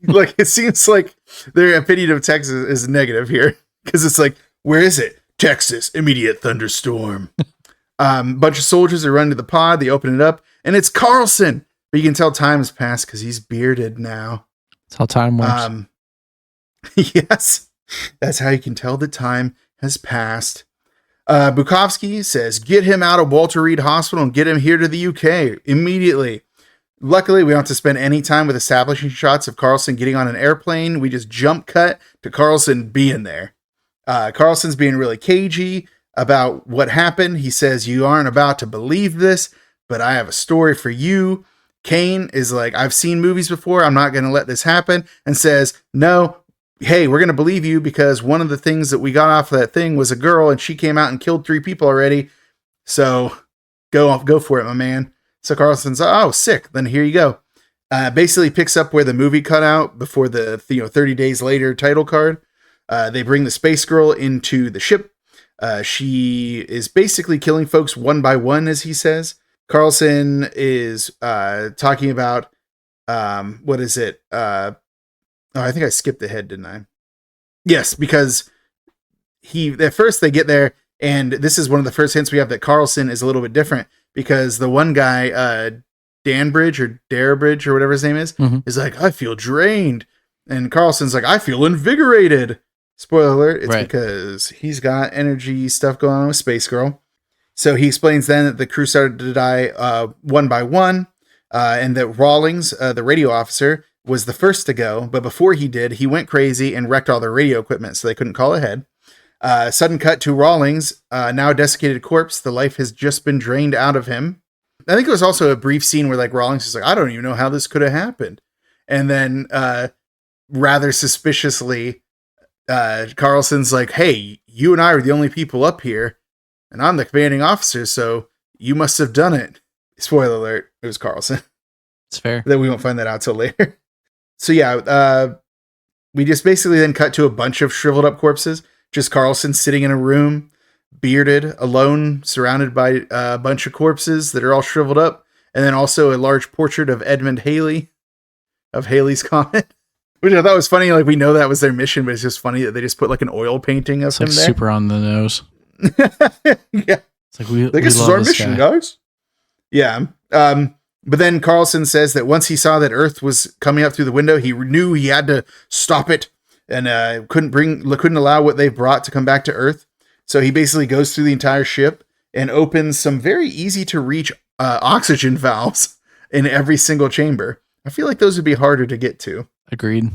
Like it seems like their opinion of Texas is negative here because it's like, where is it? Texas, immediate thunderstorm. Bunch of soldiers are running to the pod. They open it up, and it's Carlson. But you can tell time has passed because he's bearded now. That's how time works. Yes, that's how you can tell the time has passed. Bukowski says, get him out of Walter Reed Hospital and get him here to the UK immediately. Luckily, we don't have to spend any time with establishing shots of Carlson getting on an airplane. We just jump cut to Carlson being there. Carlson's being really cagey about what happened. He says, you aren't about to believe this, but I have a story for you. Kane is like, I've seen movies before. I'm not going to let this happen. And says, no, hey, we're going to believe you because one of the things that we got off of that thing was a girl and she came out and killed 3 people already. So go for it, my man. So Carlson's like, oh, sick. Then here you go. Basically picks up where the movie cut out before the 30 days later title card. They bring the space girl into the ship. She is basically killing folks one by one, as he says. Carlson is talking about, what is it? I think I skipped ahead, didn't I? Yes, because at first they get there, and this is one of the first hints we have that Carlson is a little bit different, because the one guy, Danbridge or Darebridge or whatever his name is like, I feel drained. And Carlson's like, I feel invigorated. Spoiler alert, it's because he's got energy stuff going on with Space Girl. So he explains then that the crew started to die one by one, and that Rawlings, the radio officer, was the first to go. But before he did, he went crazy and wrecked all their radio equipment, so they couldn't call ahead. Sudden cut to Rawlings, now a desiccated corpse. The life has just been drained out of him. I think it was also a brief scene where like Rawlings is like, I don't even know how this could have happened. And then rather suspiciously, Carlson's like, hey, you and I are the only people up here, and I'm the commanding officer, so you must have done it. Spoiler alert, it was Carlson. It's fair. Then we won't find that out till later. So yeah, we just basically then cut to a bunch of shriveled up corpses. Just Carlson sitting in a room, bearded, alone, surrounded by a bunch of corpses that are all shriveled up. And then also a large portrait of Edmund Halley, of Halley's Comet. Which I thought was funny. Like, we know that was their mission, but it's just funny that they just put like an oil painting of him there. Super on the nose. Yeah. It's like, we this is our mission, guys. Yeah. But then Carlson says that once he saw that Earth was coming up through the window, he knew he had to stop it, and couldn't allow what they've brought to come back to Earth. So he basically goes through the entire ship and opens some very easy to reach oxygen valves in every single chamber. I feel like those would be harder to get to. Agreed.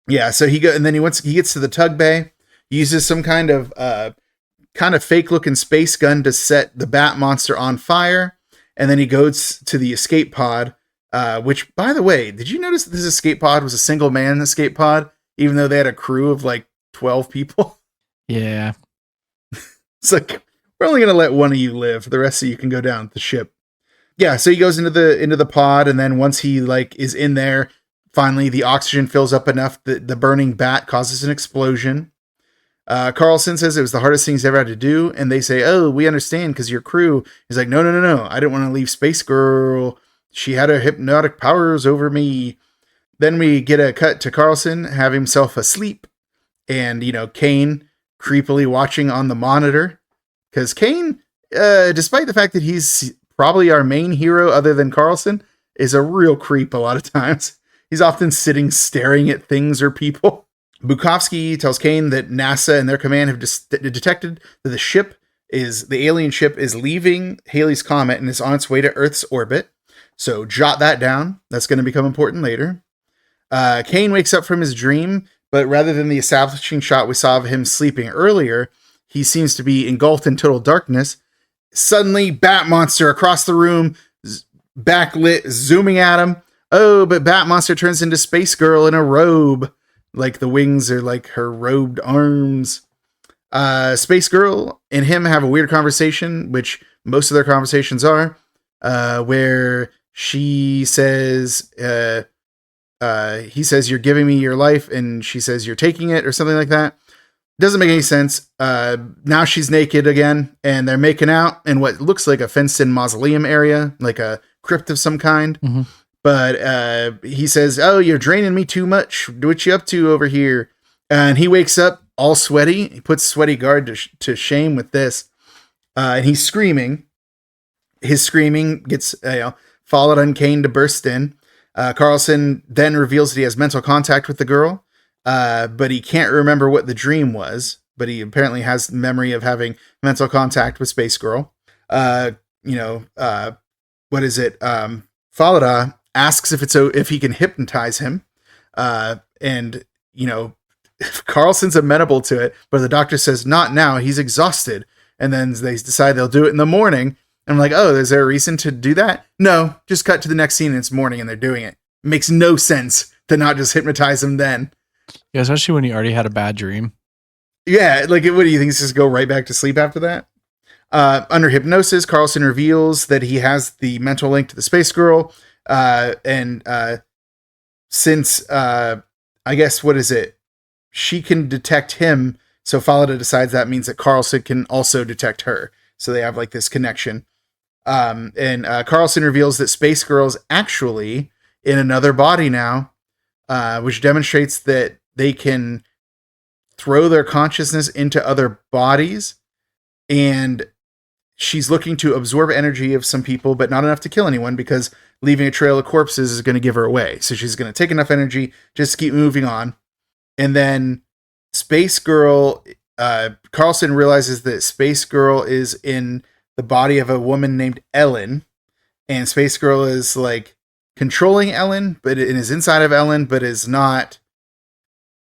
Yeah. So he gets to the tug bay, he uses some kind of fake looking space gun to set the Bat Monster on fire. And then he goes to the escape pod, which, by the way, did you notice that this escape pod was a single man escape pod, even though they had a crew of like 12 people? Yeah. It's like, we're only going to let one of you live. The rest of you can go down the ship. Yeah. So he goes into the pod. And then once he like is in there, finally the oxygen fills up enough that the burning bat causes an explosion. Carlson says it was the hardest thing he's ever had to do. And they say, oh, we understand because your crew. He's like, no. I didn't want to leave Space Girl. She had her hypnotic powers over me. Then we get a cut to Carlson have himself asleep. And, Kane creepily watching on the monitor. Because Kane, despite the fact that he's probably our main hero other than Carlson, is a real creep a lot of times. He's often sitting staring at things or people. Bukowski tells Kane that NASA and their command have detected that the alien ship is leaving Halley's Comet and is on its way to Earth's orbit. So jot that down. That's going to become important later. Kane wakes up from his dream, but rather than the establishing shot we saw of him sleeping earlier, he seems to be engulfed in total darkness. Suddenly, Bat Monster across the room, backlit, zooming at him. Oh, but Bat Monster turns into Space Girl in a robe. Like the wings are like her robed arms. Space Girl and him have a weird conversation, which most of their conversations are, where she says, he says, you're giving me your life, and she says, you're taking it, or something like that. Doesn't make any sense. Now she's naked again, and they're making out in what looks like a fenced-in mausoleum area, like a crypt of some kind. Mm-hmm. But he says, oh, you're draining me too much. What you up to over here? And he wakes up all sweaty. He puts Sweaty Guard to shame with this. And he's screaming. His screaming gets followed on Kane to burst in. Carlson then reveals that he has mental contact with the girl, but he can't remember what the dream was. But he apparently has memory of having mental contact with Space Girl. What is it? Falada asks if he can hypnotize him. And Carlson's amenable to it, but the doctor says, not now, he's exhausted. And then they decide they'll do it in the morning. And I'm like, oh, is there a reason to do that? No, just cut to the next scene and it's morning and they're doing it. It makes no sense to not just hypnotize him then. Yeah, especially when he already had a bad dream. Yeah, like, what do you think? He's just go right back to sleep after that? Under hypnosis, Carlson reveals that he has the mental link to the Space Girl. Since I guess, what is it? she can detect him. So Falada decides that means that Carlson can also detect her. So they have like this connection. And Carlson reveals that Space Girl's actually in another body now, which demonstrates that they can throw their consciousness into other bodies. And she's looking to absorb energy of some people, but not enough to kill anyone, because leaving a trail of corpses is going to give her away. So she's going to take enough energy just to keep moving on. And then Space Girl, Carlson realizes that Space Girl is in the body of a woman named Ellen, and Space Girl is like controlling Ellen, but it is inside of Ellen, but it's not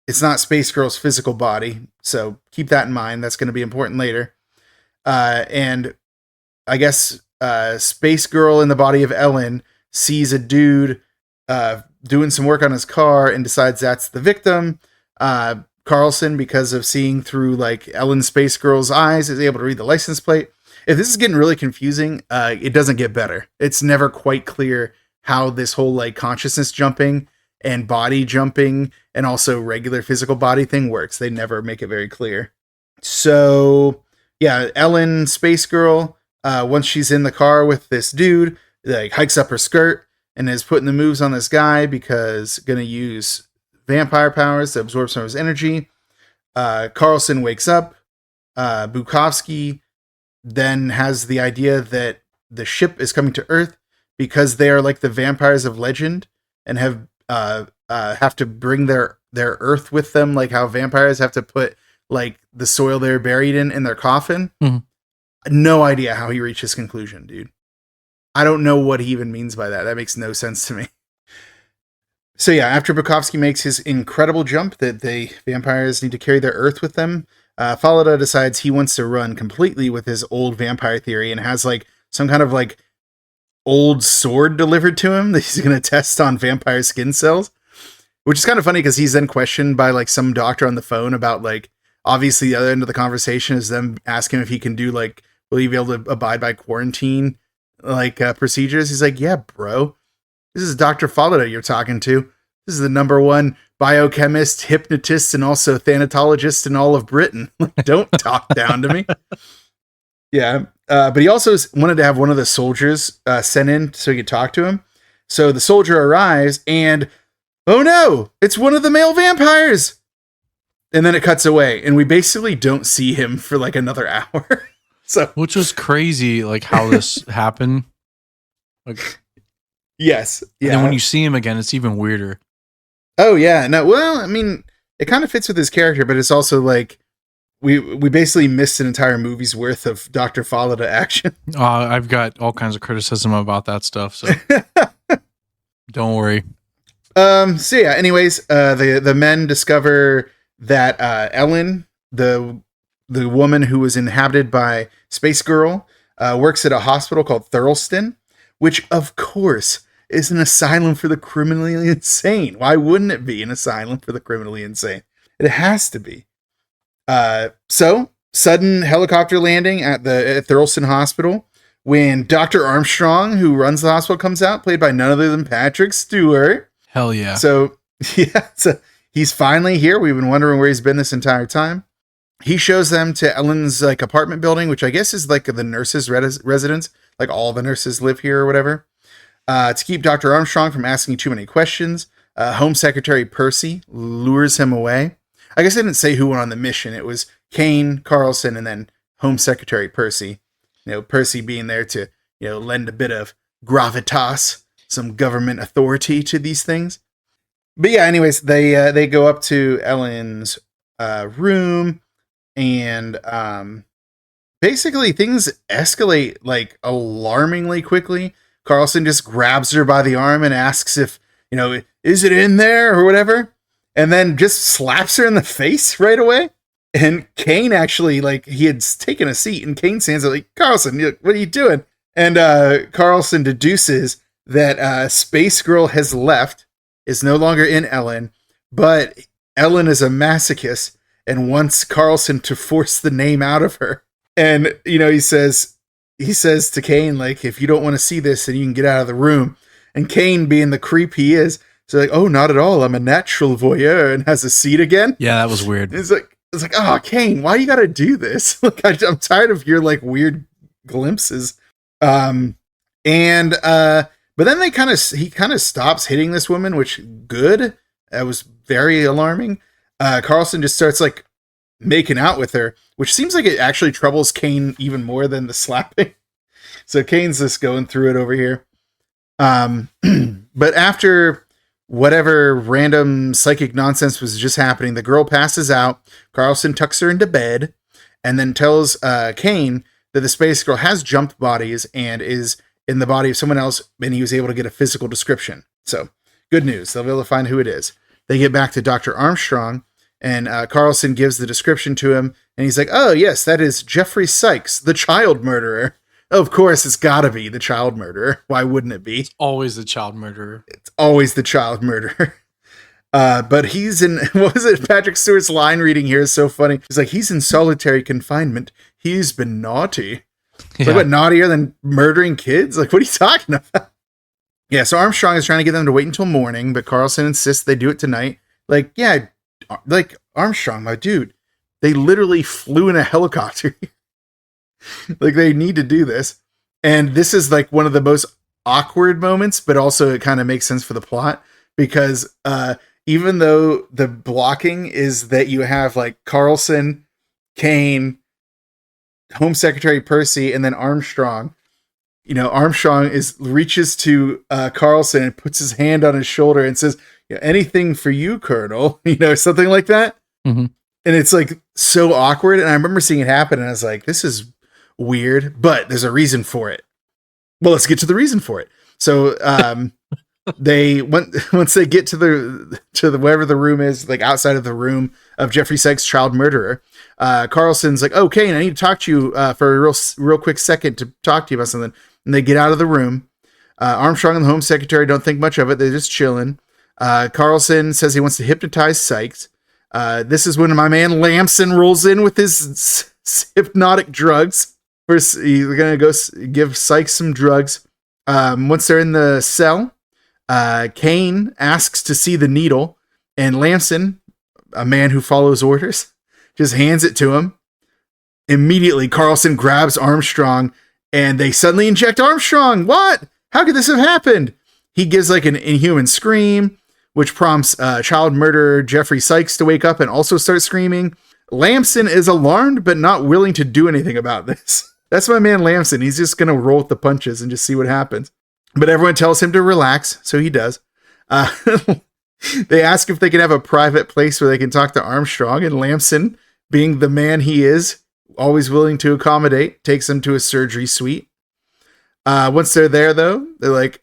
Space Girl's physical body. So keep that in mind. That's going to be important later. And I guess Space Girl in the body of Ellen sees a dude doing some work on his car and decides that's the victim. Carlson, because of seeing through like Ellen Space Girl's eyes, is able to read the license plate. If this is getting really confusing, it doesn't get better. It's never quite clear how this whole like consciousness jumping and body jumping and also regular physical body thing works. They never make it very clear. So yeah, Ellen Space Girl, once she's in the car with this dude, like hikes up her skirt and is putting the moves on this guy because gonna use vampire powers to absorb some of his energy. Carlson wakes up. Bukowski then has the idea that the ship is coming to Earth because they are like the vampires of legend and have to bring their Earth with them, like how vampires have to put like the soil they're buried in their coffin. Mm-hmm. No idea how he reached his conclusion, dude. I don't know what he even means by that. That makes no sense to me. So yeah, after Bukowski makes his incredible jump that the vampires need to carry their Earth with them, Falada decides he wants to run completely with his old vampire theory and has like some kind of like old sword delivered to him that he's going to test on vampire skin cells, which is kind of funny because he's then questioned by like some doctor on the phone about like, obviously the other end of the conversation is them asking if he can do like, will he be able to abide by quarantine like procedures? He's like, yeah, bro. This is Dr. Falada you're talking to. This is the #1 biochemist, hypnotist, and also thanatologist in all of Britain. Don't talk down to me. Yeah. But he also wanted to have one of the soldiers sent in so he could talk to him. So the soldier arrives and, oh no, it's one of the male vampires. And then it cuts away and we basically don't see him for like another hour. So, which was crazy, like how this happened. Like, yes. Yeah. And then when you see him again, it's even weirder. Oh yeah. No, well, I mean, it kind of fits with his character, but it's also like we basically missed an entire movie's worth of Dr. Falada action. I've got all kinds of criticism about that stuff, so don't worry. So yeah, anyways, the men discover that Ellen, the woman who was inhabited by Space Girl, works at a hospital called Thurlston, which of course is an asylum for the criminally insane. Why wouldn't it be an asylum for the criminally insane? It has to be. So sudden helicopter landing at Thurlston Hospital when Dr. Armstrong, who runs the hospital, comes out, played by none other than Patrick Stewart. Hell yeah. So yeah, so he's finally here. We've been wondering where he's been this entire time. He shows them to Ellen's like apartment building, which I guess is like the nurses' residence. Like all the nurses live here or whatever. To keep Dr. Armstrong from asking too many questions, Home Secretary Percy lures him away. I guess I didn't say who went on the mission. It was Kane, Carlson, and then Home Secretary Percy. You know, Percy being there to, you know, lend a bit of gravitas, some government authority to these things. But yeah, anyways, they go up to Ellen's room and basically things escalate like alarmingly quickly. Carlson just grabs her by the arm and asks if, you know, is it in there or whatever? And then just slaps her in the face right away. And Kane actually, like, he had taken a seat and Kane stands up like, Carlson, what are you doing? And Carlson deduces that Space Girl has left, is no longer in Ellen, but Ellen is a masochist and wants Carlson to force the name out of her. And, you know, he says to Kane, like, if you don't want to see this, then you can get out of the room. And Kane, being the creep he is, So like, oh, not at all. I'm a natural voyeur, and has a seat again. Yeah, that was weird. It's like, oh, Kane, why you gotta do this? Like, I'm tired of your like weird glimpses. But then he kind of stops hitting this woman, which good. That was very alarming. Carlson just starts like making out with her, which seems like it actually troubles Kane even more than the slapping. So Kane's just going through it over here. But after whatever random psychic nonsense was just happening, the girl passes out. Carlson tucks her into bed and then tells Kane that the space girl has jumped bodies and is in the body of someone else, and he was able to get a physical description. So good news. They'll be able to find who it is. They get back to Dr. Armstrong, and Carlson gives the description to him, and he's like, oh, yes, that is Jeffrey Sykes, the child murderer. Of course, it's got to be the child murderer. Why wouldn't it be? It's always the child murderer. It's always the child murderer. But he's in, what was it? Patrick Stewart's line reading here is so funny. He's like, he's in solitary confinement. He's been naughty. Yeah. Like, what, naughtier than murdering kids? Like, what are you talking about? Yeah, so Armstrong is trying to get them to wait until morning, but Carlson insists they do it tonight. Like, yeah, like, Armstrong, my dude, they literally flew in a helicopter. Like, they need to do this. And this is, like, one of the most awkward moments, but also it kind of makes sense for the plot, because even though the blocking is that you have, like, Carlson, Kane, Home Secretary Percy, and then Armstrong. You know, Armstrong reaches to Carlson and puts his hand on his shoulder and says, anything for you, Colonel, you know, something like that. Mm-hmm. And it's like so awkward. And I remember seeing it happen and I was like, this is weird, but there's a reason for it. Well, let's get to the reason for it. So they once they get to the wherever the room is, like outside of the room of Jeffrey Sykes' child murderer, Carlson's like, oh, Kane, I need to talk to you for a real quick second to talk to you about something. And they get out of the room. Armstrong and the Home Secretary don't think much of it. They're just chilling. Carlson says he wants to hypnotize Sykes. This is when my man Lamson rolls in with his hypnotic drugs. First, he's going to go give Sykes some drugs. Once they're in the cell, Kane asks to see the needle, and Lamson, a man who follows orders, just hands it to him. Immediately, Carlson grabs Armstrong, and they suddenly inject Armstrong. What? How could this have happened? He gives like an inhuman scream, which prompts child murderer Jeffrey Sykes to wake up and also start screaming. Lamson is alarmed, but not willing to do anything about this. That's my man Lamson. He's just going to roll with the punches and just see what happens. But everyone tells him to relax, so he does. They ask if they can have a private place where they can talk to Armstrong, and Lamson, being the man he is, always willing to accommodate, takes them to a surgery suite. Once they're there, though, they're like,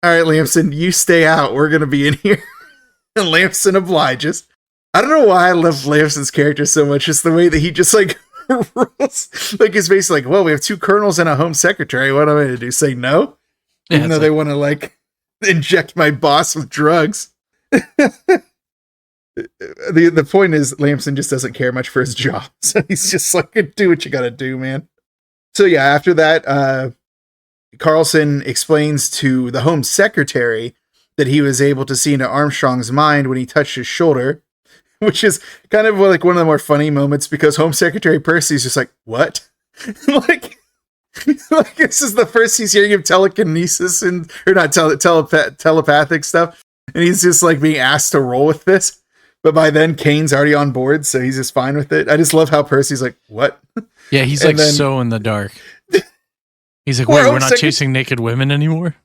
all right, Lamson, you stay out. We're going to be in here. And Lamson obliges. I don't know why I love Lamson's character so much. Just the way that he just like rules. Like his face, like, well, we have two colonels and a home secretary. What am I going to do? Say no? Yeah, even though they want to like inject my boss with drugs. The point is Lamson just doesn't care much for his job. So he's just like, do what you got to do, man. So yeah, after that, Carlson explains to the Home Secretary that he was able to see into Armstrong's mind when he touched his shoulder, which is kind of like one of the more funny moments because Home Secretary Percy's just like, what? like this is the first he's hearing of telekinesis and or not telepathic stuff. And he's just like being asked to roll with this. But by then Kane's already on board. So he's just fine with it. I just love how Percy's like, what? Yeah. He's like so in the dark. He's like, wait, we're not chasing naked women anymore?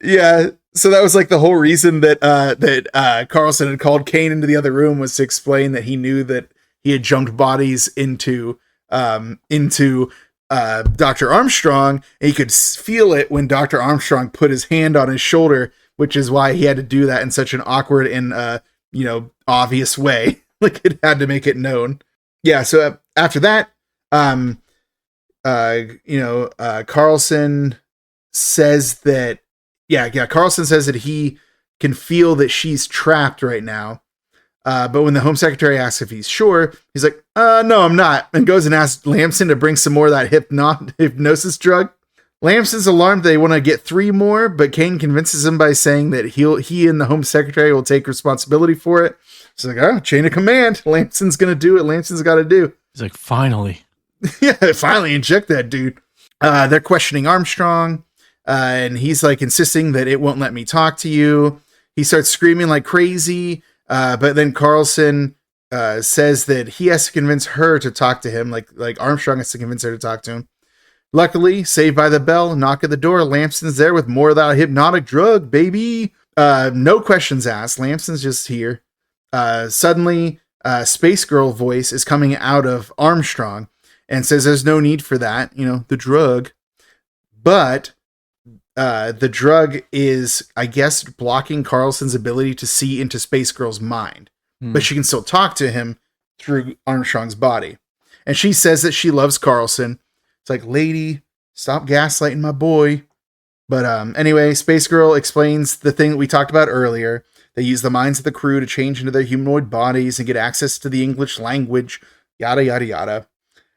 Yeah. So that was like the whole reason that Carlson had called Kane into the other room was to explain that he knew that he had jumped bodies into Dr. Armstrong. And he could feel it when Dr. Armstrong put his hand on his shoulder, which is why he had to do that in such an awkward and, obvious way. Like it had to make it known. Yeah. So after that, Carlson says that, Carlson says that he can feel that she's trapped right now. But when the Home Secretary asks if he's sure, he's like, no, I'm not. And goes and asks Lamson to bring some more of that hypnosis drug. Lamson's alarmed they want to get 3 more, but Kane convinces him by saying that he and the Home Secretary will take responsibility for it. He's like, oh, chain of command. Lamson's going to do it. Lamson's got to do. He's like, finally. Yeah, finally inject that dude. They're questioning Armstrong, and he's like insisting that it won't let me talk to you. He starts screaming like crazy, but then Carlson says that he has to convince her to talk to him, like Armstrong has to convince her to talk to him. Luckily, saved by the bell, knock at the door. Lamson's there with more of that hypnotic drug, baby. No questions asked. Lamson's just here. Suddenly, Space Girl voice is coming out of Armstrong and says there's no need for that, the drug. But the drug is, I guess, blocking Carlson's ability to see into Space Girl's mind. But she can still talk to him through Armstrong's body. And she says that she loves Carlson. It's like, lady, stop gaslighting my boy. But anyway, Space Girl explains the thing that we talked about earlier. They use the minds of the crew to change into their humanoid bodies and get access to the English language, yada, yada, yada.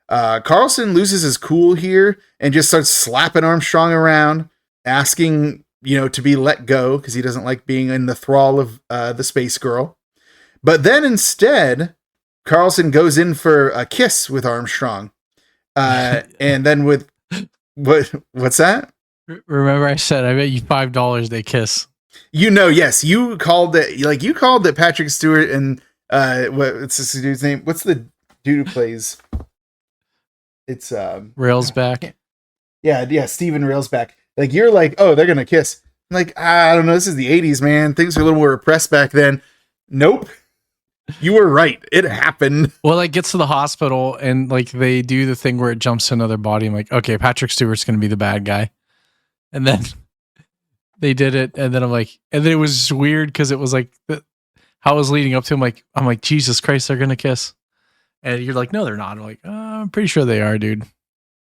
Carlson loses his cool here and just starts slapping Armstrong around, asking, to be let go because he doesn't like being in the thrall of the Space Girl. But then instead, Carlson goes in for a kiss with Armstrong. And then with what's that? Remember I said, I bet you $5 they kiss. Yes, you called it, you called it Patrick Stewart and what's this dude's name? What's the dude who plays? It's Railsback. Yeah, Steven Railsback. Like, you're like, oh, they're gonna kiss. I'm like, I don't know, this is the 80s, man. Things were a little more repressed back then. Nope. You were right. It happened. Well, it gets to the hospital and like they do the thing where it jumps to another body. I'm like, okay, Patrick Stewart's going to be the bad guy. And then they did it. And then I'm like, and then it was weird because it was like how it was leading up to him. I'm like, Jesus Christ, they're going to kiss. And you're like, no, they're not. I'm like, I'm pretty sure they are, dude.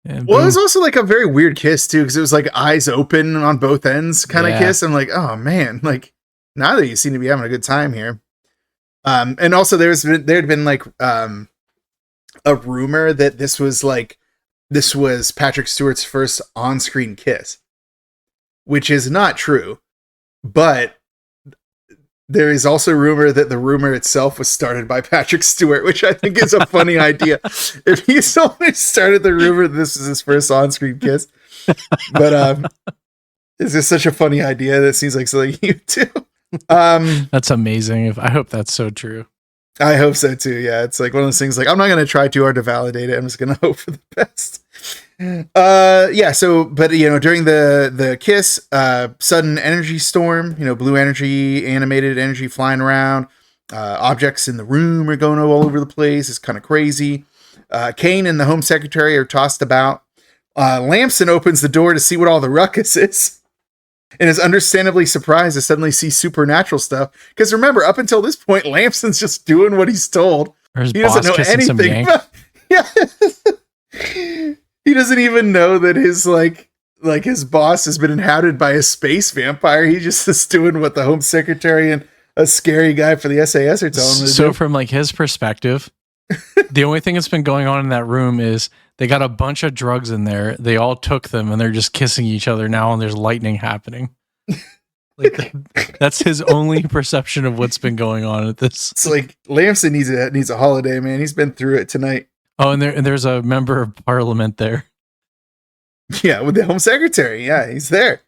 And well, it was also like a very weird kiss too, because it was like eyes open on both ends kind of kiss. I'm like, oh man, like neither of you seem to be having a good time here. And also there'd been like a rumor that this was Patrick Stewart's first on-screen kiss, which is not true, but there is also rumor that the rumor itself was started by Patrick Stewart, which I think is a funny idea. If he's only started the rumor that this is his first on-screen kiss, but it's just such a funny idea that seems like something you do. That's amazing. I hope that's so true. I hope so too. Yeah, it's like one of those things. Like, I'm not going to try too hard to validate it. I'm just going to hope for the best. Yeah. So, but during the kiss, sudden energy storm. Blue energy, animated energy flying around. Objects in the room are going all over the place. It's kind of crazy. Kane and the Home Secretary are tossed about. Lamson opens the door to see what all the ruckus is. And is understandably surprised to suddenly see supernatural stuff. Because remember, up until this point, Lamson's just doing what he's told. He doesn't know anything. Yeah. He doesn't even know that his his boss has been inhabited by a space vampire. He just is doing what the Home Secretary and a scary guy for the SAS are telling him to do. So from his perspective, the only thing that's been going on in that room is they got a bunch of drugs in there. They all took them and they're just kissing each other now, and there's lightning happening. That's his only perception of what's been going on at this. It's like Lamson needs a holiday, man. He's been through it tonight. Oh, and there's a member of parliament there. Yeah, with the Home Secretary. Yeah, he's there.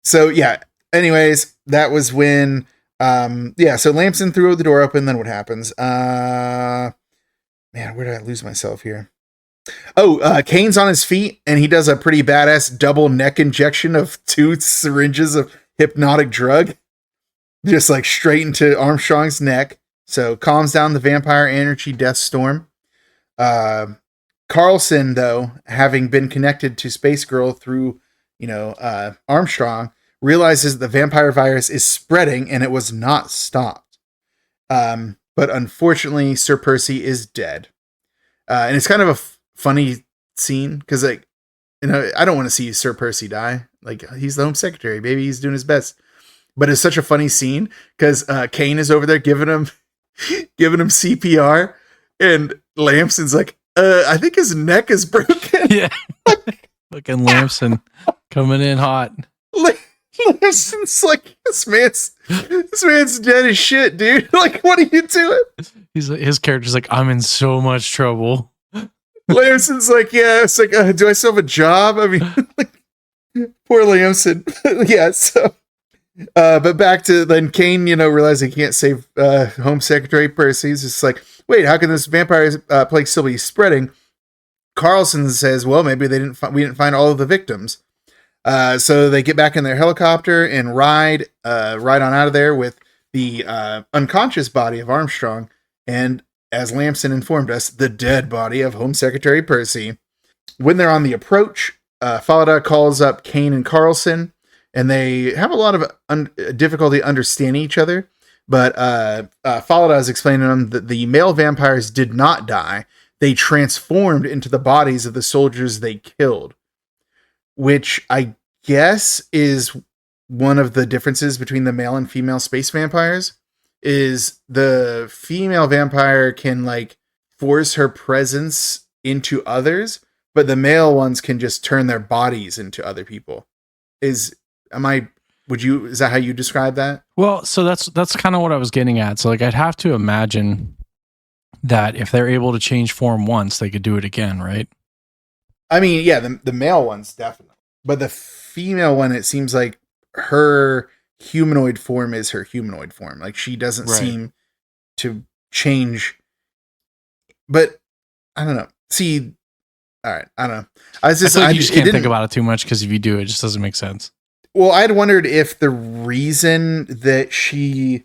So yeah. Anyways, that was when so Lamson threw the door open. Then what happens? Man, where did I lose myself here? Oh, Kane's on his feet, and he does a pretty badass double neck injection of 2 syringes of hypnotic drug, just like straight into Armstrong's neck. So calms down the vampire energy death storm. Carlson, though, having been connected to Space Girl through, Armstrong, realizes the vampire virus is spreading, and it was not stopped. But unfortunately, Sir Percy is dead. And it's kind of a funny scene because I don't want to see Sir Percy die. Like, he's the Home Secretary, baby. He's doing his best. But it's such a funny scene because Kane is over there giving him CPR, and Lamson's like, I think his neck is broken. Yeah. Fucking Lamson coming in hot. Lamson's like, this man's dead as shit, dude. Like, what are you doing? His character's like, I'm in so much trouble. Lamson's like, yeah, it's like, do I still have a job? I mean, like, poor Lamson. Yeah, so, but back to then Kane, realizing he can't save Home Secretary Percy. He's just like, wait, how can this vampire plague still be spreading? Carlson says, well, maybe we didn't find all of the victims. So they get back in their helicopter and ride on out of there with the unconscious body of Armstrong. And as Lamson informed us, the dead body of Home Secretary Percy. When they're on the approach, Falada calls up Kane and Carlson, and they have a lot of difficulty understanding each other. But Falada is explaining to them that the male vampires did not die. They transformed into the bodies of the soldiers they killed, which I guess is one of the differences between the male and female space vampires. Is the female vampire can like force her presence into others, but the male ones can just turn their bodies into other people. Is that how you describe that? Well, so that's kind of what I was getting at. So like, I'd have to imagine that if they're able to change form once, they could do it again, right? I mean, yeah, the male ones definitely, but the female one, it seems like her humanoid form is her humanoid form. Like she doesn't seem to change. But I don't know. See, all right, I don't know. I just can't think about it too much because if you do, it just doesn't make sense. Well, I'd wondered if the reason that she,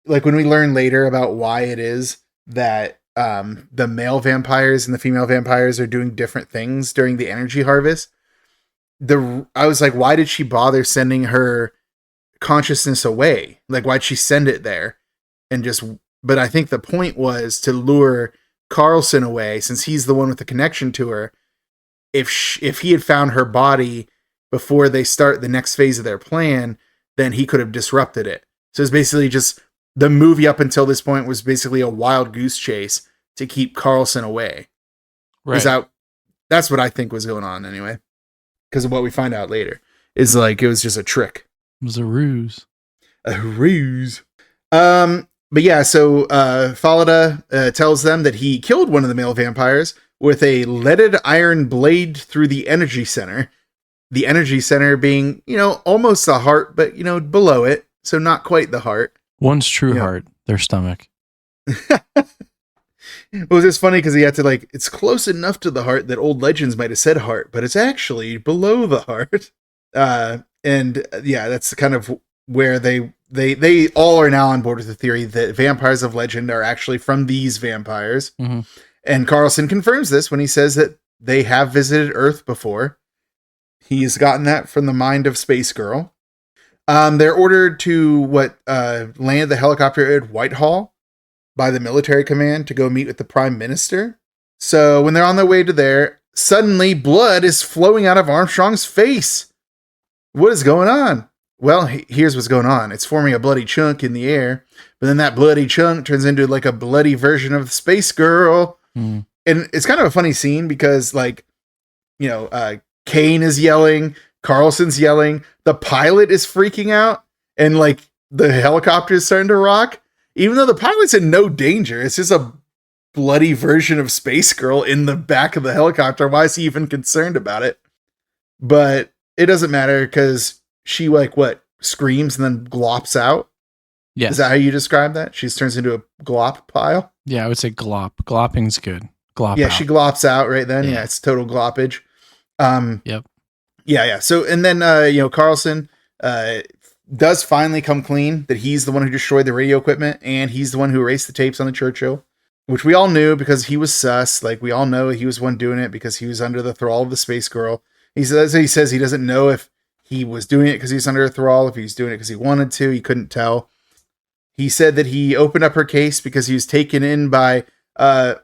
like when we learn later about why it is that the male vampires and the female vampires are doing different things during the energy harvest. I was like, why did she bother sending her consciousness away? Like, why'd she send it there? But I think the point was to lure Carlson away, since he's the one with the connection to her. If he had found her body before they start the next phase of their plan, then he could have disrupted it. So it's basically just the movie up until this point was basically a wild goose chase to keep Carlson away. Right. That's what I think was going on anyway. Because of what we find out later is like, it was just a trick. It was a ruse. A ruse. But yeah, so Falada tells them that he killed one of the male vampires with a leaded iron blade through the energy center. The energy center being, almost the heart, but, below it. So not quite the heart. One's true heart, their stomach. It was just funny because he had to it's close enough to the heart that old legends might have said heart, but it's actually below the heart. And yeah, that's kind of where they all are now on board with the theory that vampires of legend are actually from these vampires. Mm-hmm. And Carlson confirms this when he says that they have visited Earth before. He's gotten that from the mind of Space Girl. They're ordered to land the helicopter at Whitehall by the military command to go meet with the Prime Minister. So when they're on their way to there, suddenly blood is flowing out of Armstrong's face. What is going on? Well, here's what's going on. It's forming a bloody chunk in the air, but then that bloody chunk turns into like a bloody version of the Space Girl. Mm. And it's kind of a funny scene because Kane is yelling, Carlson's yelling, the pilot is freaking out, and the helicopter is starting to rock. Even though the pilot's in no danger, it's just a bloody version of Space Girl in the back of the helicopter. Why is he even concerned about it? But it doesn't matter because she screams and then glops out. Yeah. Is that how you describe that? She turns into a glop pile? Yeah, I would say glop. Glopping's good. Glop yeah, out. She glops out right then. Yeah, it's total gloppage. Yep. Yeah. So, and then, Carlson does finally come clean that he's the one who destroyed the radio equipment and he's the one who erased the tapes on the Churchill, which we all knew because he was sus. We all know he was one doing it because he was under the thrall of the Space Girl. He says he doesn't know if he was doing it because he was under a thrall, if he was doing it because he wanted to. He couldn't tell. He said that he opened up her case because he was taken in by a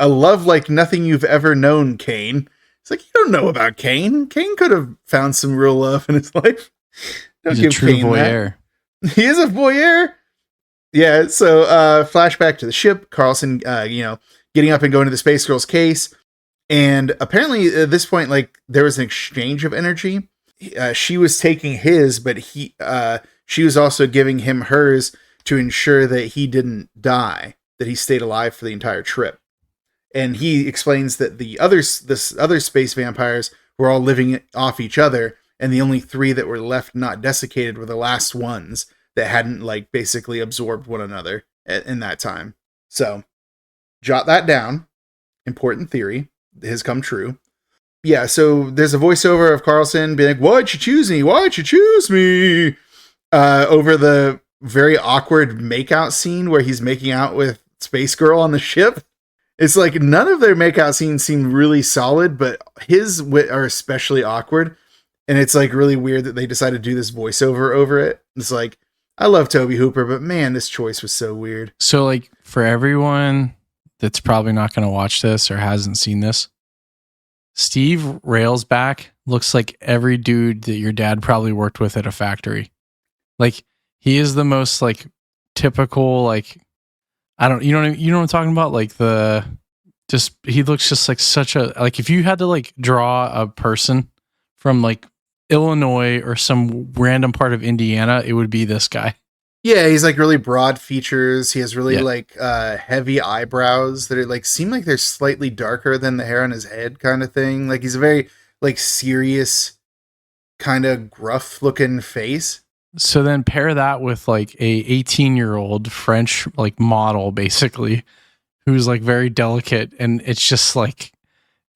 love like nothing you've ever known, Kane. It's like, you don't know about Kane. Kane could have found some real love in his life. Don't He's give a true Kane voyeur. That. He is a voyeur. Yeah. So flashback to the ship. Carlson, getting up and going to the Space Girl's case. And apparently at this point, like there was an exchange of energy. She was taking his, but she was also giving him hers to ensure that he didn't die, that he stayed alive for the entire trip. And he explains that the other space vampires were all living off each other, and the only 3 that were left not desiccated were the last ones that hadn't like basically absorbed one another in that time. So jot that down. Important theory has come true. Yeah, so there's a voiceover of Carlson being like, "Why'd you choose me? Why'd you choose me?" Over the very awkward makeout scene where he's making out with Space Girl on the ship. It's like none of their makeout scenes seem really solid, but his are especially awkward. And it's like really weird that they decided to do this voiceover over it. It's like, I love Tobe Hooper, but man, this choice was so weird. So like for everyone that's probably not going to watch this or hasn't seen this, Steve Railsback looks like every dude that your dad probably worked with at a factory. Like he is the most like typical, like, you know what I'm talking about? Like he looks just like such a, like if you had to like draw a person from like Illinois or some random part of Indiana, it would be this guy. Yeah, he's like really broad features. He has really like heavy eyebrows that are like seem like they're slightly darker than the hair on his head kind of thing. Like he's a very like serious kind of gruff looking face. So then pair that with like a 18-year-old French like model basically who's like very delicate, and it's just like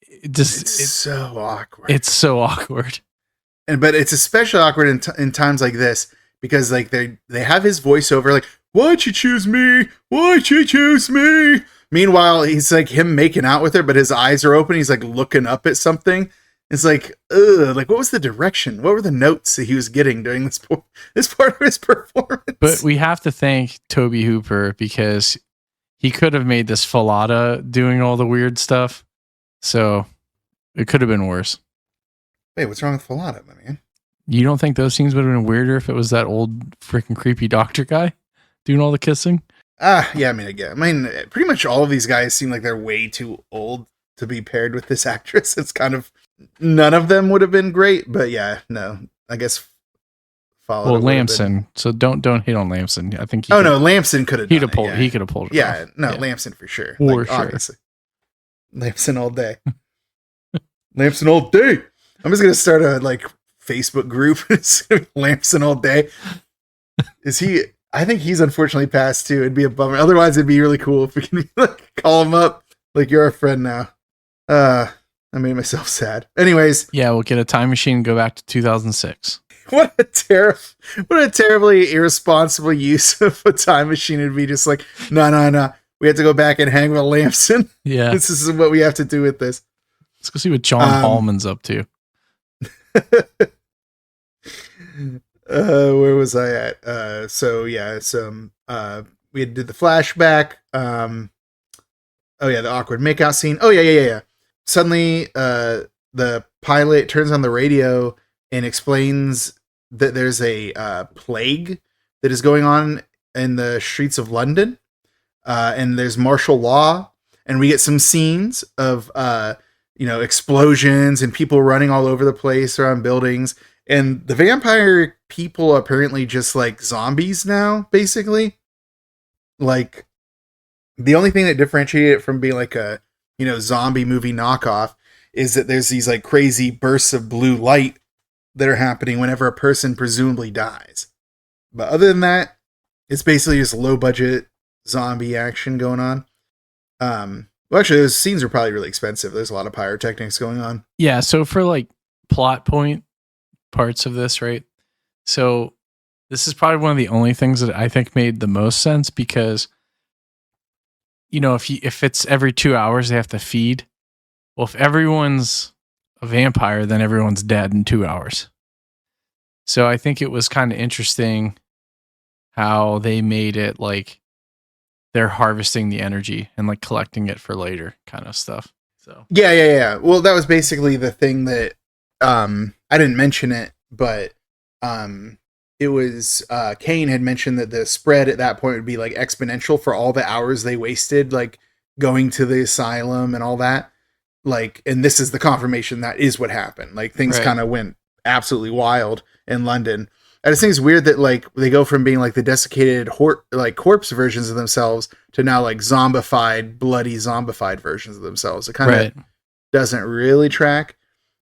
it's so awkward. It's so awkward. But it's especially awkward in times like this because like they have his voiceover like, "Why'd you choose me? Why'd you choose me?" Meanwhile, he's like him making out with her, but his eyes are open. He's like looking up at something. It's like, ugh, like what was the direction? What were the notes that he was getting during this part of his performance? But we have to thank Tobe Hooper because he could have made this Falada doing all the weird stuff. So it could have been worse. Wait, what's wrong with Falada, my man? You don't think those scenes would have been weirder if it was that old freaking creepy doctor guy doing all the kissing? Yeah, I mean, pretty much all of these guys seem like they're way too old to be paired with this actress. It's kind of, none of them would have been great, but yeah, no, I guess Falada. Well, Lamson. So don't hate on Lamson. I think. Lamson could have. He could have pulled it. Yeah, off. No, yeah. Lamson for sure. For sure. Obviously. Lamson all day. Lamson all day. I'm just gonna start a like Facebook group. Lamson all day. Is he? I think he's unfortunately passed too. It'd be a bummer. Otherwise, it'd be really cool if we can like call him up. Like, you're our friend now. I made myself sad. Anyways. Yeah, we'll get a time machine and go back to 2006. What a terribly irresponsible use of a time machine. It'd be just like, no. We have to go back and hang with Lamson. Yeah. This is what we have to do with this. Let's go see what John Hallman's up to. Where was I at? We did the flashback. The awkward makeout scene. Oh yeah. Suddenly, the pilot turns on the radio and explains that there's a plague that is going on in the streets of London, and there's martial law, and we get some scenes of explosions and people running all over the place around buildings, and the vampire people are apparently just like zombies now, basically. Like, the only thing that differentiates it from being like a zombie movie knockoff is that there's these like crazy bursts of blue light that are happening whenever a person presumably dies. But other than that, it's basically just low budget zombie action going on. Well, actually, those scenes are probably really expensive. There's a lot of pyrotechnics going on. Yeah, so for like plot point parts of this, right? So this is probably one of the only things that I think made the most sense because, if it's every 2 hours they have to feed, well, if everyone's a vampire, then everyone's dead in 2 hours. So I think it was kind of interesting how they made it like they're harvesting the energy and like collecting it for later kind of stuff. So yeah. Well, that was basically the thing that I didn't mention it, but it was Kane had mentioned that the spread at that point would be like exponential for all the hours they wasted like going to the asylum and all that. like, and this is the confirmation that is what happened. Like things kind of went absolutely wild in London. I just think it's weird that like they go from being like the desiccated like corpse versions of themselves to now like zombified, bloody zombified versions of themselves. It kind of doesn't really track,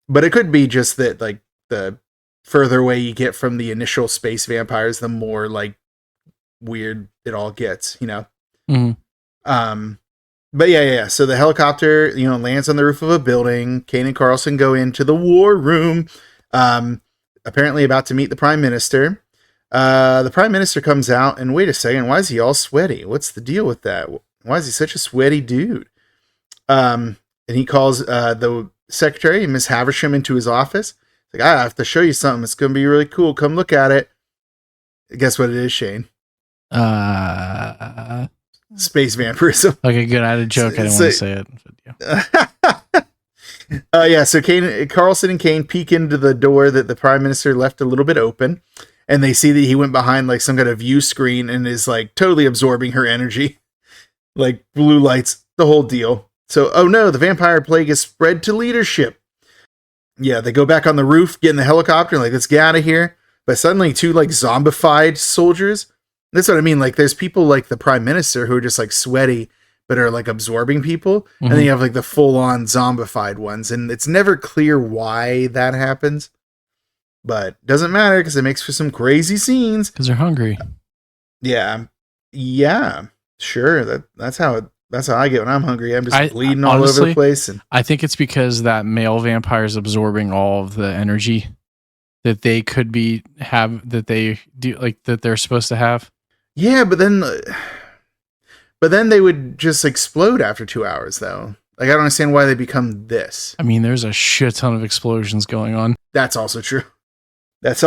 but it could be just that like the further away you get from the initial space vampires, the more like weird it all gets, you know? Mm-hmm. But yeah. So the helicopter, you know, lands on the roof of a building. Kane and Carlson go into the war room. Apparently about to meet the Prime Minister. The Prime Minister comes out and wait a second, why is he all sweaty? What's the deal with that? Why is he such a sweaty dude? And he calls the secretary, Miss Haversham, into his office. He's like, I have to show you something. It's going to be really cool. Come look at it. Guess what it is, Shane? Space vampirism. Okay, good. I had a joke. I didn't want to say it. But yeah. So Carlson and Kane peek into the door that the Prime Minister left a little bit open, and they see that he went behind like some kind of view screen and is like totally absorbing her energy, like blue lights, the whole deal. So, oh no, the vampire plague is spread to leadership. Yeah, they go back on the roof, get in the helicopter, like, let's get out of here. But suddenly, two like zombified soldiers. That's what I mean. Like, there's people like the Prime Minister who are just like sweaty, but are like absorbing people. Mm-hmm. And then you have like the full on zombified ones. And it's never clear why that happens. But doesn't matter because it makes for some crazy scenes. Because they're hungry. Yeah. Yeah. Sure. That's how I get when I'm hungry. I'm just bleeding all over the place. And I think it's because that male vampire is absorbing all of the energy that they could that they do, like that they're supposed to have. Yeah, but then they would just explode after 2 hours, though. Like, I don't understand why they become this. I mean, there's a shit ton of explosions going on. That's also true, as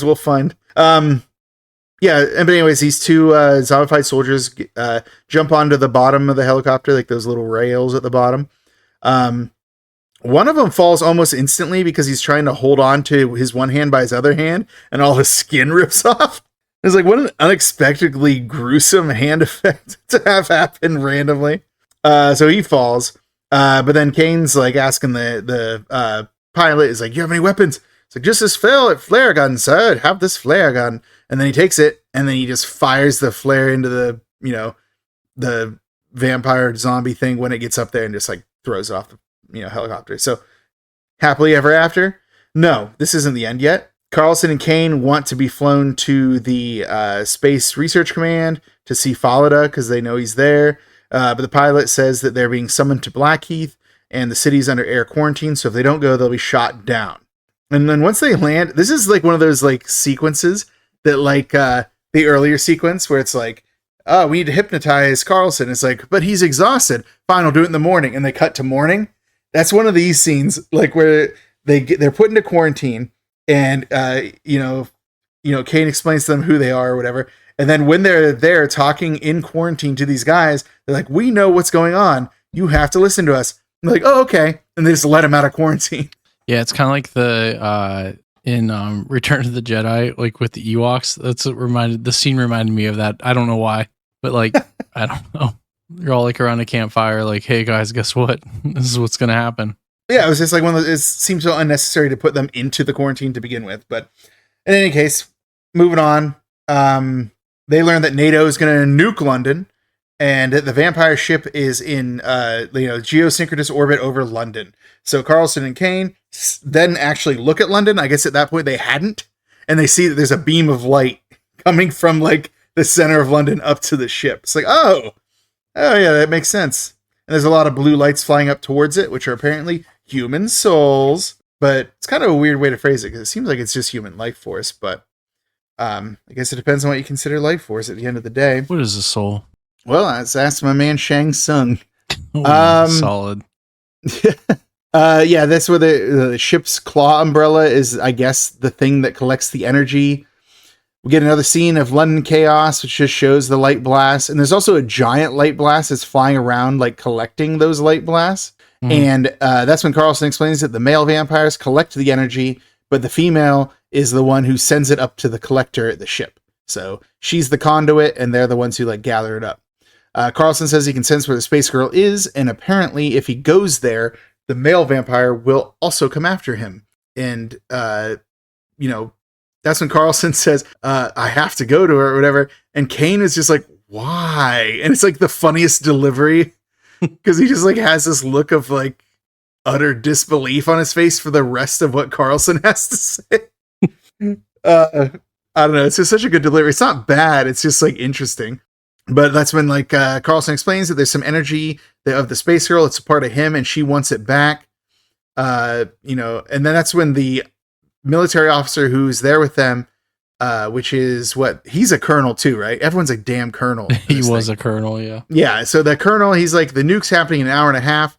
we'll find. Yeah, but anyways, these two zombified soldiers jump onto the bottom of the helicopter, like those little rails at the bottom. One of them falls almost instantly because he's trying to hold on to his one hand by his other hand, and all his skin rips off. It's like, what an unexpectedly gruesome hand effect to have happen randomly. So he falls, but then Kane's like asking the pilot, is like, you have any weapons? It's like, just this flare gun, sir. Have this flare gun. And then he takes it, and then he just fires the flare into the, you know, the vampire zombie thing when it gets up there and just like throws it off the, you know, helicopter. So happily ever after? No, this isn't the end yet. Carlson and Kane want to be flown to the Space Research Command to see Falada because they know he's there. But the pilot says that they're being summoned to Blackheath and the city's under air quarantine. So if they don't go, they'll be shot down. And then once they land, this is like one of those like sequences that like the earlier sequence where it's like, oh, we need to hypnotize Carlson. It's like, but he's exhausted. Fine, I'll do it in the morning. And they cut to morning. That's one of these scenes like where they're put into quarantine. And, you know, Kane explains to them who they are or whatever. And then when they're there talking in quarantine to these guys, they're like, we know what's going on. You have to listen to us. And they're like, oh, okay. And they just let him out of quarantine. Yeah, it's kind of like in Return of the Jedi, like with the Ewoks. The scene reminded me of that. I don't know why, but like, I don't know. You're all like around a campfire, like, hey guys, guess what? This is what's going to happen. Yeah, it was just like one of those, it seems so unnecessary to put them into the quarantine to begin with. But in any case, moving on, they learn that NATO is going to nuke London and the vampire ship is in, geosynchronous orbit over London. So Carlson and Kane then actually look at London. I guess at that point they hadn't. And they see that there's a beam of light coming from like the center of London up to the ship. It's like, oh yeah, that makes sense. And there's a lot of blue lights flying up towards it, which are apparently human souls. But it's kind of a weird way to phrase it because it seems like it's just human life force. But I guess it depends on what you consider life force at the end of the day. What is a soul? Well, let's ask my man Shang Tsung. Solid. Yeah, that's where the ship's claw umbrella is, I guess, the thing that collects the energy. We get another scene of London chaos, which just shows the light blasts. And there's also a giant light blast that's flying around, like collecting those light blasts. Mm-hmm. And that's when Carlson explains that the male vampires collect the energy, but the female is the one who sends it up to the collector at the ship. So she's the conduit, and they're the ones who like gather it up. Carlson says he can sense where the space girl is, and apparently if he goes there, the male vampire will also come after him. And, that's when Carlson says, I have to go to her or whatever. And Kane is just like, why? And it's like the funniest delivery because he just like has this look of like utter disbelief on his face for the rest of what Carlson has to say. I don't know. It's just such a good delivery. It's not bad. It's just like interesting. But that's when like Carlson explains that there's some energy of the space girl. It's a part of him and she wants it back. And then that's when the military officer who's there with them, which is he's a colonel too, right? Everyone's a damn colonel. He was a colonel. Yeah. Yeah. So the colonel, he's like, the nuke's happening in an hour and a half.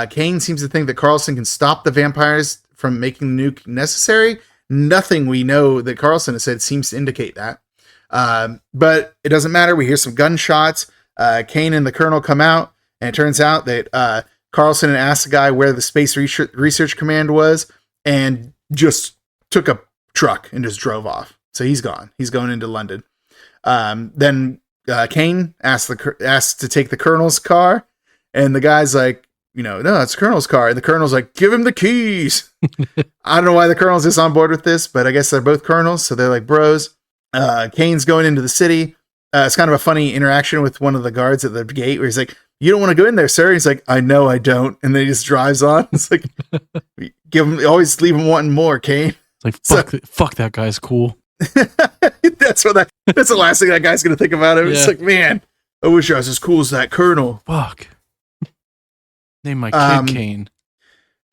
Kane seems to think that Carlson can stop the vampires from making the nuke necessary. Nothing we know that Carlson has said seems to indicate that. But it doesn't matter. We hear some gunshots. Kane and the colonel come out, and it turns out that Carlson had asked the guy where the Space Research Command was, and just took a truck and just drove off. So he's gone. He's going into London. Then Kane asks to take the colonel's car, and the guy's like, no, it's the colonel's car. And the colonel's like, give him the keys. I don't know why the colonel's just on board with this, but I guess they're both colonels, so they're like bros. Kane's going into the city. It's kind of a funny interaction with one of the guards at the gate where he's like, you don't want to go in there, sir. He's like, I know I don't. And then he just drives on. It's like, always leave him wanting more, Kane. It's like, fuck that guy's cool. That's the last thing that guy's going to think about him. Yeah. It's like, man, I wish I was as cool as that colonel. Fuck. Name my kid Kane.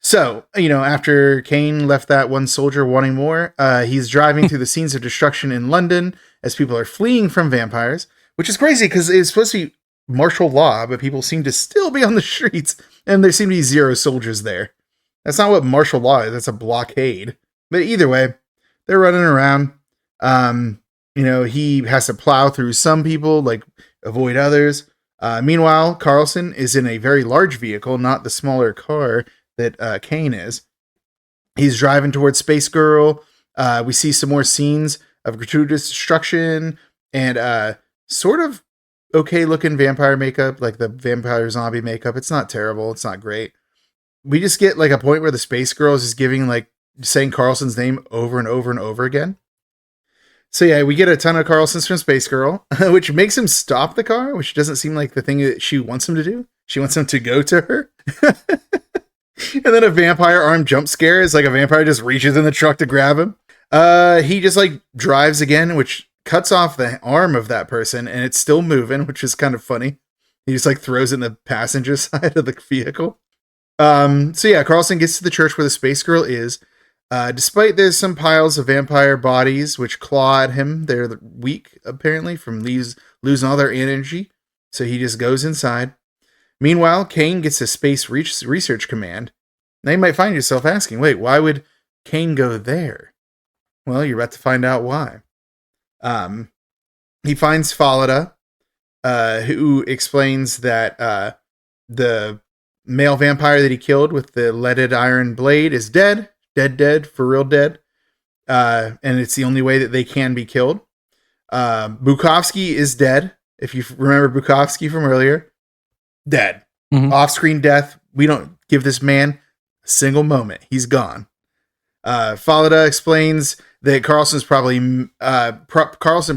So, after Kane left that one soldier wanting more, he's driving through the scenes of destruction in London as people are fleeing from vampires, which is crazy because it's supposed to be martial law, but people seem to still be on the streets, and there seem to be 0 soldiers there. That's not what martial law is. That's a blockade. But either way, they're running around. He has to plow through some people, like avoid others. Meanwhile, Carlson is in a very large vehicle, not the smaller car that Kane is. He's driving towards Space Girl. We see some more scenes of gratuitous destruction and sort of okay looking vampire makeup, like the vampire zombie makeup. It's not terrible. It's not great. We just get like a point where the Space Girl is just saying Carlson's name over and over and over again. So yeah, we get a ton of Carlsons from Space Girl, which makes him stop the car, which doesn't seem like the thing that she wants him to do. She wants him to go to her. And then a vampire arm jump scare is like a vampire just reaches in the truck to grab him. He just like drives again, which cuts off the arm of that person, and it's still moving, which is kind of funny. He just like throws it in the passenger side of the vehicle. So yeah, Carlson gets to the church where the Space Girl is. Despite there's some piles of vampire bodies which claw at him, they're weak apparently from losing all their energy. So he just goes inside. Meanwhile, Kane gets a Space Research Command. Now you might find yourself asking, wait, why would Kane go there? Well, you're about to find out why. He finds Falada, who explains that the male vampire that he killed with the leaded iron blade is dead. Dead, for real dead. And it's the only way that they can be killed. Bukowski is dead. If you remember Bukowski from earlier, dead. Mm-hmm. Off-screen death. We don't give this man a single moment. He's gone. Falada explains that Carlson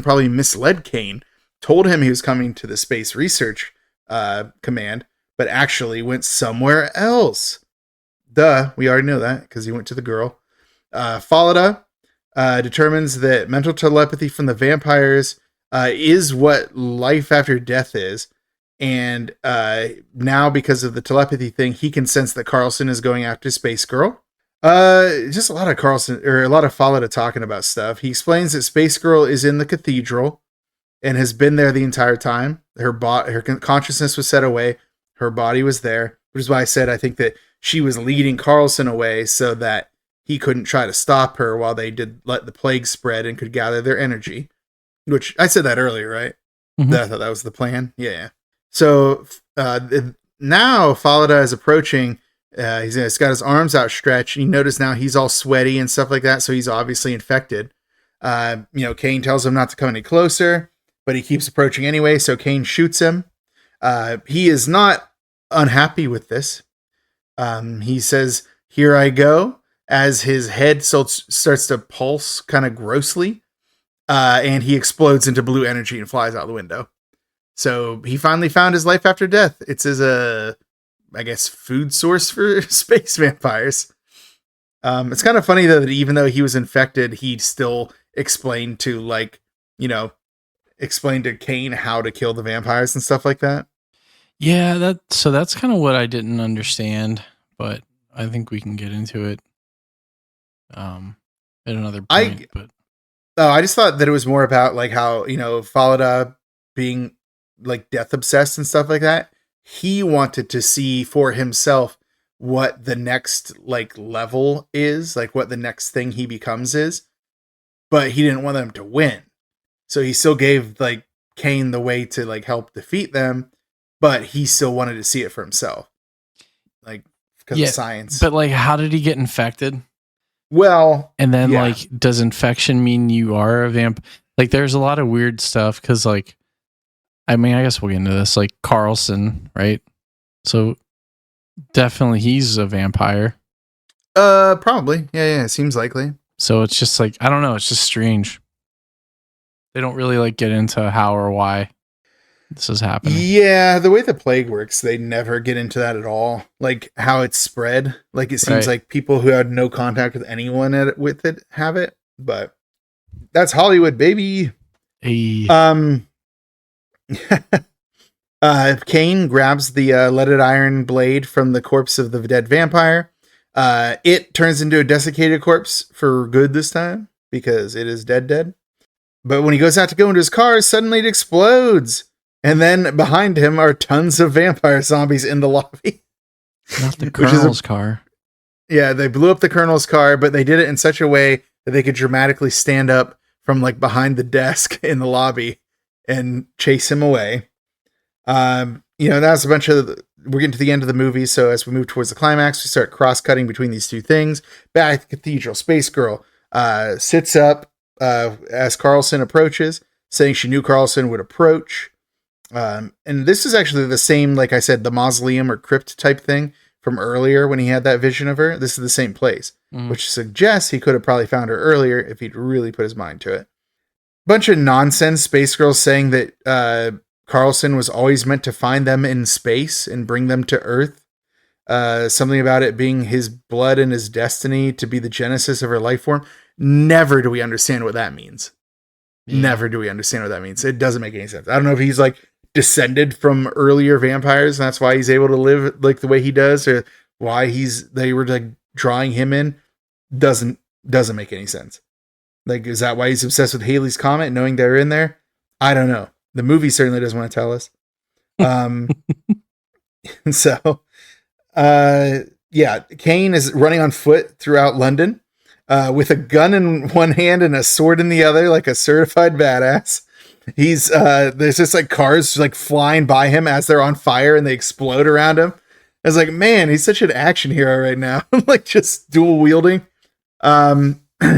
probably misled Kane, told him he was coming to the Space Research Command, but actually went somewhere else. Duh, we already know that because he went to the girl. Falada determines that mental telepathy from the vampires is what life after death is. And now, because of the telepathy thing, he can sense that Carlson is going after Space Girl. Just a lot of Falada talking about stuff. He explains that Space Girl is in the cathedral and has been there the entire time. Her consciousness was set away. Her body was there, which is why I said I think that she was leading Carlson away so that he couldn't try to stop her while they did let the plague spread and could gather their energy. Which I said that earlier, right? Mm-hmm. I thought that was the plan. Yeah. So now Falada is approaching. He's got his arms outstretched. You notice now he's all sweaty and stuff like that. So he's obviously infected. Kane tells him not to come any closer, but he keeps approaching anyway. So Kane shoots him. He is not unhappy with this. He says, "Here I go," as his head starts to pulse kind of grossly, and he explodes into blue energy and flies out the window. So he finally found his life after death. It's as I guess, food source for space vampires. It's kind of funny though that even though he was infected, he still explained to Kane how to kill the vampires and stuff like that. Yeah, that's kind of what I didn't understand, but I think we can get into it at another point. I just thought that it was more about like how, Falada being like death obsessed and stuff like that. He wanted to see for himself what the next like level is, like what the next thing he becomes is, but he didn't want them to win. So he still gave like Kane the way to like help defeat them, but he still wanted to see it for himself. Like because of science. But like, how did he get infected? Well, and then like, does infection mean you are a vamp? Like there's a lot of weird stuff. Cause like, I mean, I guess we'll get into this, like Carlson, right? So definitely he's a vampire. Probably. Yeah, it seems likely. So it's just like, I don't know, it's just strange. They don't really like get into how or why this is happening. Yeah, the way the plague works, they never get into that at all. Like how it's spread. Like it seems like people who had no contact with anyone with it have it, but that's Hollywood, baby. Hey. Kane grabs the leaded iron blade from the corpse of the dead vampire. It turns into a desiccated corpse for good this time because it is dead. But when he goes out to go into his car, suddenly it explodes. And then behind him are tons of vampire zombies in the lobby. Not the Colonel's car. Yeah, they blew up the Colonel's car, but they did it in such a way that they could dramatically stand up from like behind the desk in the lobby and chase him away. That's a bunch of we're getting to the end of the movie. So as we move towards the climax, we start cross-cutting between these two things. Back at the cathedral, Space Girl sits up as Carlson approaches, saying she knew Carlson would approach. And this is actually the same, like I said, the mausoleum or crypt type thing from earlier when he had that vision of her. This is the same place, which suggests he could have probably found her earlier if he'd really put his mind to it. Bunch of nonsense. Space Girls saying that Carlson was always meant to find them in space and bring them to Earth. Something about it being his blood and his destiny to be the genesis of her life form. Never do we understand what that means. Yeah. Never do we understand what that means. It doesn't make any sense. I don't know if he's like descended from earlier vampires and that's why he's able to live like the way he does, or why they were like drawing him in. Doesn't make any sense. Like, is that why he's obsessed with Halley's Comet, knowing they're in there? I don't know. The movie certainly doesn't want to tell us. Kane is running on foot throughout London with a gun in one hand and a sword in the other, like a certified badass. He's there's just like cars like flying by him as they're on fire and they explode around him. I was like, man, he's such an action hero right now. Like just dual wielding.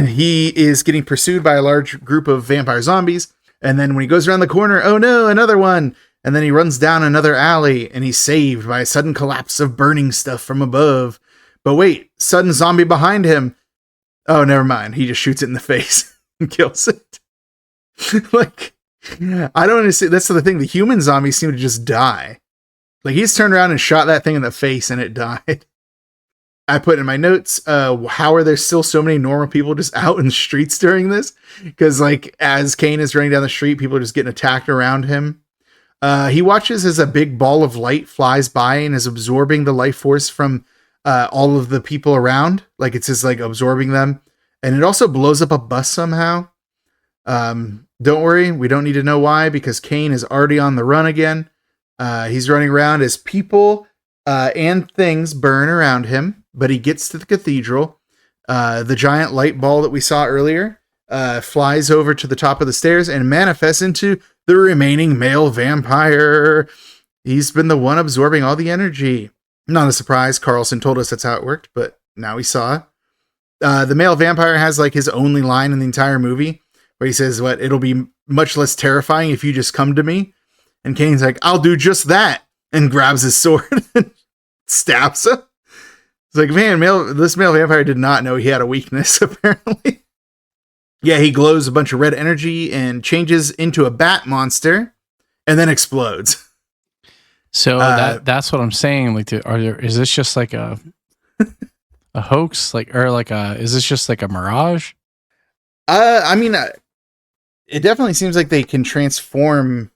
He is getting pursued by a large group of vampire zombies. And then when he goes around the corner, oh no, another one. And then he runs down another alley and he's saved by a sudden collapse of burning stuff from above. But wait, sudden zombie behind him. Oh, never mind. He just shoots it in the face and kills it. Like, I don't understand. That's the thing. The human zombies seem to just die. Like he's turned around and shot that thing in the face and it died. I put in my notes, how are there still so many normal people just out in the streets during this? Because like as Kane is running down the street, people are just getting attacked around him. He watches as a big ball of light flies by and is absorbing the life force from all of the people around. Like it's just like absorbing them. And it also blows up a bus somehow. Don't worry, we don't need to know why, because Kane is already on the run again. He's running around as people and things burn around him. But he gets to the cathedral. The giant light ball that we saw earlier flies over to the top of the stairs and manifests into the remaining male vampire. He's been the one absorbing all the energy. Not a surprise. Carlson told us that's how it worked, but now we saw it. The male vampire has like his only line in the entire movie where he says, it'll be much less terrifying if you just come to me. And Kane's like, I'll do just that. And grabs his sword and stabs him. It's like, man, this male vampire did not know he had a weakness, apparently. Yeah, he glows a bunch of red energy and changes into a bat monster and then explodes. So that's what I'm saying. Like, is this just like a hoax? Is this just like a mirage? I mean, it definitely seems like they can transform.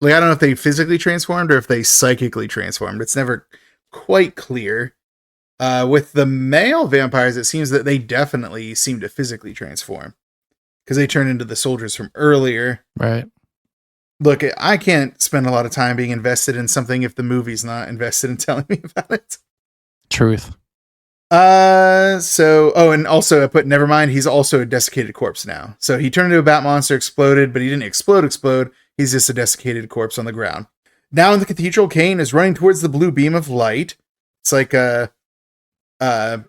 Like, I don't know if they physically transformed or if they psychically transformed. It's never quite clear. With the male vampires, it seems that they definitely seem to physically transform because they turn into the soldiers from earlier. Right. Look, I can't spend a lot of time being invested in something if the movie's not invested in telling me about it. Truth. And also I put, never mind, he's also a desiccated corpse now. So he turned into a bat monster, exploded, but he didn't explode. He's just a desiccated corpse on the ground. Now in the cathedral, Kane is running towards the blue beam of light. It's like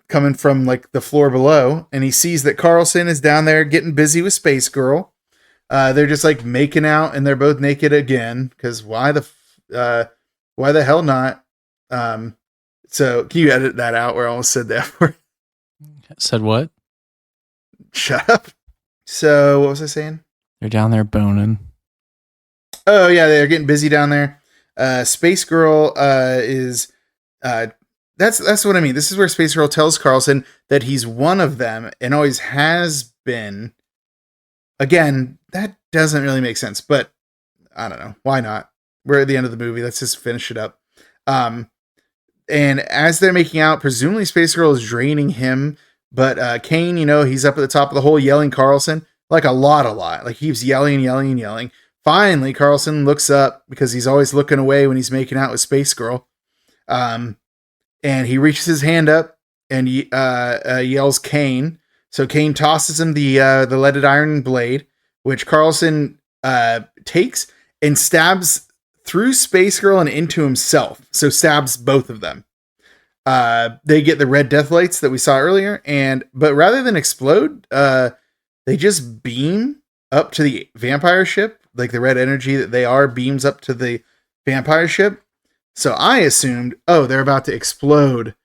coming from like the floor below, and he sees that Carlson is down there getting busy with Space Girl. They're just like making out, and they're both naked again. Because why the hell not? So can you edit that out where I almost said that word? Said what? Shut up. So what was I saying? They're down there boning. Oh yeah, they're getting busy down there. Space Girl is that's what I mean. This is where Space Girl tells Carlson that he's one of them and always has been. Again, that doesn't really make sense, but I don't know. Why not? We're at the end of the movie. Let's just finish it up. And as they're making out, presumably Space Girl is draining him, but Kane, he's up at the top of the hole yelling Carlson, like a lot. Like he keeps yelling. Finally, Carlson looks up because he's always looking away when he's making out with Space Girl. And he reaches his hand up and yells Kane. So Kane tosses him the leaded iron blade, which Carlson takes and stabs through Space Girl and into himself. So stabs both of them. They get the red death lights that we saw earlier, but rather than explode, they just beam up to the vampire ship. Like the red energy that they are beams up to the vampire ship. So I assumed, they're about to explode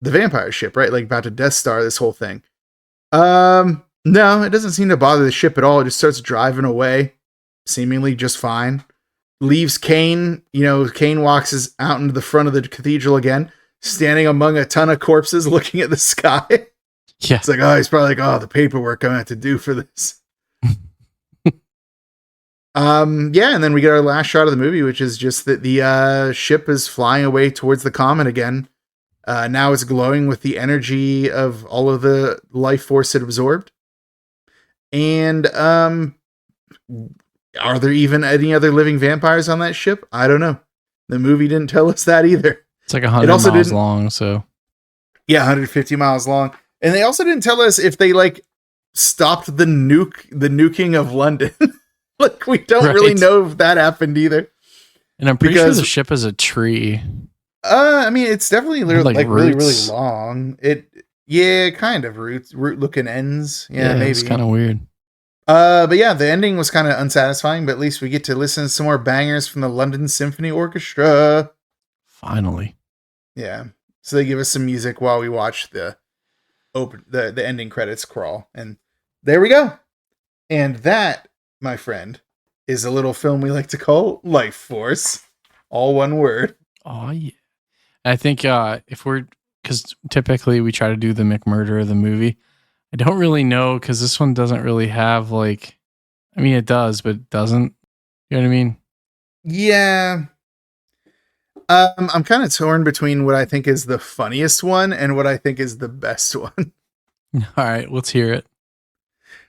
the vampire ship, right? Like about to Death Star this whole thing. No, it doesn't seem to bother the ship at all. It just starts driving away, seemingly just fine. Leaves Kane, Kane walks out into the front of the cathedral again, standing among a ton of corpses looking at the sky. Yeah. It's like, he's probably like, the paperwork I'm going to have to do for this. And then we get our last shot of the movie, which is just that the ship is flying away towards the comet again. Now it's glowing with the energy of all of the life force it absorbed. And are there even any other living vampires on that ship? I don't know. The movie didn't tell us that either. It's like 100 miles long, so. Yeah, 150 miles long. And they also didn't tell us if they stopped the nuking of London. We don't really know if that happened either. And I'm pretty sure the ship is a tree. I mean, it's definitely really, really long. Kind of root looking ends. Yeah, maybe. It's kind of weird. But yeah, the ending was kind of unsatisfying, but at least we get to listen to some more bangers from the London Symphony Orchestra. Finally. Yeah. So they give us some music while we watch the ending credits crawl. And there we go. And that, my friend, is a little film we like to call Lifeforce. All one word. Oh, yeah. I think because typically we try to do the McMurder of the movie. I don't really know because this one doesn't really have it does, but it doesn't. You know what I mean? Yeah. I'm kind of torn between what I think is the funniest one and what I think is the best one. All right, let's hear it.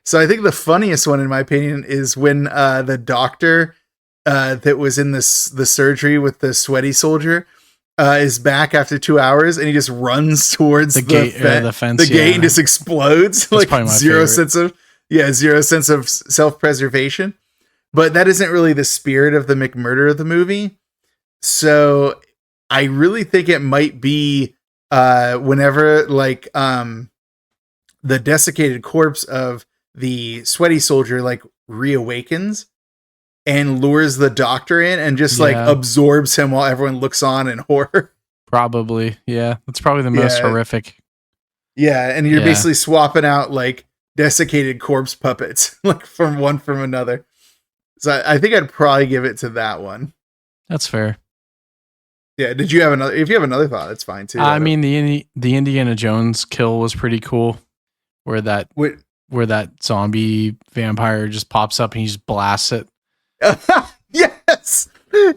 So I think the funniest one, in my opinion, is when the doctor that was in the surgery with the sweaty soldier is back after 2 hours, and he just runs towards the fence, gate, and just explodes. That's like zero sense of self-preservation. But that isn't really the spirit of the McMurder of the movie. So I really think it might be whenever the desiccated corpse of the sweaty soldier reawakens, and lures the doctor in and just like absorbs him while everyone looks on in horror. Probably. Yeah. That's probably the most horrific. Yeah. And you're basically swapping out like desiccated corpse puppets, like from another. So I think I'd probably give it to that one. That's fair. Yeah. Did you have another? If you have another thought, that's fine too. I mean, the Indiana Jones kill was pretty cool, where that zombie vampire just pops up and he just blasts it. Yes.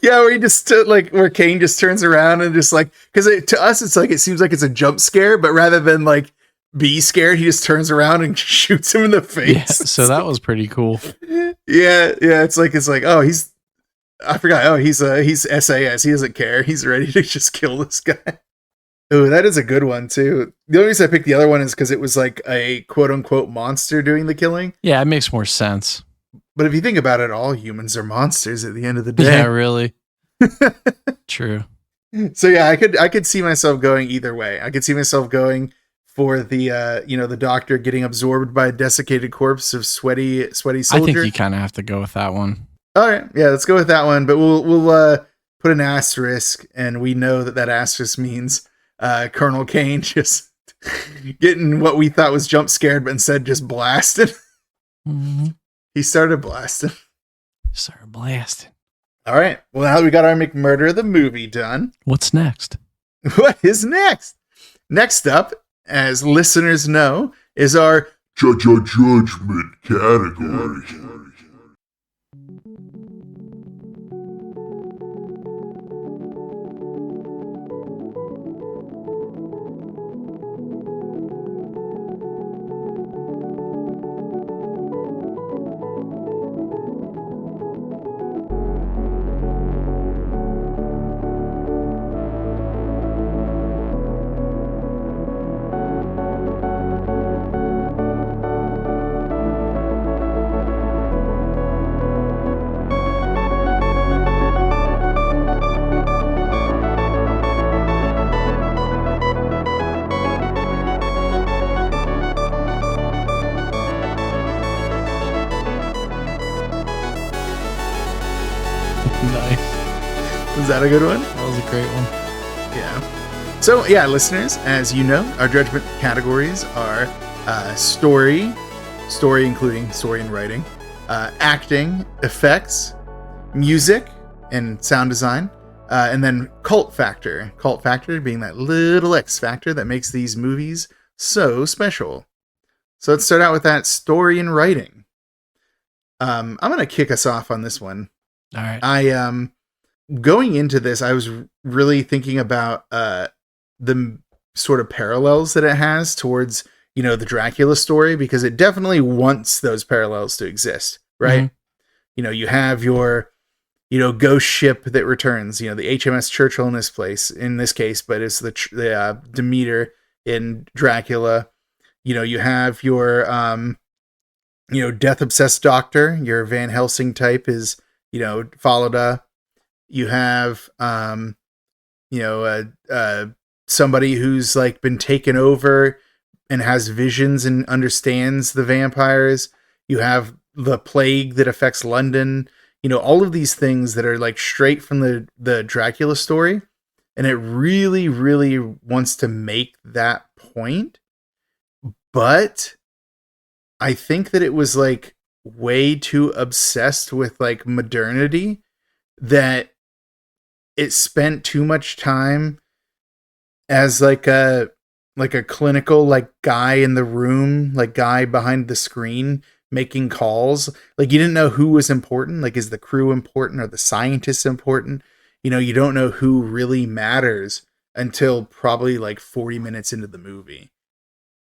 Yeah, where he just where Kane just turns around and just like, because to us it's like it seems like it's a jump scare, but rather than like be scared, he just turns around and shoots him in the face. Yeah, so that was pretty cool. Yeah. It's like I forgot. He's SAS. He doesn't care. He's ready to just kill this guy. Oh, that is a good one too. The only reason I picked the other one is because it was like a quote unquote monster doing the killing. Yeah, it makes more sense. But if you think about it, all humans are monsters at the end of the day. Yeah, really. True. So yeah, I could see myself going either way. I could see myself going for the the doctor getting absorbed by a desiccated corpse of sweaty soldier. I think you kind of have to go with that one. All right, yeah, let's go with that one. But we'll put an asterisk, and we know that asterisk means Colonel Kane just getting what we thought was jump scared, but instead just blasted. Mm-hmm. He started blasting. All right. Well, now that we got our McMurder the movie done. What's next? What is next? Next up, as listeners know, is our judgment category. Nice. Was that a good one? That was a great one. Yeah. So, yeah, listeners, as you know, our judgment categories are story including story and writing, acting, effects, music, and sound design, and then cult factor. Cult factor being that little X factor that makes these movies so special. So let's start out with that story and writing. I'm going to kick us off on this one. All right. Going into this, I was really thinking about the sort of parallels that it has towards, the Dracula story, because it definitely wants those parallels to exist, right? Mm-hmm. You have your, ghost ship that returns, the HMS Churchill in this case, but it's the Demeter in Dracula. You have your, death obsessed doctor, your Van Helsing type is, Falada. You have, somebody who's like been taken over and has visions and understands the vampires. You have the plague that affects London. All of these things that are like straight from the Dracula story. And it really, really wants to make that point. But I think that it was like way too obsessed with like modernity that it spent too much time as like a clinical like guy in the room, like guy behind the screen making calls. Like you didn't know who was important. Like, is the crew important? Are the scientists important? You don't know who really matters until probably like 40 minutes into the movie.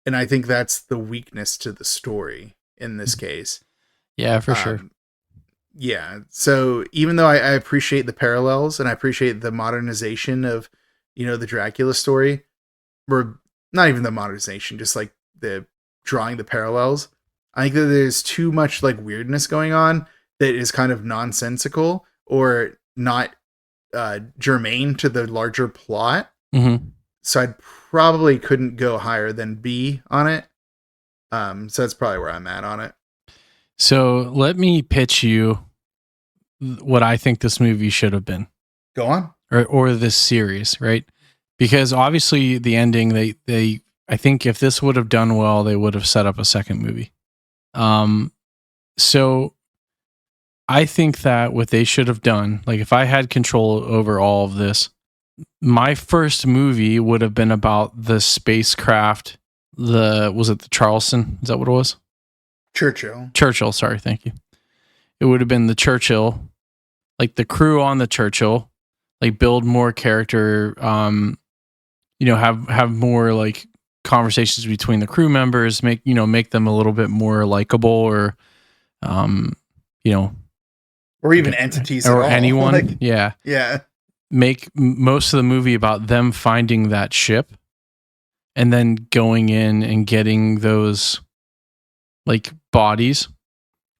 And I think that's the weakness to the story in this case. Yeah, for sure. Yeah. So even though I appreciate the parallels and I appreciate the modernization of, the Dracula story, or not even the modernization, just like the drawing the parallels, I think that there's too much like weirdness going on that is kind of nonsensical or not germane to the larger plot. Mm-hmm. So I probably couldn't go higher than B on it. So that's probably where I'm at on it. So let me pitch you what I think this movie should have been. Go on. Or this series, right? Because obviously the ending, they I think if this would have done well, they would have set up a second movie. So I think that what they should have done, like if I had control over all of this, my first movie would have been about the spacecraft. Was it the Charleston? Is that what it was? Churchill. Sorry. Thank you. It would have been the Churchill, like the crew on the Churchill, like build more character, have more like conversations between the crew members, make them a little bit more likable, or, or even entities or at all. anyone. Like, yeah. Yeah. Make most of the movie about them finding that ship and then going in and getting those like bodies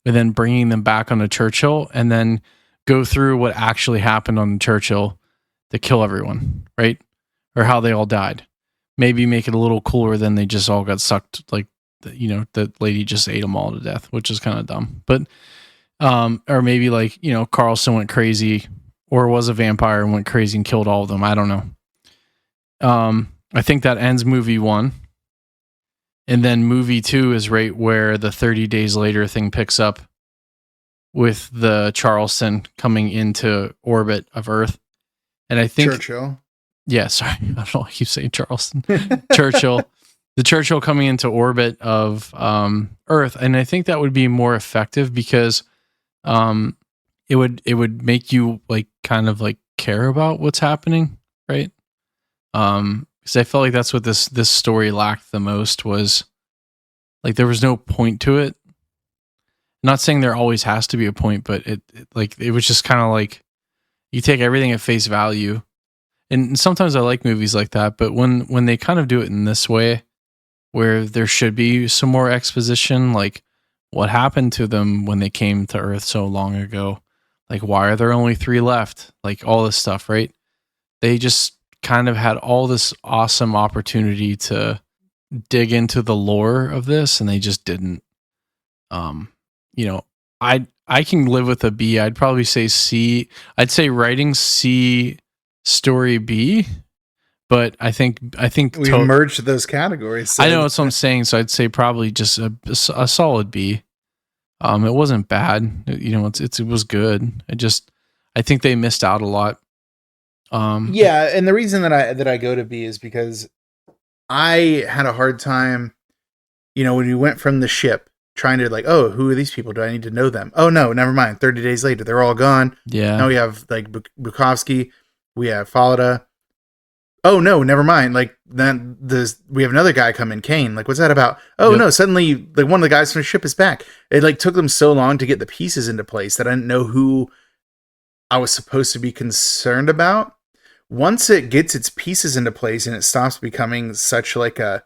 and then bringing them back on the Churchill, and then go through what actually happened on the Churchill to kill everyone, right? Or how they all died. Maybe make it a little cooler than they just all got sucked, like, the lady just ate them all to death, which is kind of dumb. But, or maybe like, Carlson went crazy or was a vampire and went crazy and killed all of them. I don't know. I think that ends movie 1. And then movie 2 is right where the 30 days later thing picks up with the Charleston coming into orbit of Earth. And I think Churchill. Yeah, sorry. I don't know why I keep saying Charleston. Churchill. The Churchill coming into orbit of Earth. And I think that would be more effective because it would make you like kind of like care about what's happening, right? Because I felt like that's what this story lacked the most, was like there was no point to it. I'm not saying there always has to be a point, but it was just kind of like you take everything at face value. And sometimes I like movies like that, but when they kind of do it in this way, where there should be some more exposition, like what happened to them when they came to Earth so long ago, like why are there only 3 left, like all this stuff, right? They just kind of had all this awesome opportunity to dig into the lore of this, and they just didn't. I can live with a B. I'd probably say C. I'd say writing C, story B, but I think we merged those categories. So I know that's what I'm saying. So I'd say probably just a solid B. It wasn't bad. It was good. I think they missed out a lot. Yeah, and the reason that I go to B is because I had a hard time, when we went from the ship trying to like, oh, who are these people? Do I need to know them? Oh no, never mind. 30 days later, they're all gone. Yeah. Now we have like Bukowski, we have Falada. Oh no, never mind. Like then we have another guy come in, Kane. Like, what's that about? Oh no, suddenly like one of the guys from the ship is back. It like took them so long to get the pieces into place that I didn't know who I was supposed to be concerned about. Once it gets its pieces into place and it stops becoming such like a,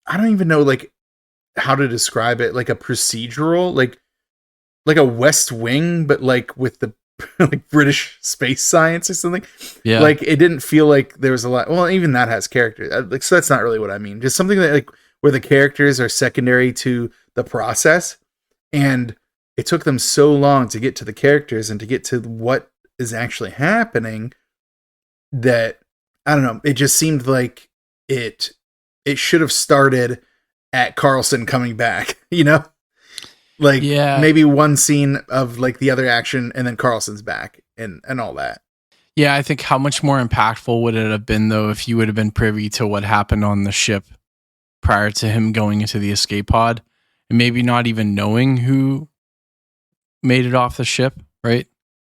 I don't even know like how to describe it, like a procedural, like a West Wing, but like with the like British space science or something. Yeah. Like it didn't feel like there was a lot. Well, even that has character. Like, so that's not really what I mean. Just something that like where the characters are secondary to the process. And it took them so long to get to the characters and to get to what is actually happening that, I don't know, it just seemed like it should have started at Carlson coming back, like maybe one scene of like the other action and then Carlson's back and all that. Yeah. I think how much more impactful would it have been though, if you would have been privy to what happened on the ship prior to him going into the escape pod and maybe not even knowing who made it off the ship. Right.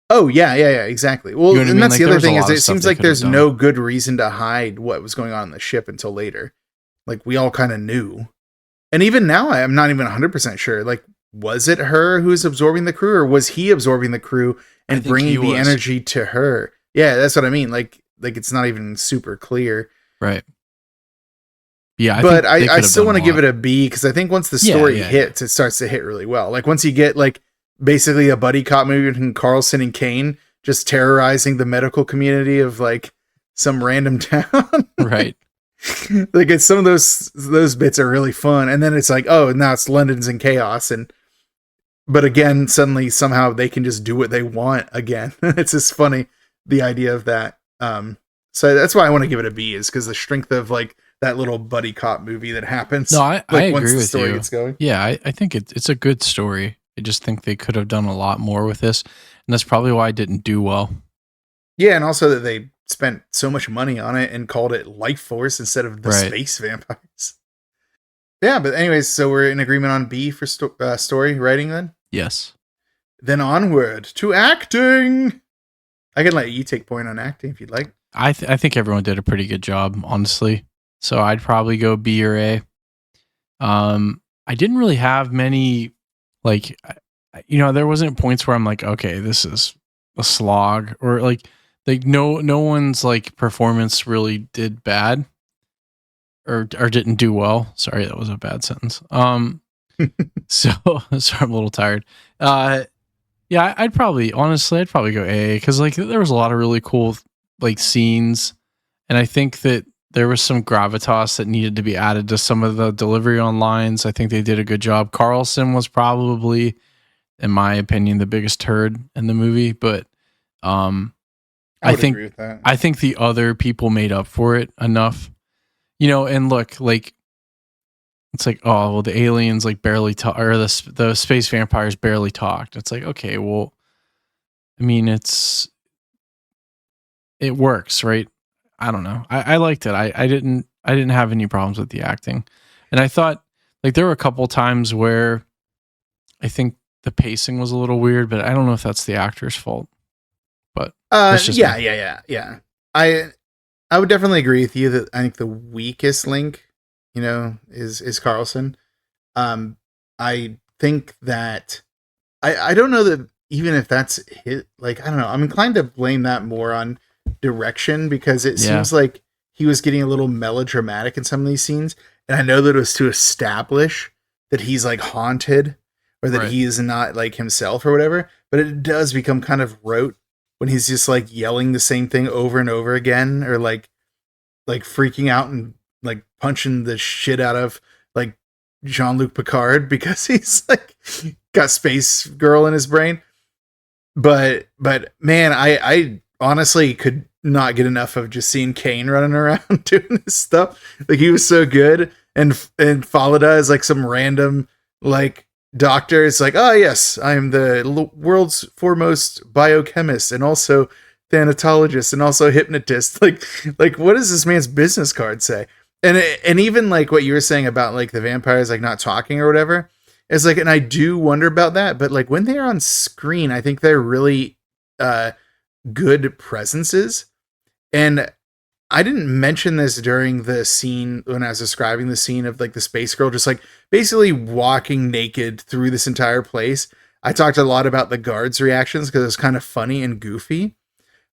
Oh yeah, exactly. Well, and that's like, the other thing is it seems like there's no good reason to hide what was going on in the ship until later. Like we all kind of knew. And even now, I'm not even 100% sure. Like, was it her who was absorbing the crew, or was he absorbing the crew and bringing the energy to her? Yeah, that's what I mean. Like it's not even super clear. Right. Yeah, but I still want to give it a B because I think once the story hits, it starts to hit really well. Like once you get like basically a buddy cop movie between Carlson and Kane, just terrorizing the medical community of like some random town. Right. Like it's some of those bits are really fun, and then it's like, oh, now it's London's in chaos, and but again, suddenly somehow they can just do what they want again. It's just funny, the idea of that. So that's why I want to give it a B, is because the strength of like that little buddy cop movie that happens. No, I agree once the with story you. gets going. Yeah, I think it's a good story. I just think they could have done a lot more with this, and that's probably why it didn't do well. Yeah, and also that they spent so much money on it and called it Lifeforce instead of the space vampires. Yeah, but anyways, so we're in agreement on B for story writing then? Yes. Then onward to acting. I can let you take point on acting if you'd like. I think everyone did a pretty good job, honestly. So I'd probably go B or A. I didn't really have many, like, there wasn't points where I'm like, okay, this is a slog, or like no one's like performance really did bad or didn't do well. Sorry, that was a bad sentence. So sorry, I'm a little tired. Yeah, I'd probably go A, because like there was a lot of really cool like scenes, and I think that there was some gravitas that needed to be added to some of the delivery on lines. I think they did a good job. Carlson was probably, in my opinion, the biggest turd in the movie, but I think the other people made up for it enough, and look, like, it's like, oh, well, the aliens like barely talk, or the space vampires barely talked. It's like, okay, well, I mean, it works, right? I don't know. I liked it. I didn't have any problems with the acting, and I thought like there were a couple times where I think the pacing was a little weird, but I don't know if that's the actor's fault. But yeah. I would definitely agree with you that I think the weakest link, is Carlson. I think that I don't know that even if that's hit, like, I don't know. I'm inclined to blame that more on direction, because it seems like he was getting a little melodramatic in some of these scenes. And I know that it was to establish that he's like haunted, or that he is not like himself or whatever. But it does become kind of rote when he's just like yelling the same thing over and over again, or like freaking out and like punching the shit out of like Jean-Luc Picard because he's like got Space Girl in his brain. But man, I honestly could not get enough of just seeing Kane running around doing this stuff. Like, he was so good, and Falada is like some random like doctor. It's like, oh yes, I am the world's foremost biochemist and also thanatologist and also hypnotist. Like what does this man's business card say? And even like what you were saying about like the vampires like not talking or whatever, it's like, and I do wonder about that, but like when they're on screen, I think they're really good presences. And I didn't mention this during the scene when I was describing the scene of like the space girl just like basically walking naked through this entire place. I talked a lot about the guards' reactions because it was kind of funny and goofy,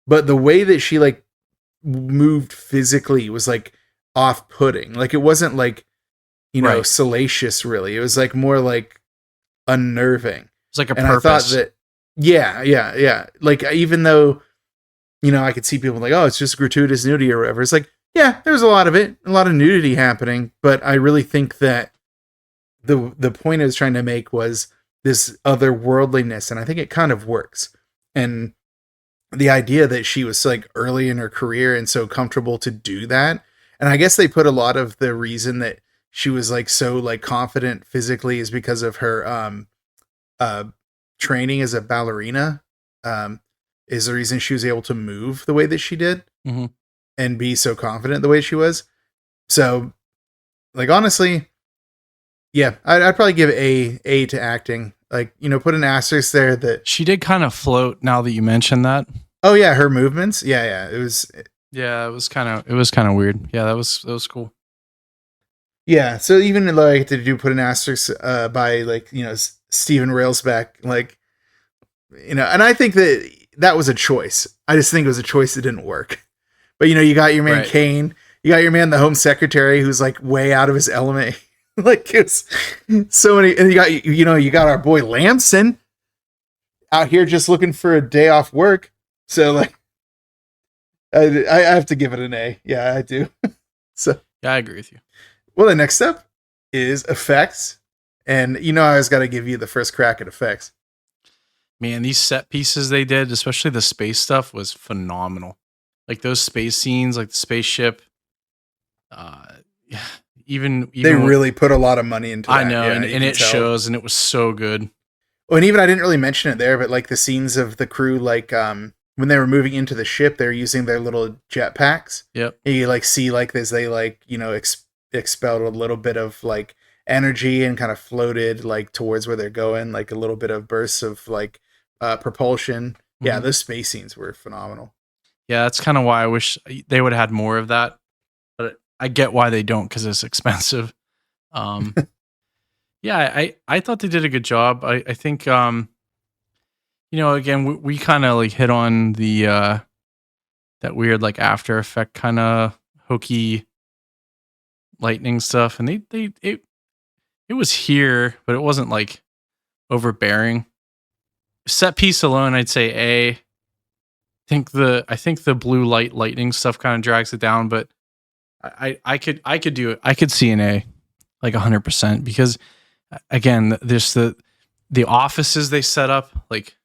but the way that she like moved physically was like off-putting. Like, it wasn't like, salacious really. It was like more like unnerving. It's like a and purpose. I thought that, yeah. Like, even though, I could see people like, oh, it's just gratuitous nudity or whatever. It's like, yeah, there's a lot of it, a lot of nudity happening. But I really think that the point I was trying to make was this otherworldliness. And I think it kind of works. And the idea that she was like early in her career and so comfortable to do that. And I guess they put a lot of the reason that she was like so like confident physically is because of her training as a ballerina. Is the reason she was able to move the way that she did and be so confident the way she was. So, like, honestly, yeah, I'd probably give A to acting. Like, put an asterisk there that she did kind of float. Now that you mentioned that, oh yeah, her movements, yeah, it was kind of weird. Yeah, that was cool. Yeah, so even though I had to put an asterisk by like Steven Railsback, like and I think that was a choice. I just think it was a choice that didn't work. But you got your man Kane, you got your man the Home Secretary who's like way out of his element. Like, it's so many, and you got our boy Lamson out here just looking for a day off work. So like, I have to give it an A. Yeah, I do. So yeah, I agree with you. Well, the next step is effects. And I always got to give you the first crack at effects. Man, these set pieces they did, especially the space stuff, was phenomenal. Like those space scenes, like the spaceship. Even they really put a lot of money into that. I know, and it shows, and it was so good. Well, and even I didn't really mention it there, but like the scenes of the crew, like when they were moving into the ship, they're using their little jet packs. Yep. And you like see like as they like expelled a little bit of like energy and kind of floated like towards where they're going, like a little bit of bursts of like propulsion. Mm-hmm. Yeah, those space scenes were phenomenal. Yeah, that's kind of why I wish they would have had more of that. But I get why they don't, because it's expensive. Yeah, I thought they did a good job. I think, again, we kind of like hit on the that weird like After Effect kind of hokey lightning stuff, and it was here, but it wasn't like overbearing. Set piece alone, I'd say A. I think the blue lightning stuff kind of drags it down, but I could do it. I could see an A, like 100%, because again, there's the offices they set up, like,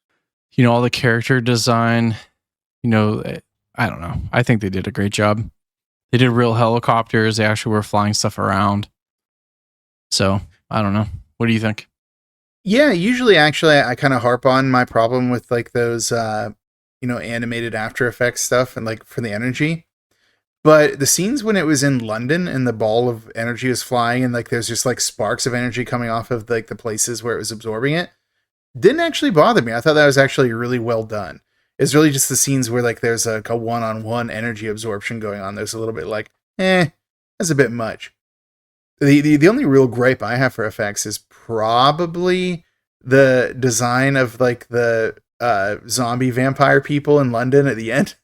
all the character design, I don't know. I think they did a great job. They did real helicopters. They actually were flying stuff around. So I don't know. What do you think? Yeah, usually actually I kind of harp on my problem with like those, animated After Effects stuff and like for the energy. But the scenes when it was in London and the ball of energy was flying and like there's just like sparks of energy coming off of like the places where it was absorbing it didn't actually bother me. I thought that was actually really well done. It's really just the scenes where like there's like a one-on-one energy absorption going on. There's a little bit like, that's a bit much. The only real gripe I have for effects is probably the design of like the zombie vampire people in London at the end.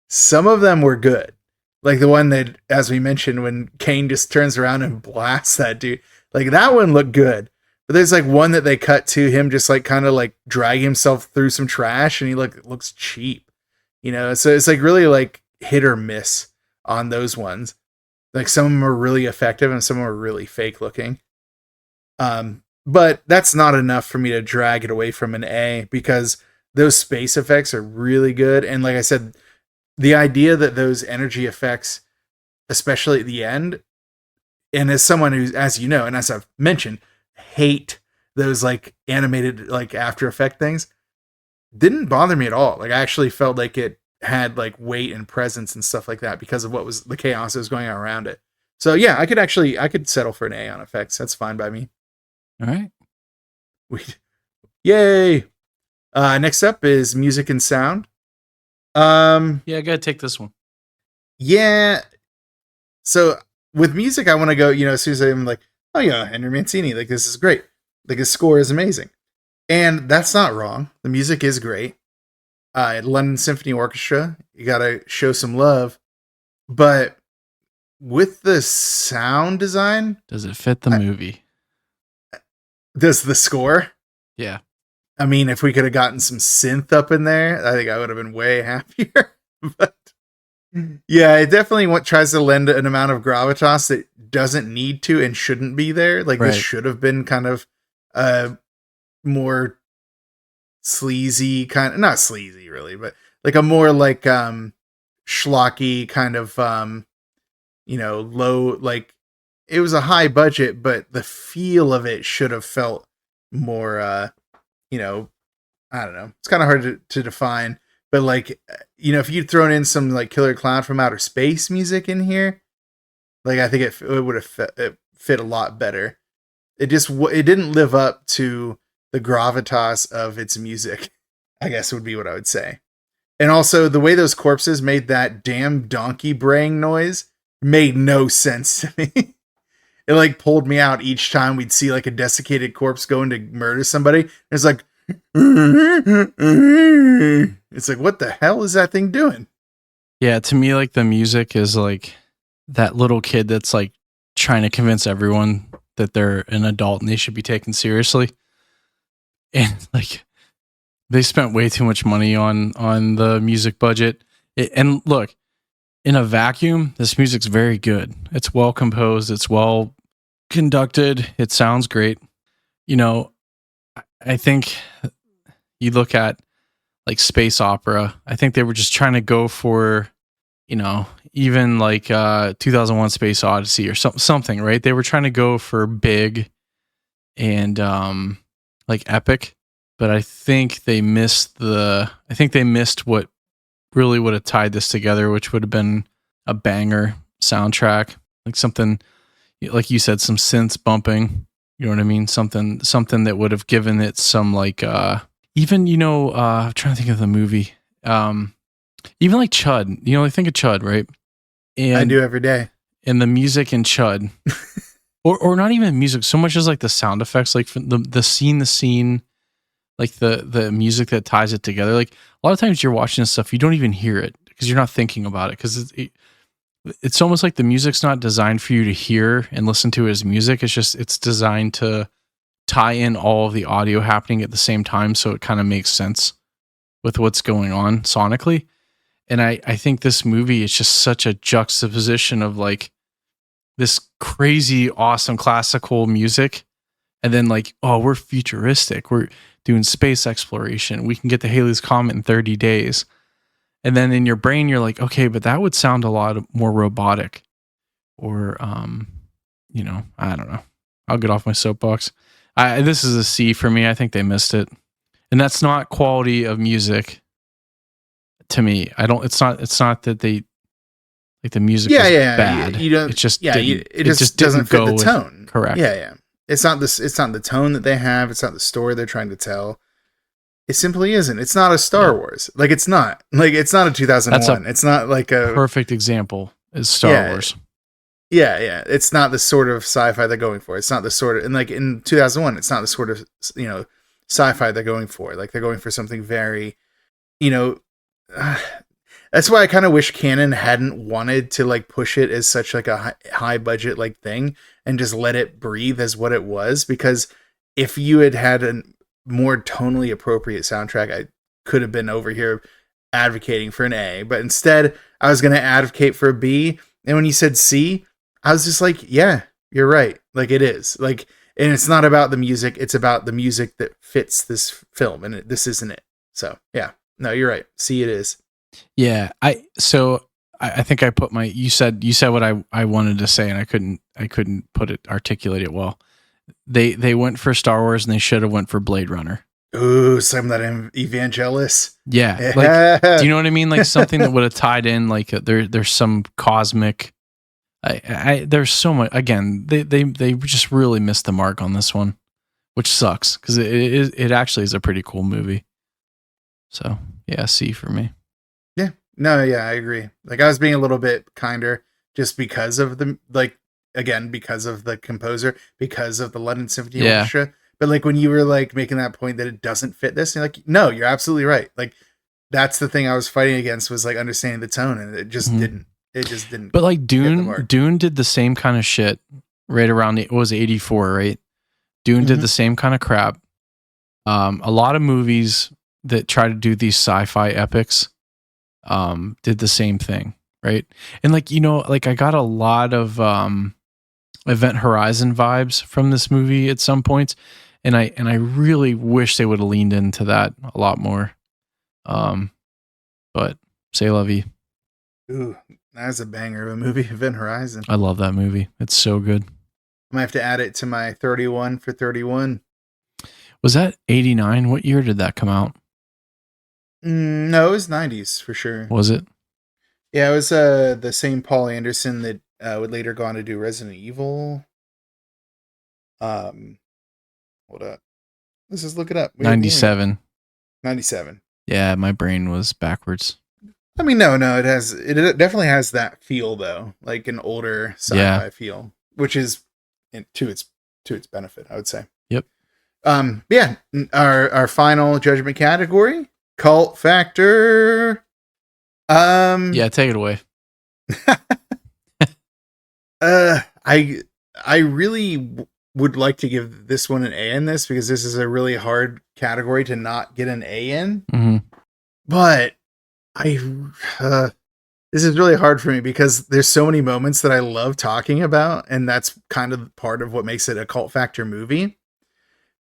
Some of them were good. Like the one that, as we mentioned, when Kane just turns around and blasts that dude. Like that one looked good. But there's like one that they cut to him just like kind of like drag himself through some trash and he looks cheap. So it's like really like hit or miss on those ones. Like some of them are really effective and some of them are really fake looking. But that's not enough for me to drag it away from an A, because those space effects are really good. And like I said, the idea that those energy effects, especially at the end, and as someone who's, as you know, and as I've mentioned, hate those like animated like After Effect things, didn't bother me at all. Like I actually felt like it had like weight and presence and stuff like that because of what was the chaos that was going on around it. So yeah, I could settle for an A on effects. That's fine by me. All right. Yay. Next up is music and sound. Yeah, I gotta take this one. Yeah. So with music, I want to go, as soon as I'm like, oh yeah, Henry Mancini, like this is great. Like his score is amazing. And that's not wrong. The music is great. London Symphony Orchestra, you gotta show some love. But with the sound design, does it fit the movie? Does the score? Yeah. I mean, if we could have gotten some synth up in there, I think I would have been way happier. But yeah, it definitely tries to lend an amount of gravitas that doesn't need to and shouldn't be there. Like this should have been kind of more sleazy kind of, not sleazy really, but like a more like schlocky kind of low, like it was a high budget, but the feel of it should have felt more I don't know. It's kind of hard to define, but like, if you'd thrown in some like Killer Clown from Outer Space music in here, like I think it would have fit a lot better. It didn't live up to the gravitas of its music, I guess would be what I would say. And also the way those corpses made that damn donkey braying noise made no sense to me. It like pulled me out each time we'd see like a desiccated corpse going to murder somebody. It's like, it's like, what the hell is that thing doing? Yeah, to me, like the music is like that little kid that's like trying to convince everyone that they're an adult and they should be taken seriously. And like they spent way too much money on the music budget. And look, in a vacuum, this music's very good. It's well composed. It's well conducted. It sounds great. You know, I think you look at like space opera. I think they were just trying to go for, you know, even like 2001 Space Odyssey or something, right? They were trying to go for big and like epic, but I think they missed what really would have tied this together, which would have been a banger soundtrack, like something like you said, some synths bumping, you know what I mean? Something that would have given it some like even, you know, I'm trying to think of the movie. Even like Chud, you know, I think of Chud, right? And I do every day. And the music in Chud, or not even music, so much as like the sound effects, like the scene, like the music that ties it together. Like a lot of times you're watching this stuff, you don't even hear it because you're not thinking about it, because it's almost like the music's not designed for you to hear and listen to as music. It's designed to tie in all of the audio happening at the same time, so it kind of makes sense with what's going on sonically. And I think this movie is just such a juxtaposition of like this crazy, awesome classical music, and then like, oh, we're futuristic. We're doing space exploration. We can get to Halley's Comet in 30 days. And then in your brain, you're like, okay, but that would sound a lot more robotic. Or, you know, I don't know. I'll get off my soapbox. This is a C for me. I think they missed it. And that's not quality of music to me. It's not that they, like the music is bad. You don't, it just it just doesn't fit the tone. Correct. Yeah. It's not the tone that they have. It's not the story they're trying to tell. It simply isn't. It's not a Star Wars. Like it's not a 2001. It's not like a perfect example is Star Wars. Yeah. It's not the sort of sci-fi they're going for. It's not the sort of, and like in 2001, it's not the sort of, you know, sci-fi they're going for. Like they're going for something very, you know, that's why I kind of wish Canon hadn't wanted to like push it as such like a high budget like thing and just let it breathe as what it was. Because if you had a more tonally appropriate soundtrack, I could have been over here advocating for an A, but instead I was going to advocate for a B. And when you said C, I was just like, yeah, you're right. Like it is like, and it's not about the music. It's about the music that fits this film. And this isn't it. So yeah, no, you're right. C it is. Yeah. I think I put you said what I wanted to say, and I couldn't articulate it well. They went for Star Wars, and they should have went for Blade Runner. Ooh, some of that Evangelist. Yeah. Like, do you know what I mean? Like something that would have tied in, like there's some cosmic, there's so much, again, they just really missed the mark on this one, which sucks because it actually is a pretty cool movie. So yeah, C for me. Yeah, no, yeah, I agree. Like I was being a little bit kinder just because of because of the composer, because of the London Symphony Orchestra. But like when you were like making that point that it doesn't fit this, you're like, no, you're absolutely right. Like that's the thing I was fighting against, was like understanding the tone, and it just didn't. It just didn't. But like Dune did the same kind of shit right around it was 84, right? Dune did the same kind of crap. A lot of movies that try to do these sci-fi epics did the same thing, right? And like, you know, like I got a lot of Event Horizon vibes from this movie at some points, and I really wish they would have leaned into that a lot more. But c'est la vie. Ooh, that's a banger of a movie, Event Horizon. I love that movie. It's so good. I might have to add it to my 31 for 31. Was that 89? What year did that come out? No, it was 90s for sure. Was it? Yeah, it was the same Paul Anderson that would later go on to do Resident Evil. Hold up. Let's just look it up. 97. 97. Yeah, my brain was backwards. I mean, no, it definitely has that feel though, like an older sci-fi feel, which is to its benefit, I would say. Yep. Yeah, our final judgment category, cult factor. Yeah, take it away. I really would like to give this one an A in this, because this is a really hard category to not get an A in. Mm-hmm. But I This is really hard for me because there's so many moments that I love talking about, and that's kind of part of what makes it a cult factor movie.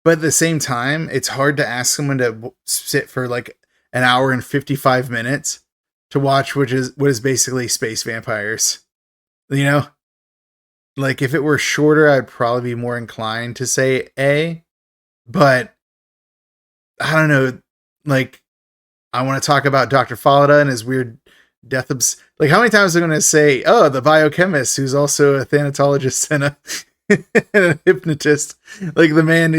But at the same time, it's hard to ask someone to sit for like an hour and 55 minutes to watch, what is basically space vampires. You know? Like, if it were shorter, I'd probably be more inclined to say A. But I don't know. Like, I want to talk about Dr. Falada and his weird death. Like, how many times am I going to say, oh, the biochemist who's also a thanatologist and a hypnotist? Like, the man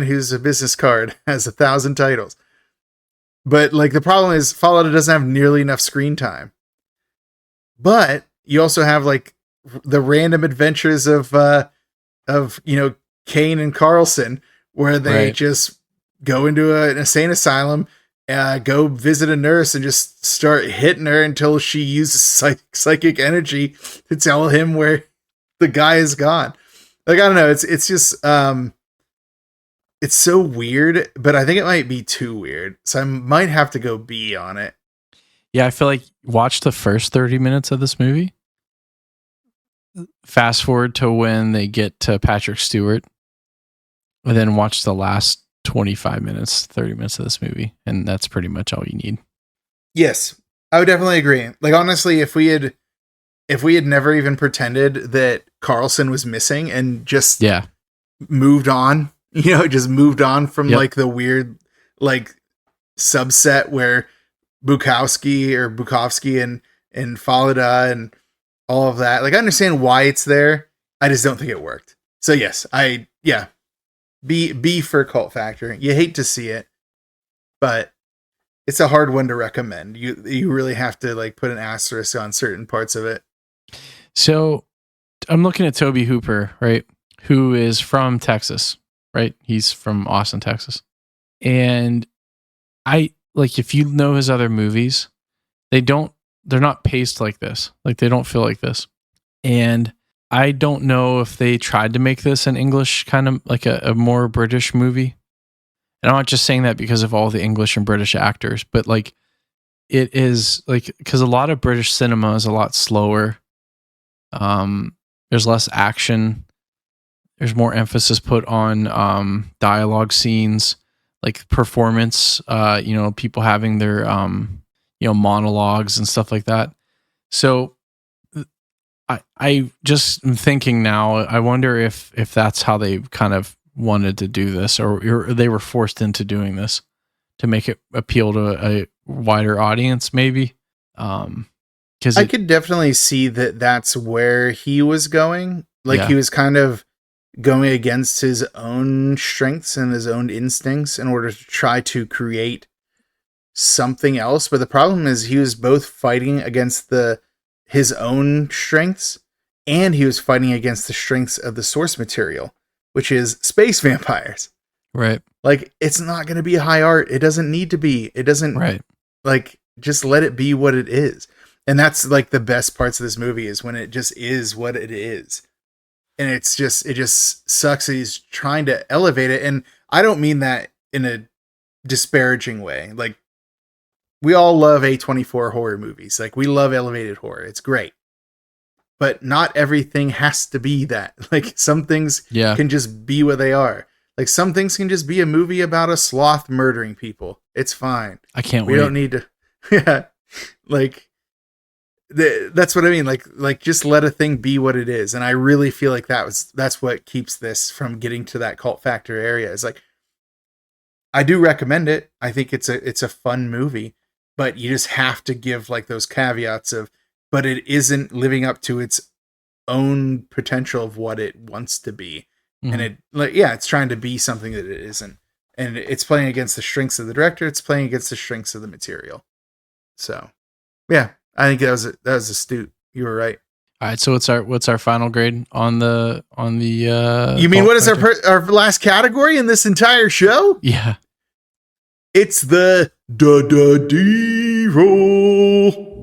who's a business card has 1,000 titles. But like, the problem is Falada doesn't have nearly enough screen time. But you also have like the random adventures of Kane and Carlson, where they just go into an insane asylum, go visit a nurse and just start hitting her until she uses psychic energy to tell him where the guy is gone. Like, I don't know. It's just, it's so weird, but I think it might be too weird. So I might have to go B on it. Yeah. I feel like watch the first 30 minutes of this movie. Fast forward to when they get to Patrick Stewart, and then watch the last 25 minutes, 30 minutes of this movie. And that's pretty much all you need. Yes, I would definitely agree. Like, honestly, if we had never even pretended that Carlson was missing and just moved on, just moved on from like the weird, like, subset where Bukowski and Falada and all of that. Like, I understand why it's there. I just don't think it worked. So yes, B for cult factor. You hate to see it, but it's a hard one to recommend. You really have to like put an asterisk on certain parts of it. So I'm looking at Tobe Hooper, right? Who is from Texas, right? He's from Austin, Texas. And I like, if you know his other movies, they're not paced like this. Like, they don't feel like this. And I don't know if they tried to make this an English kind of like a more British movie. And I'm not just saying that because of all the English and British actors, but like, it is like, because a lot of British cinema is a lot slower. There's less action. There's more emphasis put on dialogue scenes, like performance, people having their monologues and stuff like that. So I just am thinking now, I wonder if that's how they kind of wanted to do this, or they were forced into doing this to make it appeal to a wider audience, maybe. Because I could definitely see that that's where he was going. Like, he was kind of going against his own strengths and his own instincts in order to try to create something else. But the problem is he was both fighting against his own strengths, and he was fighting against the strengths of the source material, which is space vampires. Right. Like, it's not going to be high art. It doesn't need to be. It doesn't, like, just let it be what it is. And that's like the best parts of this movie, is when it just is what it is. And it just sucks that he's trying to elevate it. And I don't mean that in a disparaging way. Like, we all love A24 horror movies. Like, we love elevated horror. It's great. But not everything has to be that. Like, some things can just be what they are. Like, some things can just be a movie about a sloth murdering people. It's fine. I can't wait. We don't need to. Yeah. Like, that's what I mean. Like just let a thing be what it is. And I really feel like that's what keeps this from getting to that cult factor area. It's like, I do recommend it. I think it's a fun movie, but you just have to give like those caveats of, but it isn't living up to its own potential of what it wants to be. Mm-hmm. And it's trying to be something that it isn't. And it's playing against the strengths of the director. It's playing against the strengths of the material. So, yeah, I think that was astute. You were right. All right. So what's our final grade on the? You mean what is our last category in this entire show? Yeah, it's the D roll.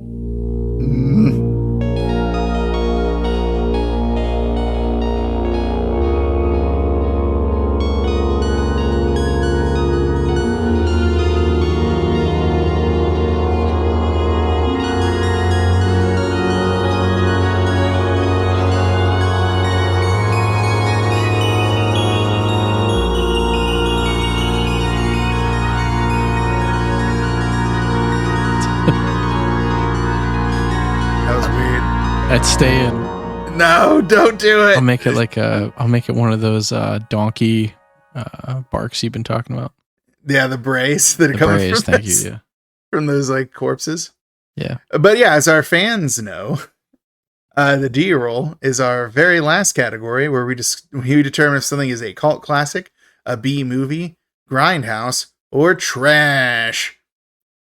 It's staying. No, don't do it. I'll make it one of those donkey barks you've been talking about. Yeah, the brace that are coming from thank you. Yeah. From those like corpses. Yeah. But yeah, as our fans know, the D roll is our very last category where we determine if something is a cult classic, a B movie, grindhouse, or trash.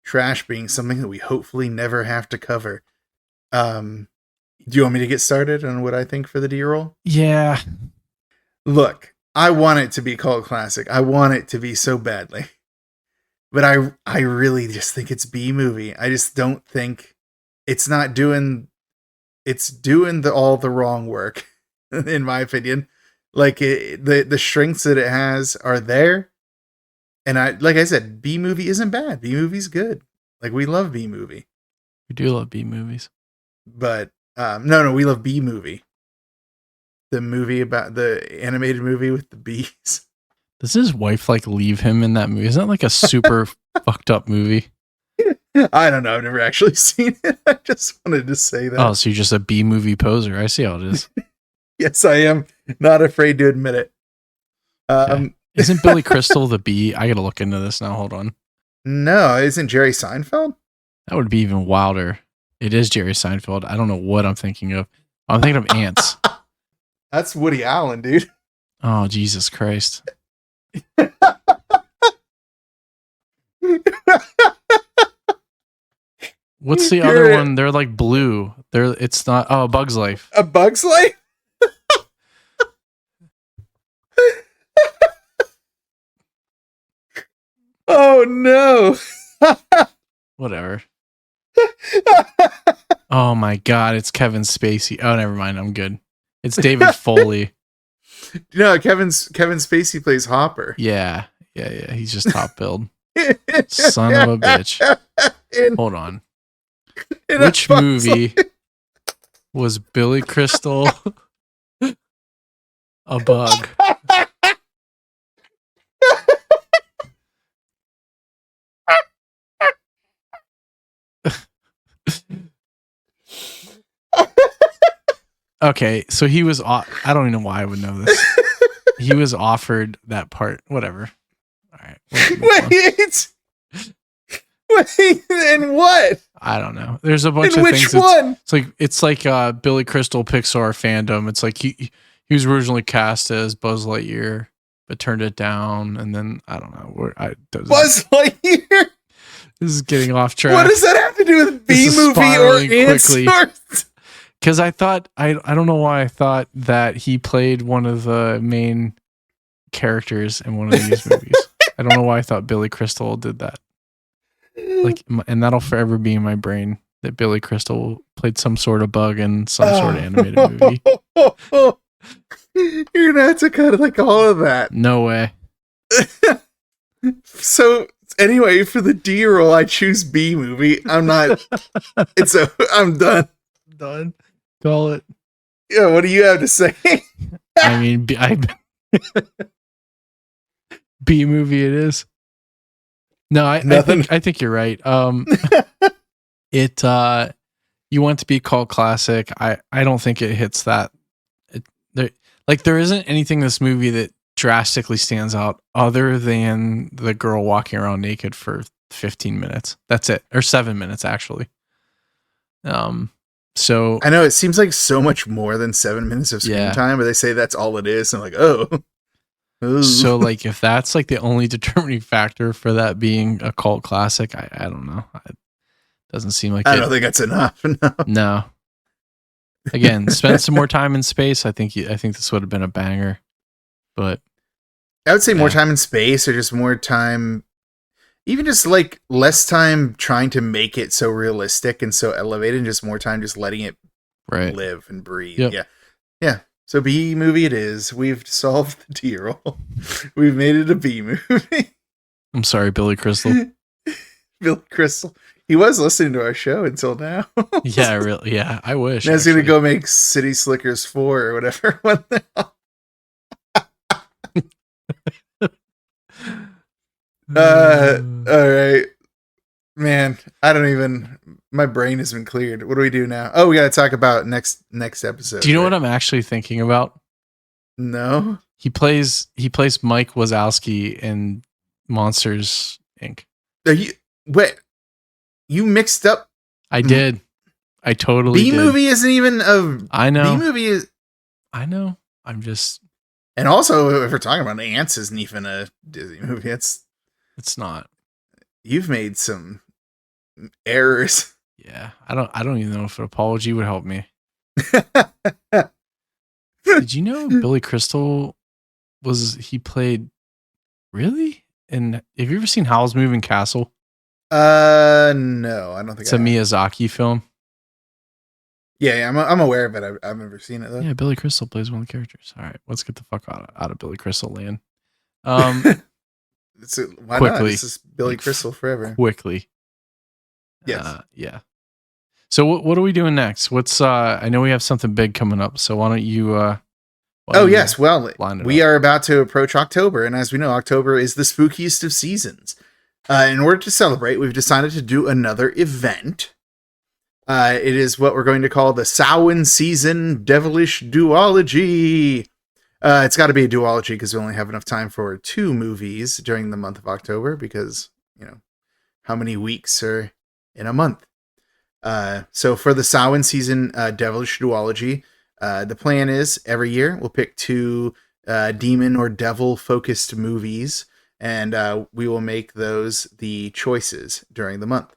Trash being something that we hopefully never have to cover. Do you want me to get started on what I think for the D roll? Yeah. Look, I want it to be cult classic. I want it to be so badly. But I really just think it's B movie. I just don't think it's doing all the wrong work, in my opinion. Like the strengths that it has are there. And like I said, B movie isn't bad. B movie's good. Like we love B movie. We do love B movies. But no, we love B movie. The movie about the animated movie with the bees. Does his wife like leave him in that movie? Isn't that like a super fucked up movie? I don't know. I've never actually seen it. I just wanted to say that. Oh, so you're just a B movie poser. I see how it is. Yes, I am. Not afraid to admit it. Okay. Isn't Billy Crystal the bee? I gotta look into this now. Hold on. No, isn't Jerry Seinfeld? That would be even wilder. It is Jerry Seinfeld. I don't know what I'm thinking of. I'm thinking of ants. That's Woody Allen, dude. Oh, Jesus Christ. What's the other one? They're like blue. It's not. Oh, A Bug's Life. A Bug's Life? Oh no. Whatever. Oh my God, it's Kevin Spacey. Oh, never mind. I'm good. It's David Foley. No, Kevin Spacey plays Hopper. Yeah. He's just top billed. Son of a bitch. Hold on. Which movie was Billy Crystal a bug? Okay, so he was. I don't even know why I would know this. He was offered that part. Whatever. All right. Wait, and what? I don't know. There's a bunch of which things. One? It's like Billy Crystal Pixar fandom. It's like he was originally cast as Buzz Lightyear, but turned it down, and then I don't know. Buzz Lightyear. This is getting off track. What does that have to do with B movie or ants? Because I thought I don't know why I thought that he played one of the main characters in one of these movies. I don't know why I thought Billy Crystal did that. Like, and that'll forever be in my brain that Billy Crystal played some sort of bug in some sort of animated movie. You're gonna have to cut like all of that. No way. So anyway, for the D roll, I choose B movie. I'm done. Done. Call it. Yeah, what do you have to say? I mean, B movie it is. No, I think you're right. You want to be called classic. I don't think it hits that. There isn't anything in this movie that drastically stands out other than the girl walking around naked for 15 minutes. That's it. Or 7 minutes actually. So I know it seems like so much more than 7 minutes of screen time, but they say that's all it is. And I'm like, oh. Ooh. So like if that's like the only determining factor for that being a cult classic, I don't know. It doesn't seem like I don't think that's enough. No. Again, spend some more time in space. I think this would have been a banger. But I would say more time in space, or just more time, even just like less time trying to make it so realistic and so elevated, and just more time just letting it live and breathe. Yep. Yeah. So B movie it is. We've solved the D roll. We've made it a B movie. I'm sorry, Billy Crystal. Billy Crystal. He was listening to our show until now. Yeah, really. Yeah, I wish. Now he's going to go make City Slickers 4 or whatever. All right. Man, I don't even... My brain has been cleared. What do we do now? Oh, we got to talk about next episode. Do you know what I'm actually thinking about? No. He plays Mike Wazowski in Monsters Inc. Wait, you mixed up. I did. I totally did. B-movie isn't even a... I know. B-movie is... I know. I'm just... And also, if we're talking about Ants, isn't even a Disney movie. It's not. You've made some errors. Yeah. I don't even know if an apology would help me. Did you know Billy Crystal he played... Really? And have you ever seen Howl's Moving Castle? No, I don't think it's a Miyazaki film. Yeah, I'm aware of it. I've never seen it though. Yeah, Billy Crystal plays one of the characters. All right, let's get the fuck out of Billy Crystal land. Why quickly, not? This is Billy Crystal forever. Quickly. Yes. Yeah. So what are we doing next? What's I know we have something big coming up. So why don't you? Yes. Well, we are about to approach October, and as we know, October is the spookiest of seasons. In order to celebrate, we've decided to do another event. It is what we're going to call the Samhain Season Devilish Duology. It's got to be a duology because we only have enough time for 2 movies during the month of October because, how many weeks are in a month? So for the Samhain Season Devilish Duology, the plan is every year we'll pick 2 demon or devil-focused movies, and we will make those the choices during the month.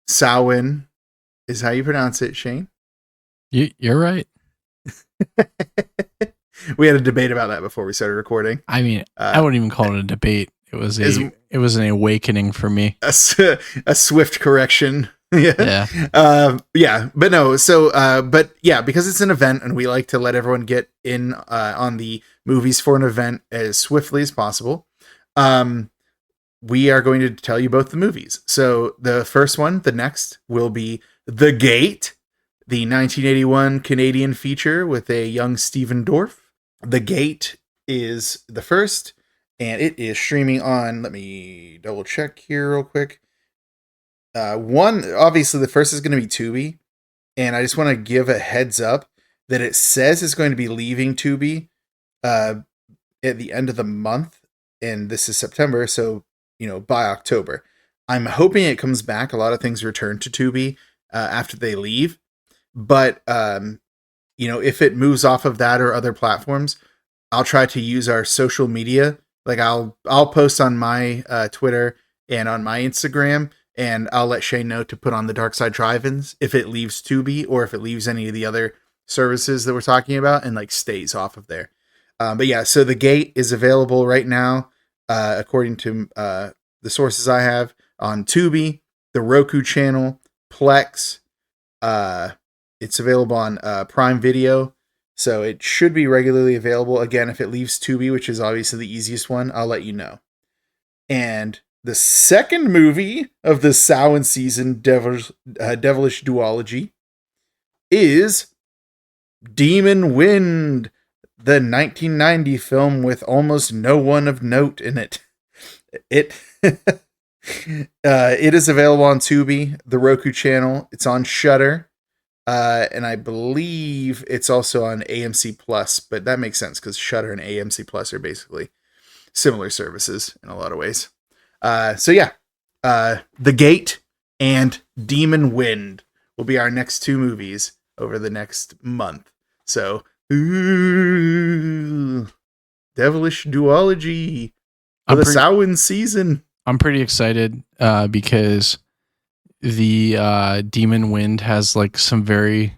Samhain is how you pronounce it, Shane. You're right. We had a debate about that before we started recording. I mean, I wouldn't even call it a debate. It was an awakening for me. A swift correction. Yeah. But no. So, but yeah, because it's an event and we like to let everyone get in on the movies for an event as swiftly as possible. We are going to tell you both the movies. So the first one, the next, will be The Gate, the 1981 Canadian feature with a young Stephen Dorff. The Gate is the first, and it is streaming on, let me double check here real quick. Obviously the first is going to be Tubi, and I just want to give a heads up that it says it's going to be leaving Tubi at the end of the month, and this is September, so by October. I'm hoping it comes back. A lot of things return to Tubi after they leave. But, if it moves off of that or other platforms, I'll try to use our social media. Like I'll post on my Twitter and on my Instagram, and I'll let Shane know to put on the Dark Side Drive-Ins if it leaves Tubi or if it leaves any of the other services that we're talking about and stays off of there. But yeah, so The Gate is available right now. According to the sources I have, on Tubi, the Roku channel, Plex. It's available on Prime Video, so it should be regularly available. Again, if it leaves Tubi, which is obviously the easiest one, I'll let you know. And the second movie of the Samhain Season Devilish Duology is Demon Wind, the 1990 film with almost no one of note in it. It is available on Tubi, the Roku channel. It's on Shudder, and I believe it's also on AMC Plus. But that makes sense because Shudder and AMC Plus are basically similar services in a lot of ways. So yeah, The Gate and Demon Wind will be our next 2 movies over the next month. So. Ooh, devilish duology for the Samhain season. I'm pretty excited because the Demon Wind has some very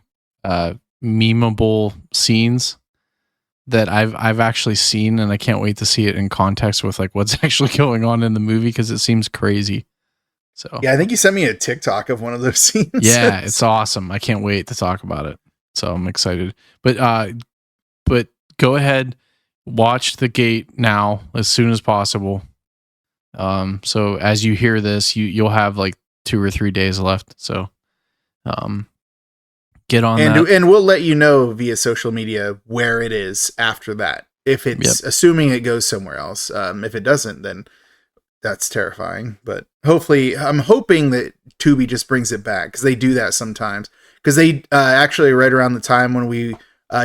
memeable scenes that I've actually seen, and I can't wait to see it in context with what's actually going on in the movie because it seems crazy. So yeah, I think you sent me a TikTok of one of those scenes. Yeah, it's awesome. I can't wait to talk about it. So I'm excited. But go ahead, watch The Gate now as soon as possible. So as you hear this, you'll have 2 or 3 days left. So get on that. And we'll let you know via social media where it is after that. If it's assuming it goes somewhere else. If it doesn't, then that's terrifying. But hopefully, I'm hoping that Tubi just brings it back, because they do that sometimes. Because they actually, right around the time when we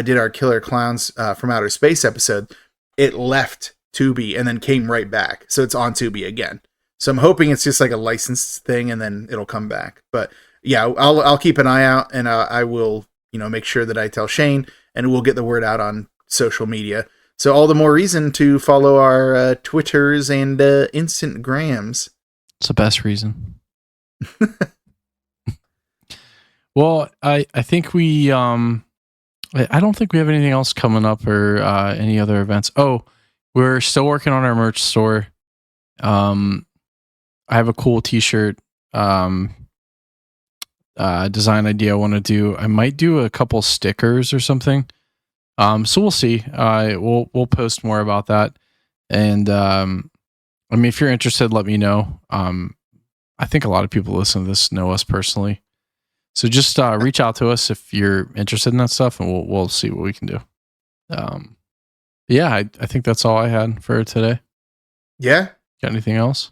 did our Killer Clowns from Outer Space episode, it left Tubi and then came right back. So it's on Tubi again. So I'm hoping it's just like a licensed thing and then it'll come back. But yeah, I'll keep an eye out, and I will, make sure that I tell Shane, and we'll get the word out on social media. So all the more reason to follow our Twitters and Instagrams. It's the best reason. Well, I think we I don't think we have anything else coming up or any other events. Oh, we're still working on our merch store. I have a cool t-shirt design idea I want to do. I might do a couple stickers or something. So we'll see. We'll post more about that. And if you're interested, let me know. I think a lot of people listen to this know us personally. So just reach out to us if you're interested in that stuff, and we'll see what we can do. Yeah, I think that's all I had for today. Yeah. Got anything else?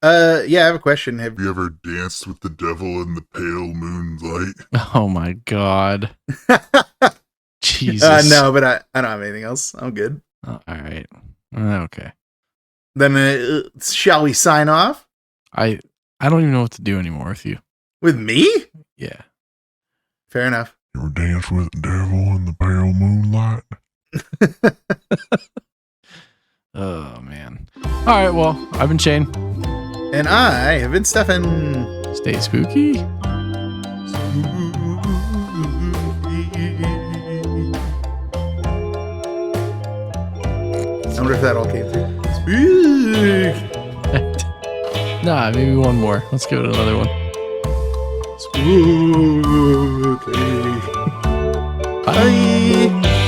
Yeah, I have a question. Have you ever danced with the devil in the pale moonlight? Oh my God. Jesus. No, but I don't have anything else. I'm good. All right. Okay. Then shall we sign off? I don't even know what to do anymore with you. With me? Yeah. Fair enough. You ever danced with the devil in the pale moonlight? Oh, man. All right, well, I've been Shane. And I have been Stefan. Stay spooky. I wonder if that all came through. Spook! Nah, maybe one more. Let's give it another one. Spooky. Bye. Bye.